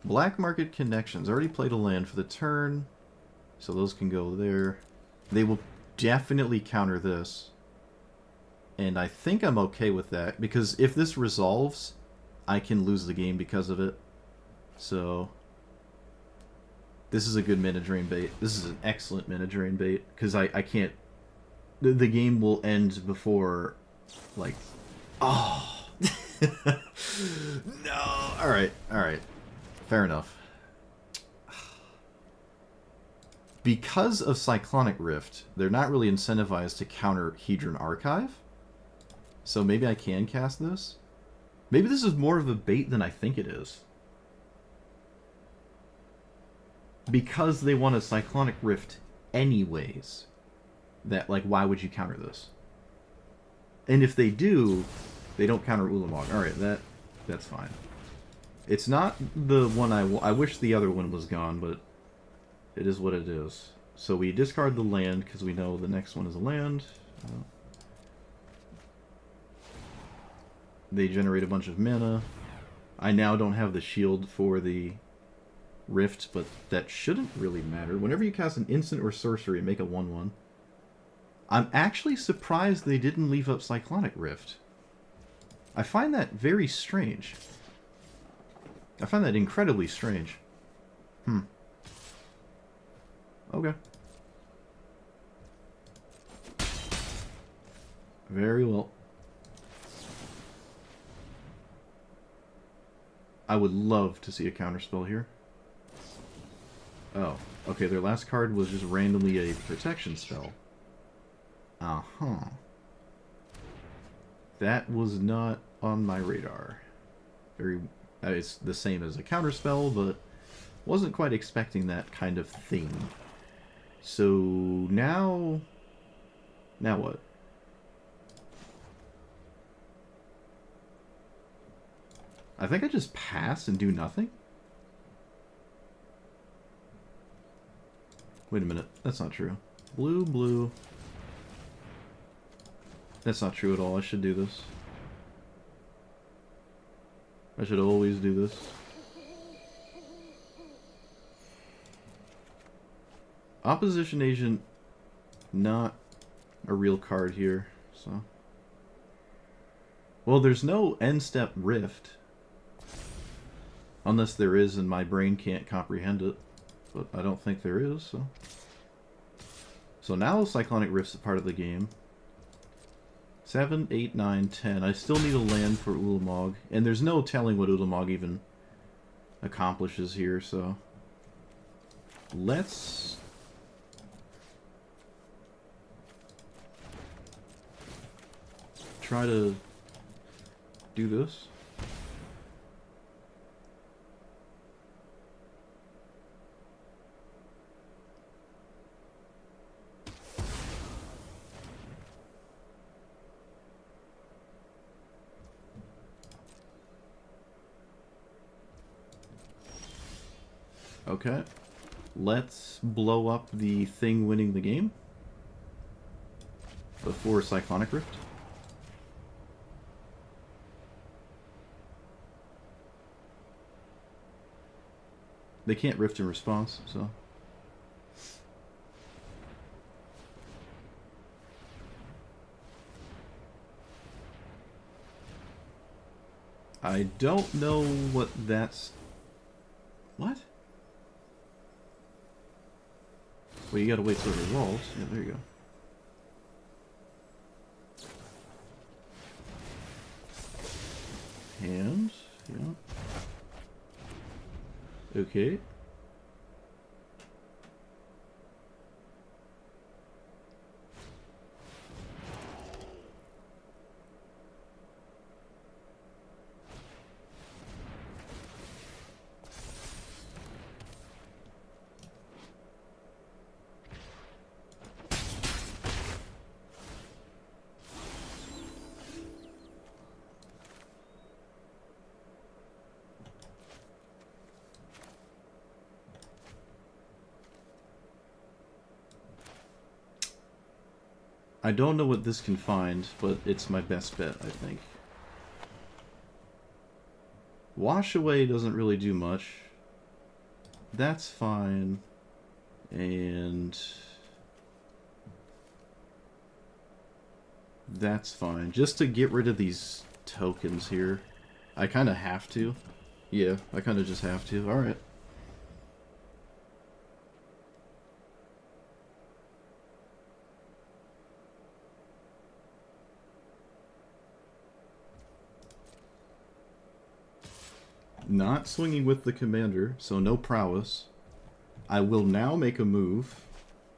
Black market connections. Already played a land for the turn, so those can go there. They will definitely counter this. And I think I'm okay with that, because if this resolves, I can lose the game because of it. So, this is a good mana drain bait. This is an excellent mana drain bait, because I can't... The game will end before, like... Oh! No! Alright, alright. Fair enough. Because of Cyclonic Rift, they're not really incentivized to counter Hedron Archive. So maybe I can cast this? Maybe this is more of a bait than I think it is. Because they want a Cyclonic Rift anyways. That, like, why would you counter this? And if they do, they don't counter Ulamog. Alright, that's fine. It's not the one I wish the other one was gone, but it is what it is. So we discard the land because we know the next one is a land. They generate a bunch of mana. I now don't have the shield for the Rift, but that shouldn't really matter. Whenever you cast an instant or sorcery and make a 1/1, I'm actually surprised they didn't leave up Cyclonic Rift. I find that very strange. I find that incredibly strange. Okay. Very well. I would love to see a counterspell here. Oh, okay, their last card was just randomly a protection spell. Uh-huh. That was not on my radar. It's the same as a counterspell, but wasn't quite expecting that kind of thing. So now what? I think I just pass and do nothing? Wait a minute, that's not true. Blue, blue. That's not true at all. I should do this. I should always do this. Opposition Agent, not a real card here, so... Well, there's no end-step Rift. Unless there is and my brain can't comprehend it. But I don't think there is, so... So now Cyclonic Rift's a part of the game. 7, 8, 9, 10. I still need a land for Ulamog. And there's no telling what Ulamog even accomplishes here, so... Let's... try to do this. Okay. Let's blow up the thing winning the game before Cyclonic Rift. They can't Rift in response, so... I don't know what that's... What? Well, you gotta wait till it resolves. Yeah, there you go. Hands, yeah. Okay. I don't know what this can find, but it's my best bet, I think. Wash Away doesn't really do much. That's fine. And that's fine. Just to get rid of these tokens here. I kind of have to. Yeah, I kind of just have to. Alright. Not swinging with the commander, so no prowess. I will now make a move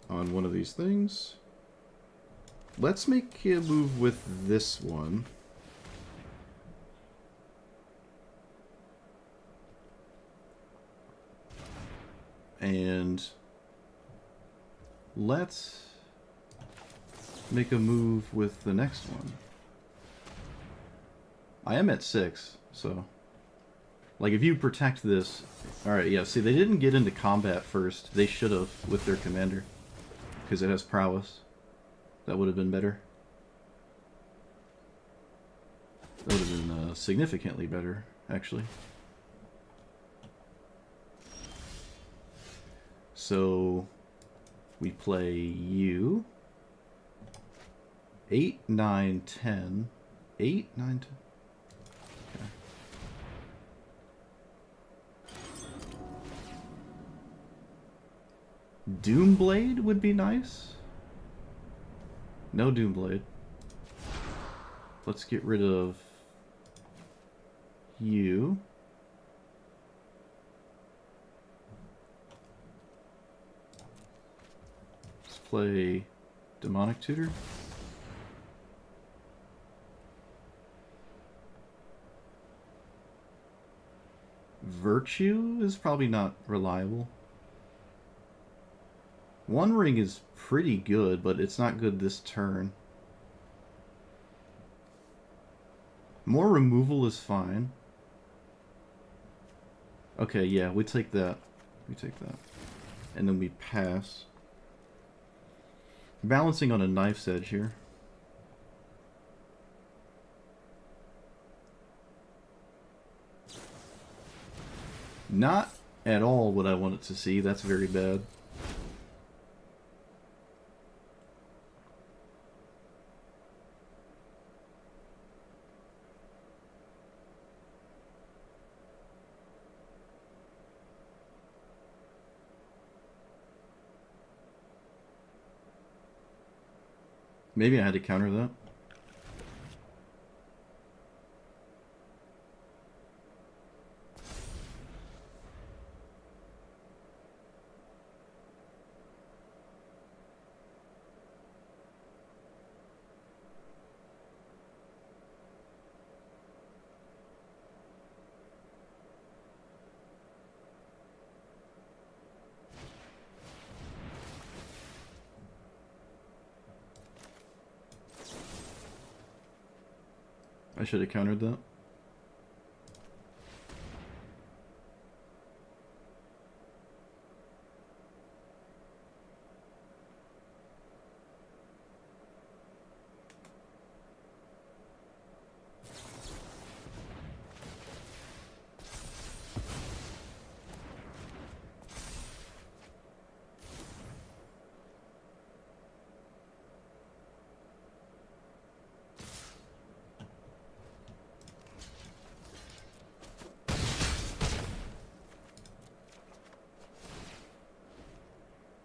on one of these things. Let's make a move with this one. And let's make a move with the next one. I am at 6, so... Like, if you protect this... Alright, yeah, see, they didn't get into combat first. They should have with their commander. Because it has prowess. That would have been better. That would have been significantly better, actually. So, we play you. 8, 9, 10. 8, 9, 10. Doomblade would be nice. No Doomblade. Let's get rid of you. Let's play Demonic Tutor. Virtue is probably not reliable. One Ring is pretty good, but it's not good this turn. More removal is fine. Okay, yeah, we take that. We take that. And then we pass. Balancing on a knife's edge here. Not at all what I wanted to see. That's very bad. Maybe I had to counter that. I should have countered that.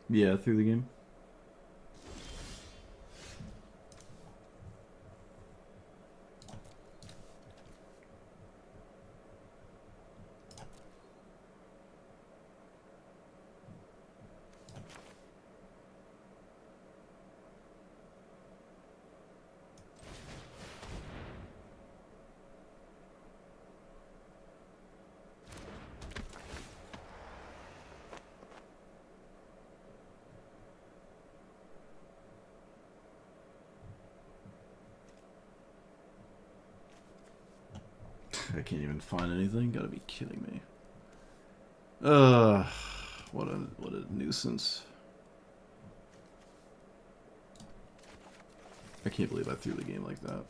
Yeah, through the game. I can't even find anything. Gotta be kidding me. What a nuisance. I can't believe I threw the game like that.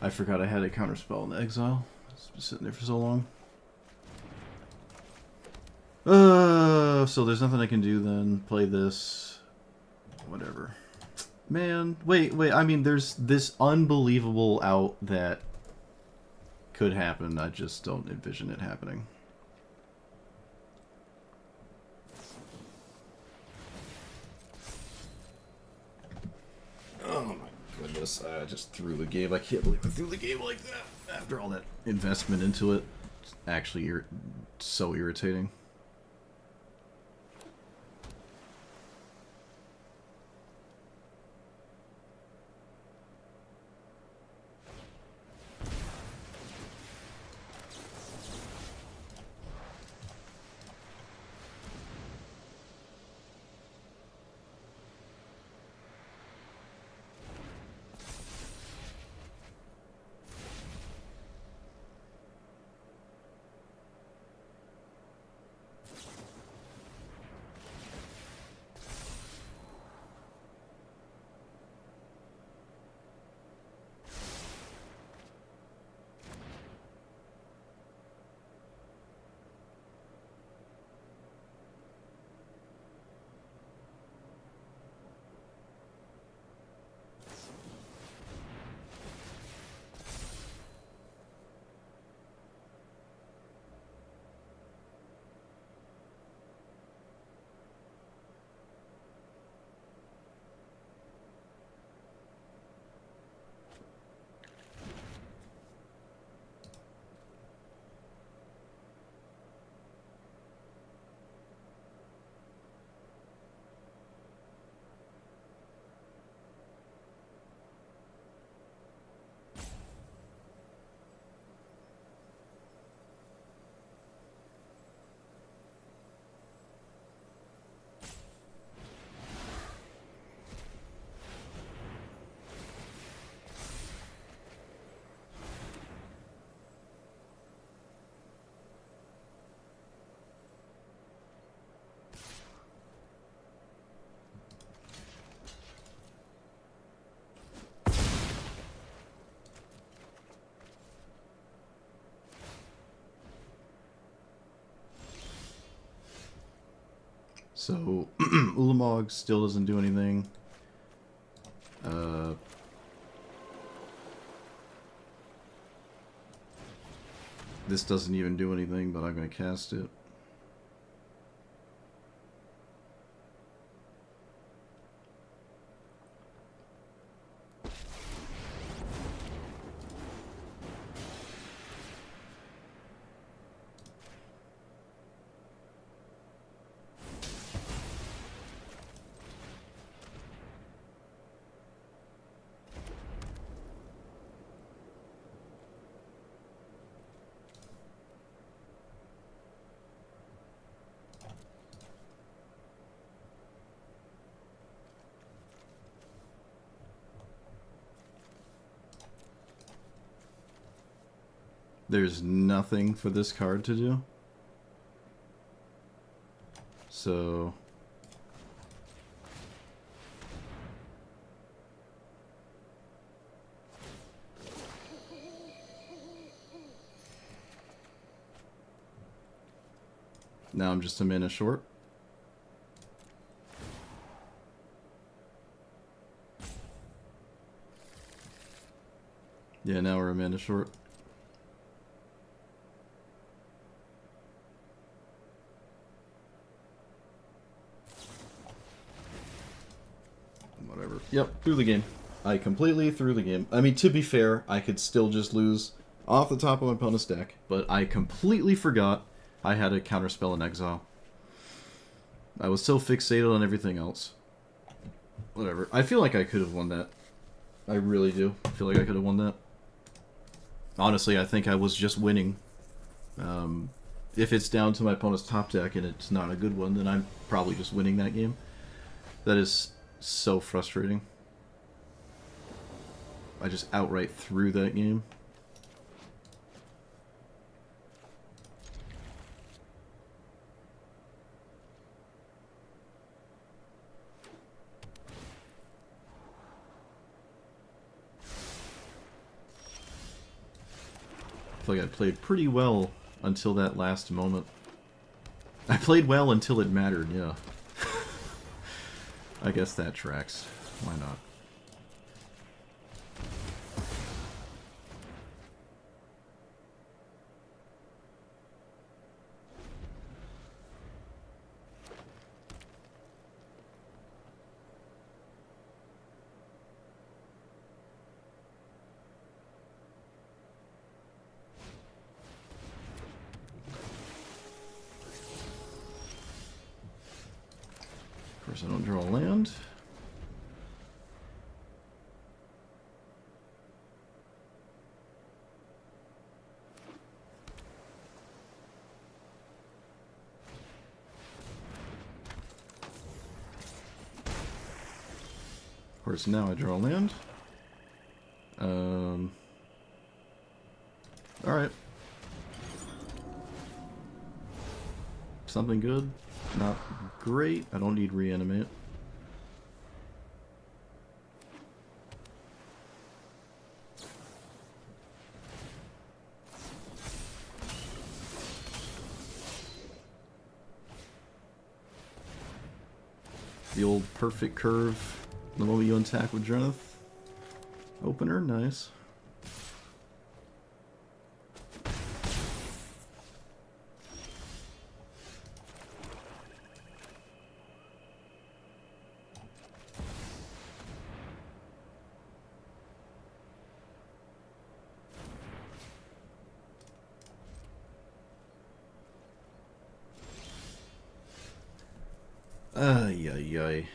I forgot I had a counterspell in the exile. It's been sitting there for so long. So there's nothing I can do then. Play this. Whatever. Man, wait. I mean, there's this unbelievable out that could happen. I just don't envision it happening. Oh my goodness, I just threw the game. I can't believe I threw the game like that. After all that investment into it. It's actually so irritating. So, Ulamog still doesn't do anything. This doesn't even do anything, but I'm going to cast it. There's nothing for this card to do. So... now I'm just a mana short. Yeah, now we're a mana short. Whatever. Yep, threw the game. I completely threw the game. I mean, to be fair, I could still just lose off the top of my opponent's deck, but I completely forgot I had a counterspell in exile. I was so fixated on everything else. Whatever. I feel like I could have won that. I really do. I feel like I could have won that. Honestly, I think I was just winning. If it's down to my opponent's top deck and it's not a good one, then I'm probably just winning that game. That is so frustrating. I just outright threw that game. I feel like I played pretty well until that last moment. I played well until it mattered, yeah. I guess that tracks. Why not? Of course, I don't draw land. Of course, now I draw land. Alright. Something good. Not great. I don't need reanimate. The old perfect curve. The moment you attack with Drenith. Opener, nice. Ay, ay, ay.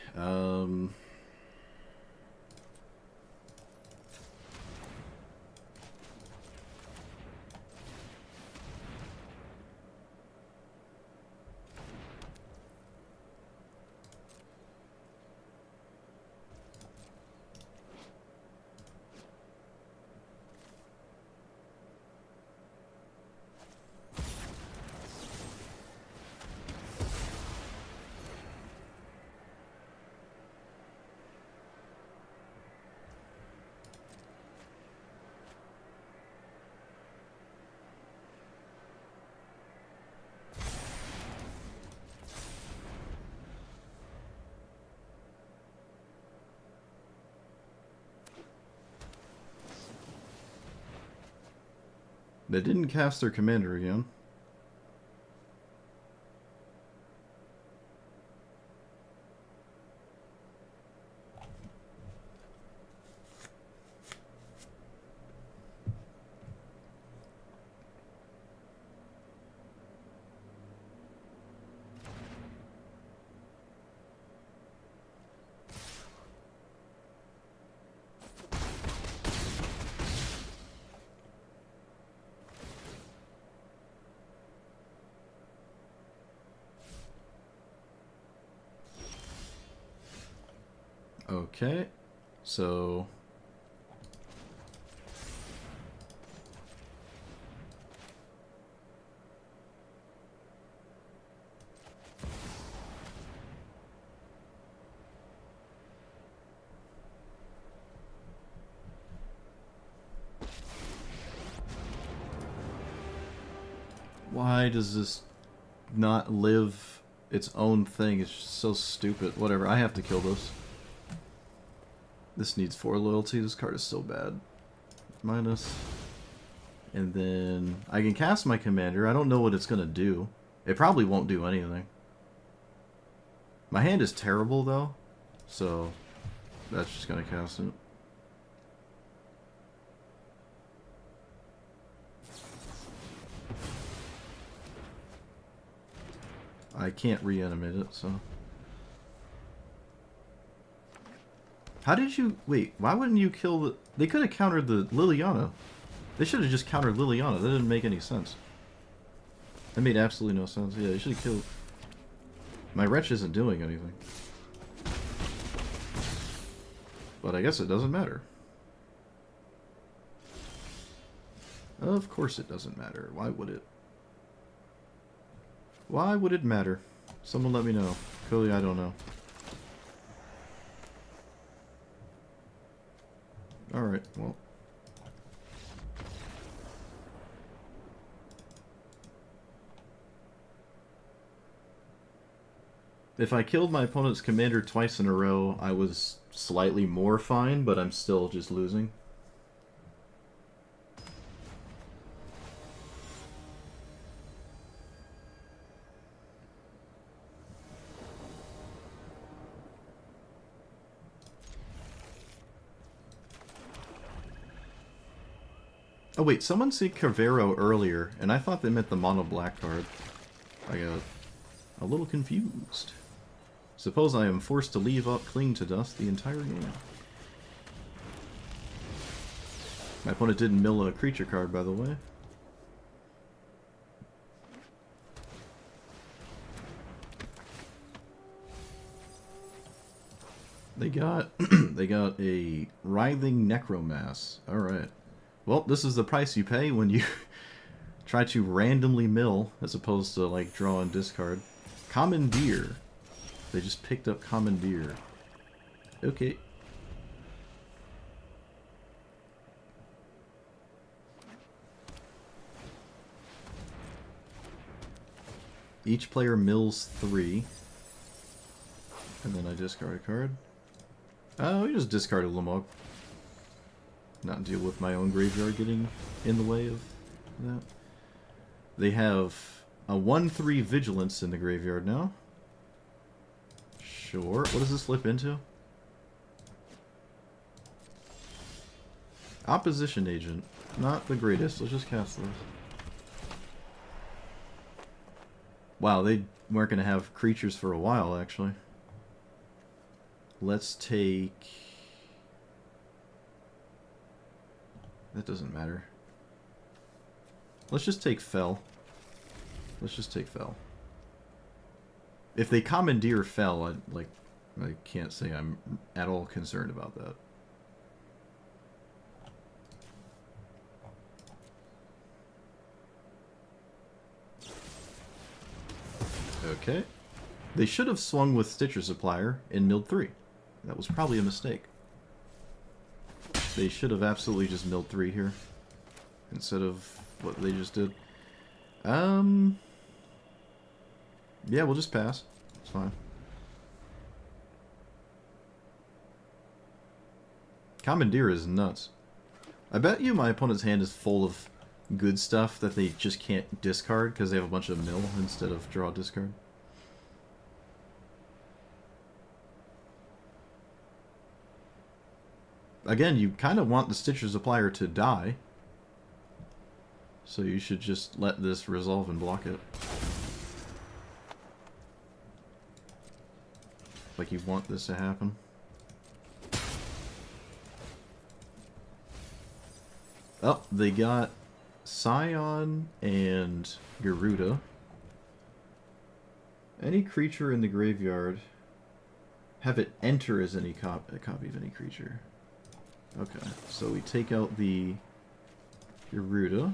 They didn't cast their commander again. Okay, so why does this not live its own thing? It's just so stupid. Whatever, I have to kill this. This needs 4 loyalty. This card is so bad. Minus. And then I can cast my commander. I don't know what it's going to do. It probably won't do anything. My hand is terrible, though. So that's just going to cast it. I can't reanimate it, so... How did you... Wait, why wouldn't you kill the... They could have countered the Liliana. They should have just countered Liliana. That didn't make any sense. That made absolutely no sense. Yeah, you should have killed... My Wretch isn't doing anything. But I guess it doesn't matter. Of course it doesn't matter. Why would it? Why would it matter? Someone let me know. Clearly I don't know. Alright, well. If I killed my opponent's commander twice in a row, I was slightly more fine, but I'm still just losing. Oh wait, someone said Cavero earlier, and I thought they meant the mono black card. I got a little confused. Suppose I am forced to leave up Cling to Dust the entire game. My opponent didn't mill a creature card, by the way. They got they got a Writhing Necromass. Alright. Well, this is the price you pay when you try to randomly mill as opposed to like draw and discard. Commandeer. They just picked up Commandeer. Okay. Each player mills 3. And then I discard a card. Oh, we just discard a Lamog. Not deal with my own graveyard getting in the way of that. They have a 1/3 Vigilance in the graveyard now. Sure. What does this flip into? Opposition Agent. Not the greatest. Let's just cast this. Wow, they weren't going to have creatures for a while, actually. Let's take... That doesn't matter. Let's just take Fell. Let's just take Fell. If they commandeer Fell, I can't say I'm at all concerned about that. Okay. They should have swung with Stitcher Supplier in milled 3. That was probably a mistake. They should have absolutely just milled 3 here instead of what they just did. Yeah, we'll just pass. It's fine. Commandeer is nuts. I bet you my opponent's hand is full of good stuff that they just can't discard because they have a bunch of mill instead of draw discard. Again, you kind of want the Stitcher Supplier to die, so you should just let this resolve and block it. Like you want this to happen. Oh, they got Scion and Garuda. Any creature in the graveyard, have it enter as a copy of any creature. Okay, so we take out the Garuda,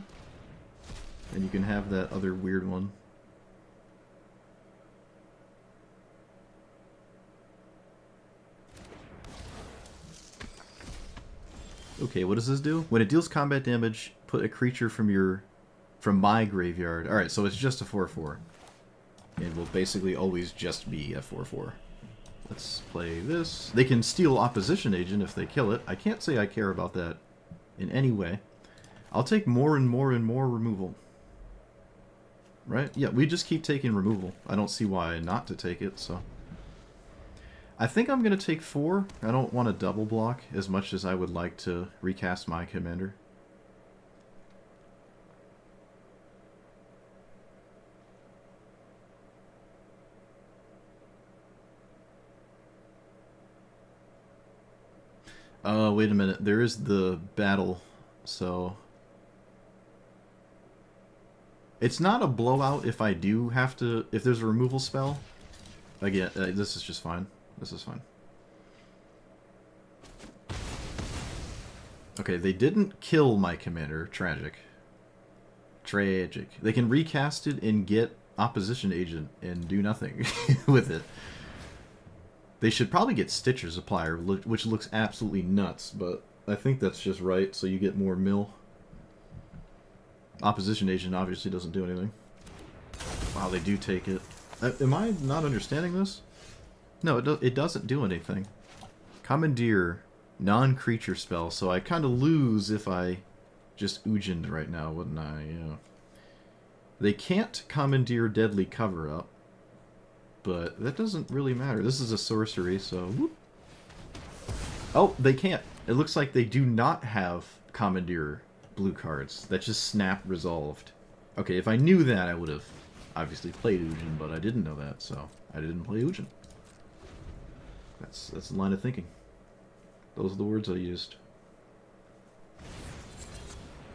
and you can have that other weird one. Okay, what does this do? When it deals combat damage, put a creature from my graveyard. Alright, so it's just a 4/4. And will basically always just be a 4/4. Let's play this. They can steal Opposition Agent if they kill it. I can't say I care about that in any way. I'll take more and more and more removal. Right? Yeah, we just keep taking removal. I don't see why not to take it, so... I think I'm going to take 4. I don't want to double block as much as I would like to recast my commander. Wait a minute. There is the battle, so... It's not a blowout if I do have to... If there's a removal spell. Again, this is just fine. This is fine. Okay, they didn't kill my commander. Tragic. Tragic. They can recast it and get Opposition Agent and do nothing with it. They should probably get Stitcher Supplier, which looks absolutely nuts, but I think that's just right, so you get more mill. Opposition Agent obviously doesn't do anything. Wow, they do take it. Am I not understanding this? No, it doesn't do anything. Commandeer, non-creature spell, so I kind of lose if I just Ujin right now, wouldn't I? Yeah. They can't commandeer Deadly Cover-Up, but that doesn't really matter. This is a sorcery, so... Whoop. Oh, they can't. It looks like they do not have commandeer blue cards. That just snap resolved. Okay, if I knew that, I would have obviously played Ujin, but I didn't know that, so I didn't play Ujin. That's the line of thinking. Those are the words I used.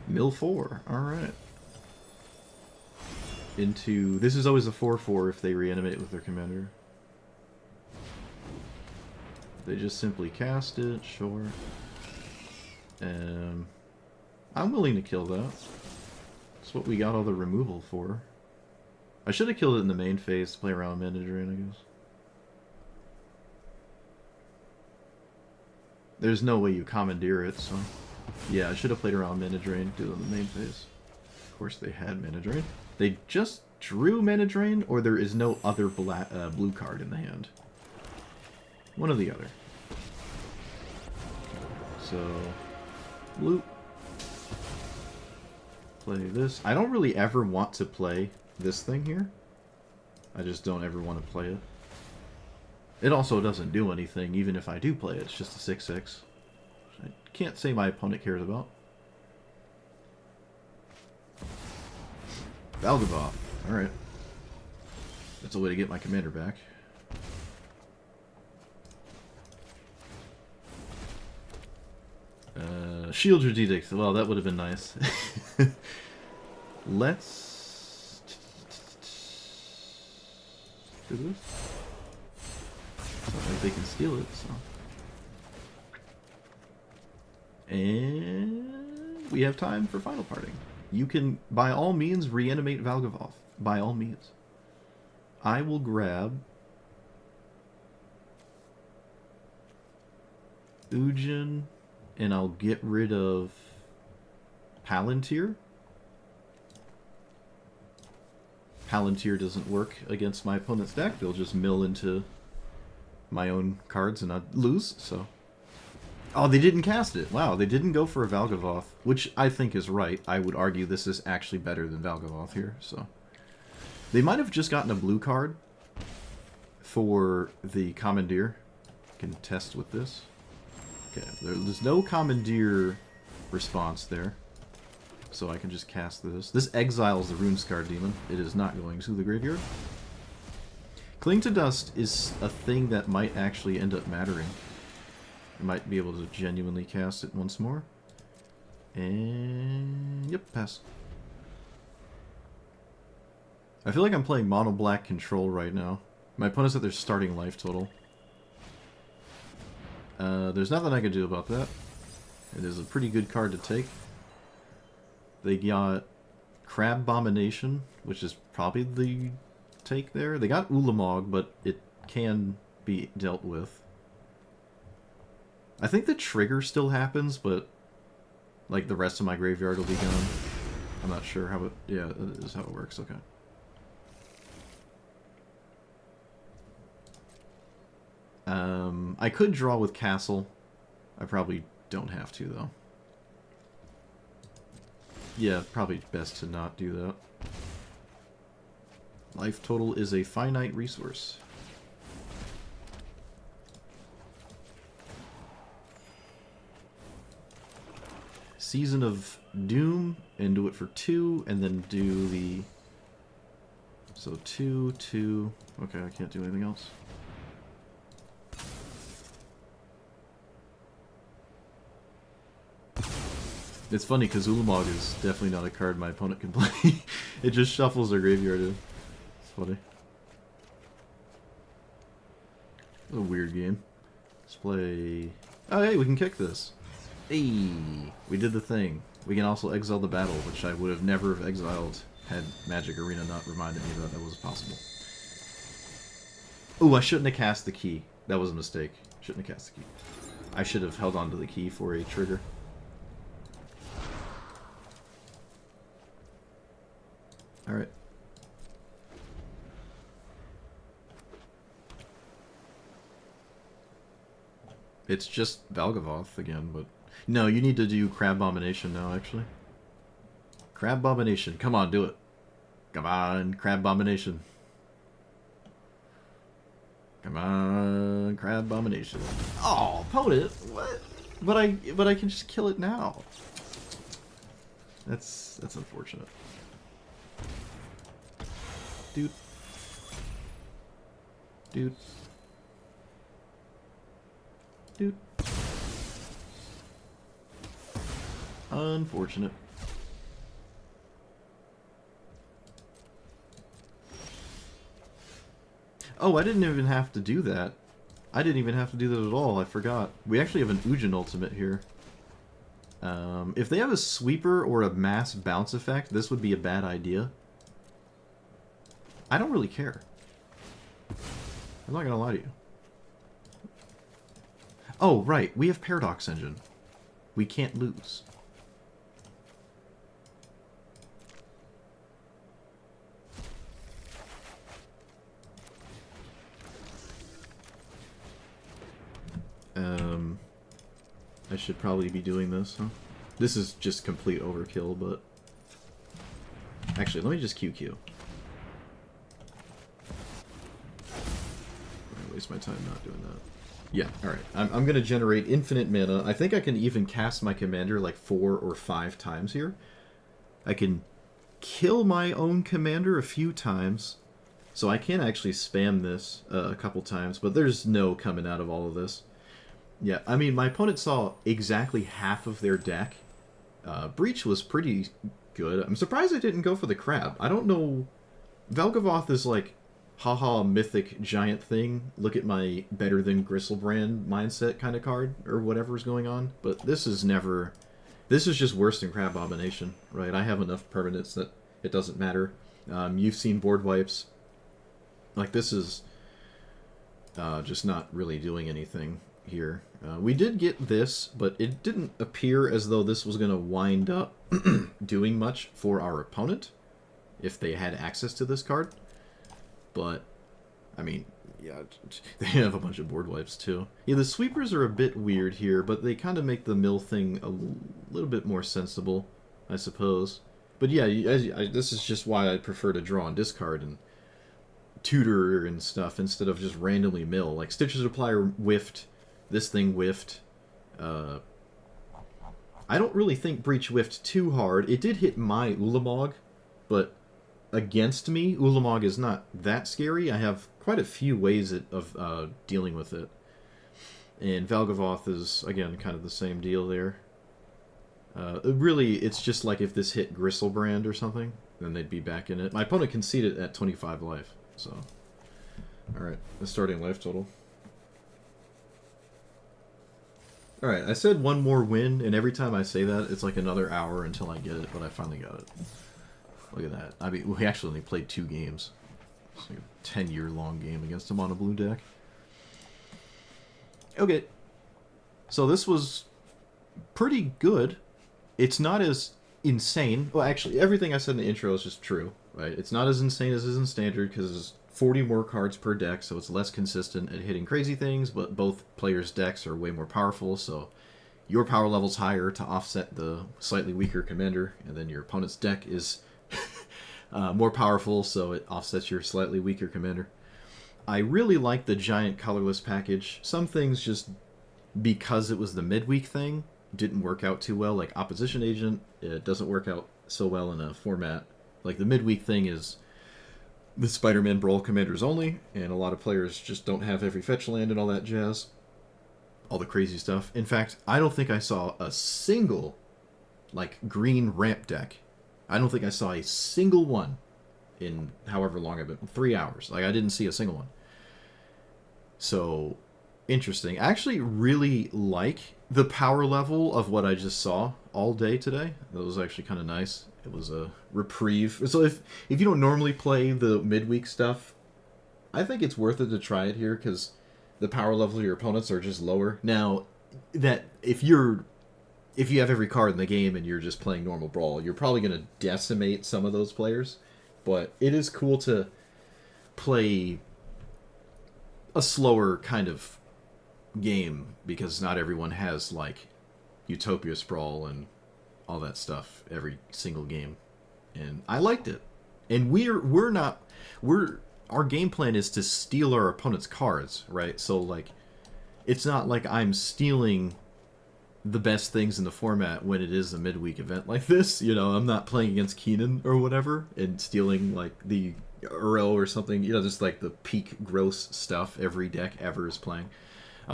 Mill 4. Alright. Into... This is always a 4-4 if they reanimate with their commander. They just simply cast it, sure. I'm willing to kill that. That's what we got all the removal for. I should have killed it in the main phase to play around mana drain, I guess. There's no way you commandeer it, so... Yeah, I should have played around mana drain, do it in the main phase. Of course they had mana drain. They just drew mana drain, or there is no other blue card in the hand. One or the other. So... Loot. Play this. I don't really ever want to play this thing here. I just don't ever want to play it. It also doesn't do anything, even if I do play it. It's just a 6/6. I can't say my opponent cares about. Valgavoth. Alright. That's a way to get my commander back. Shield your Edict. Well, that would have been nice. Let's do this. It's not like they can steal it, so. And we have time for final parting. You can, by all means, reanimate Valgavoth. By all means. I will grab Ujin, and I'll get rid of Palantir. Palantir doesn't work against my opponent's deck. They'll just mill into my own cards and I'd lose, so... Oh, they didn't cast it. Wow, they didn't go for a Valgavoth, which I think is right. I would argue this is actually better than Valgavoth here, so... They might have just gotten a blue card for the Commandeer. I can test with this. Okay, there's no Commandeer response there. So I can just cast this. This exiles the Runescar Demon. It is not going to the graveyard. Cling to Dust is a thing that might actually end up mattering. I might be able to genuinely cast it once more. And... yep, pass. I feel like I'm playing mono black control right now. My opponent's at their starting life total. There's nothing I can do about that. It is a pretty good card to take. They got Crab Abomination, which is probably the take there. They got Ulamog, but it can be dealt with. I think the trigger still happens, but like the rest of my graveyard will be gone. I'm not sure how it... yeah, that is how it works, okay. I could draw with Castle. I probably don't have to, though. Yeah, probably best to not do that. Life total is a finite resource. Season of Doom, and do it for 2, and then do the... so 2, 2... okay, I can't do anything else. It's funny, because Ulamog is definitely not a card my opponent can play. It just shuffles their graveyard in. It's funny. It's a weird game. Let's play... oh, hey, we can kick this. Hey, we did the thing. We can also exile the battle, which I would have never have exiled had Magic Arena not reminded me that that was possible. Ooh, I shouldn't have cast the key. That was a mistake. Shouldn't have cast the key. I should have held on to the key for a trigger. Alright. It's just Valgavoth again, but... No, you need to do Crab Abomination now, actually. Crab Abomination. Come on, do it. Come on, Crab Abomination. Come on, Crab Abomination. Oh, opponent! What? But I can just kill it now. That's unfortunate. Dude. Dude. Dude. Unfortunate. Oh, I didn't even have to do that. I didn't even have to do that at all. I forgot. We actually have an Ujin ultimate here. If they have a sweeper or a mass bounce effect, this would be a bad idea. I don't really care. I'm not gonna lie to you. Oh, right. We have Paradox Engine. We can't lose. I should probably be doing this, huh? This is just complete overkill, but... Actually, let me just QQ. I waste my time not doing that. Yeah, alright. I'm going to generate infinite mana. I think I can even cast my commander like 4 or 5 times here. I can kill my own commander a few times. So I can actually spam this a couple times, but there's no coming out of all of this. Yeah, I mean, my opponent saw exactly half of their deck. Breach was pretty good. I'm surprised I didn't go for the crab. I don't know... Valgavoth is like, haha, mythic giant thing. Look at my better than Gristlebrand mindset kind of card, or whatever's going on. But this is never... This is just worse than Crab Abomination, right? I have enough permanents that it doesn't matter. You've seen board wipes. Like, this is just not really doing anything here. We did get this, but it didn't appear as though this was going to wind up doing much for our opponent if they had access to this card. But, I mean, yeah, they have a bunch of board wipes too. Yeah, the sweepers are a bit weird here, but they kind of make the mill thing a little bit more sensible, I suppose. But yeah, this is just why I prefer to draw and discard and tutor and stuff instead of just randomly mill. Like, Stitches Applier whiffed. This thing whiffed. I don't really think Breach whiffed too hard. It did hit my Ulamog, but against me, Ulamog is not that scary. I have quite a few ways of dealing with it. And Valgavoth is, again, kind of the same deal there. Really, it's just like if this hit Gristlebrand or something, then they'd be back in it. My opponent conceded at 25 life, so... Alright, the starting life total. Alright, I said one more win, and every time I say that, it's like another hour until I get it, but I finally got it. Look at that. I mean, we actually only played 2 games. It's like a 10-year-long game against a mono blue deck. Okay. So this was pretty good. It's not as insane. Well, actually, everything I said in the intro is just true, right? It's not as insane as is in Standard, because it's 40 more cards per deck, so it's less consistent at hitting crazy things, but both players' decks are way more powerful, so your power level's higher to offset the slightly weaker commander, and then your opponent's deck is more powerful, so it offsets your slightly weaker commander. I really like the giant colorless package. Some things just, because it was the midweek thing, didn't work out too well, like Opposition Agent. It doesn't work out so well in a format. Like, the midweek thing is the Spider-Man Brawl commanders only, and a lot of players just don't have every fetch land and all that jazz. All the crazy stuff. In fact, I don't think I saw a single, like, green ramp deck. I don't think I saw a single one in however long I've been... 3 hours. Like, I didn't see a single one. So, interesting. I actually really like the power level of what I just saw all day today. That was actually kind of nice. It was a reprieve. So if you don't normally play the midweek stuff, I think it's worth it to try it here, because the power level of your opponents are just lower. Now, that if you have every card in the game and you're just playing normal Brawl, you're probably going to decimate some of those players. But it is cool to play a slower kind of game because not everyone has like Utopia Sprawl and all that stuff every single game, and I liked it. And we're not we're our game plan is to steal our opponent's cards, right? So like, it's not like I'm stealing the best things in the format when it is a midweek event like this. You know, I'm not playing against Keenan or whatever and stealing like the Uro or something. You know, just like the peak gross stuff every deck ever is playing.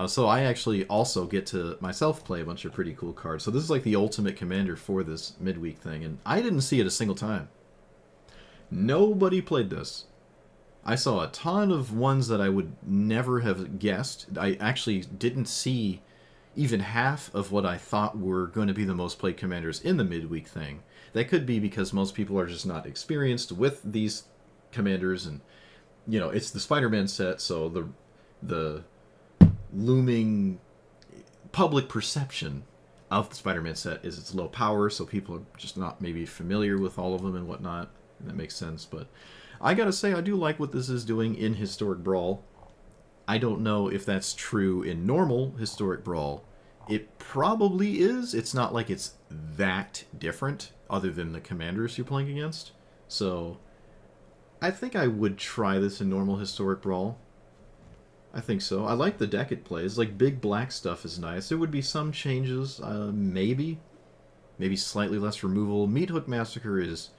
So I actually also get to myself play a bunch of pretty cool cards. So this is like the ultimate commander for this midweek thing, and I didn't see it a single time. Nobody played this. I saw a ton of ones that I would never have guessed. I actually didn't see even half of what I thought were going to be the most played commanders in the midweek thing. That could be because most people are just not experienced with these commanders, and you know, it's the Spider-Man set, so the looming public perception of the Spider-Man set is it's low power, so people are just not maybe familiar with all of them and whatnot. And that makes sense, but I gotta say, I do like what this is doing in Historic Brawl. I don't know if that's true in normal Historic Brawl. It probably is. It's not like it's that different, other than the commanders you're playing against. So, I think I would try this in normal Historic Brawl. I think so. I like the deck it plays. Like, big black stuff is nice. There would be some changes, maybe. Maybe slightly less removal. Meat Hook Massacre is,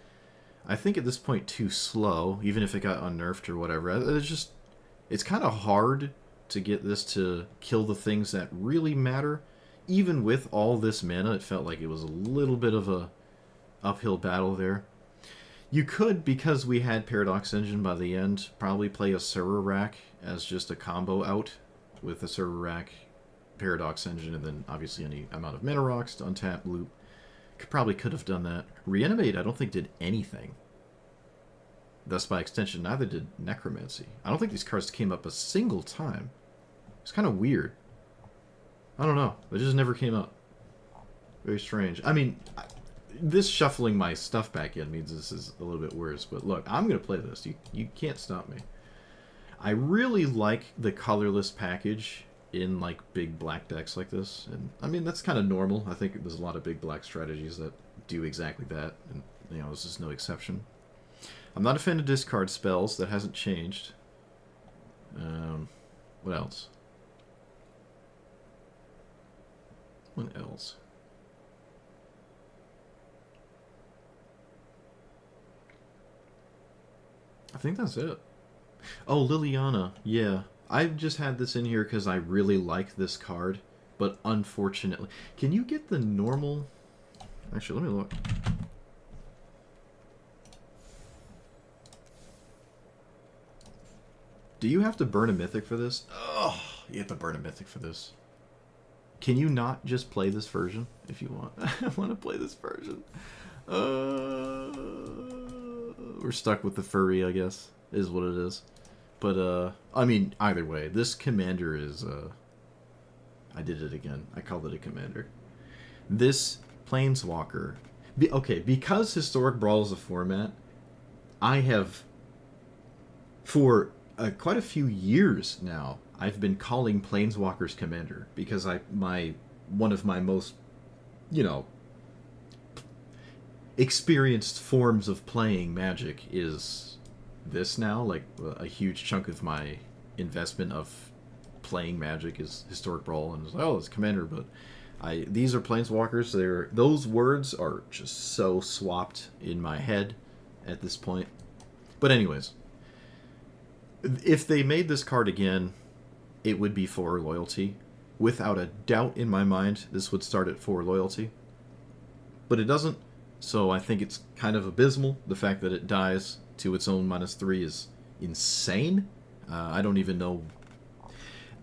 I think at this point, too slow, even if it got unnerfed or whatever. It's kind of hard to get this to kill the things that really matter. Even with all this mana, it felt like it was a little bit of a uphill battle there. You could, because we had Paradox Engine by the end, probably play a Server Rack as just a combo out with a Server Rack, Paradox Engine, and then obviously any amount of mana rocks to untap loop. Probably could have done that. Reanimate, I don't think did anything. Thus, by extension, neither did Necromancy. I don't think these cards came up a single time. It's kind of weird. I don't know. They just never came up. Very strange. I mean, this shuffling my stuff back in means this is a little bit worse. But look, I'm going to play this. You can't stop me. I really like the colorless package in like big black decks like this. And I mean, that's kind of normal. I think there's a lot of big black strategies that do exactly that. And, you know, this is no exception. I'm not a fan of discard spells. That hasn't changed. What else? What else? I think that's it. Oh, Liliana. Yeah. I've just had this in here because I really like this card. But unfortunately... Can you get the normal... Actually, let me look. Do you have to burn a mythic for this? Oh, you have to burn a mythic for this. Can you not just play this version if you want? I want to play this version. We're stuck with the furry, I guess, is what it is. But, I mean, either way, this commander is, I did it again. I called it a commander. This Planeswalker... Okay, because Historic Brawl is a format, I have, for quite a few years now, I've been calling Planeswalkers commander, because one of my most, you know, experienced forms of playing Magic is this now. Like, a huge chunk of my investment of playing Magic is Historic Brawl, and it's like, oh, it's commander, but these are Planeswalkers. Those words are just so swapped in my head at this point. But anyways, if they made this card again, it would be for loyalty. Without a doubt in my mind, this would start at 4 loyalty. But it doesn't, so I think it's kind of abysmal. The fact that it dies to its own -3 is insane. I don't even know.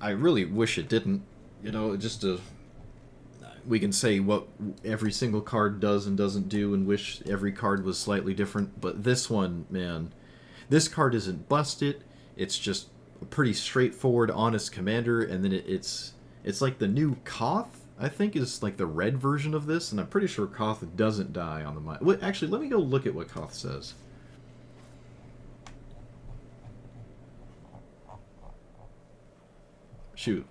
I really wish it didn't. You know, just we can say what every single card does and doesn't do and wish every card was slightly different. But this one, man, this card isn't busted. It's just a pretty straightforward, honest commander, and then it's like the new Koth, I think, is like the red version of this, and I'm pretty sure Koth doesn't die on the mind. Wait, actually, let me go look at what Koth says. Shoot.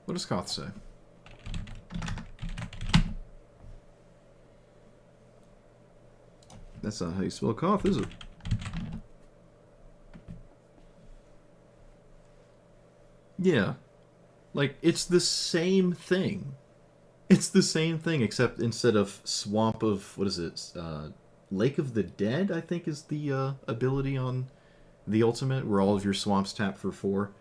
What does Koth say? That's not how you spell Koth, is it? Yeah. Like, it's the same thing. It's the same thing, except instead of Swamp of, what is it? Lake of the Dead, I think is the ability on the ultimate, where all of your swamps tap for 4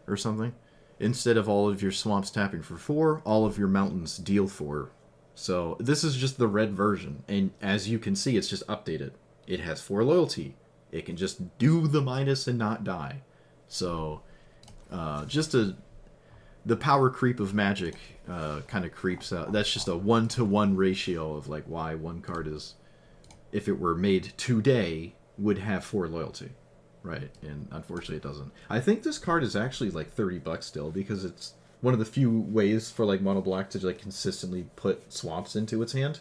or something. Instead of all of your swamps tapping for 4, all of your mountains deal 4. So this is just the red version, and as you can see, it's just updated. It has 4 loyalty. It can just do the minus and not die. So, the power creep of Magic kind of creeps out. That's just a 1-to-1 ratio of like why one card is, if it were made today, would have 4 loyalty, right? And unfortunately, it doesn't. I think this card is actually like $30 still, because it's one of the few ways for like mono black to like consistently put swamps into its hand.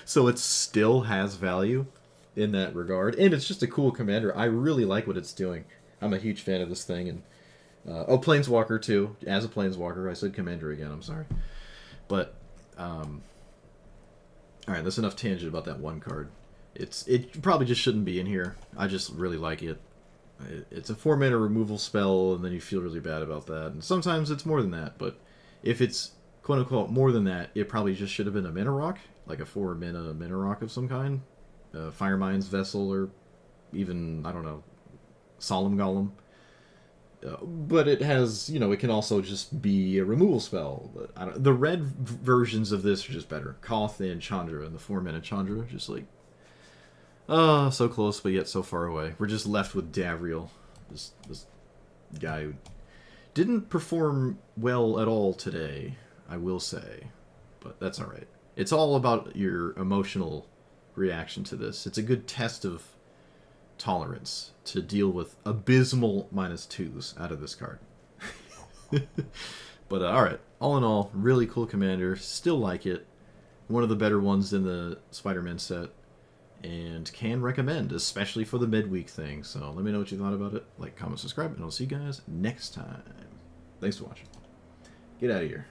So it still has value in that regard, and it's just a cool commander. I really like what it's doing. I'm a huge fan of this thing, and Planeswalker too. As a Planeswalker, I said Commander again. I'm sorry, but all right. That's enough tangent about that one card. It probably just shouldn't be in here. I just really like it. It's a 4-mana removal spell, and then you feel really bad about that. And sometimes it's more than that. But if it's quote unquote more than that, it probably just should have been a mana rock, like a 4-mana mana rock of some kind, Firemind's Vessel, or even, I don't know, Solemn Golem. But it has, it can also just be a removal spell. But the red versions of this are just better. Koth and Chandra, and the 4-mana Chandra, just like, so close but yet so far away. We're just left with Davriel, this guy who didn't perform well at all today, I will say, but that's all right. It's all about your emotional reaction to this. It's a good test of tolerance to deal with abysmal -2s out of this card. But alright, all in all, really cool commander. Still like it. One of the better ones in the Spider-Man set, and can recommend, especially for the midweek thing. So let me know what you thought about it. Like, comment, subscribe, and I'll see you guys next time. Thanks for watching. Get out of here.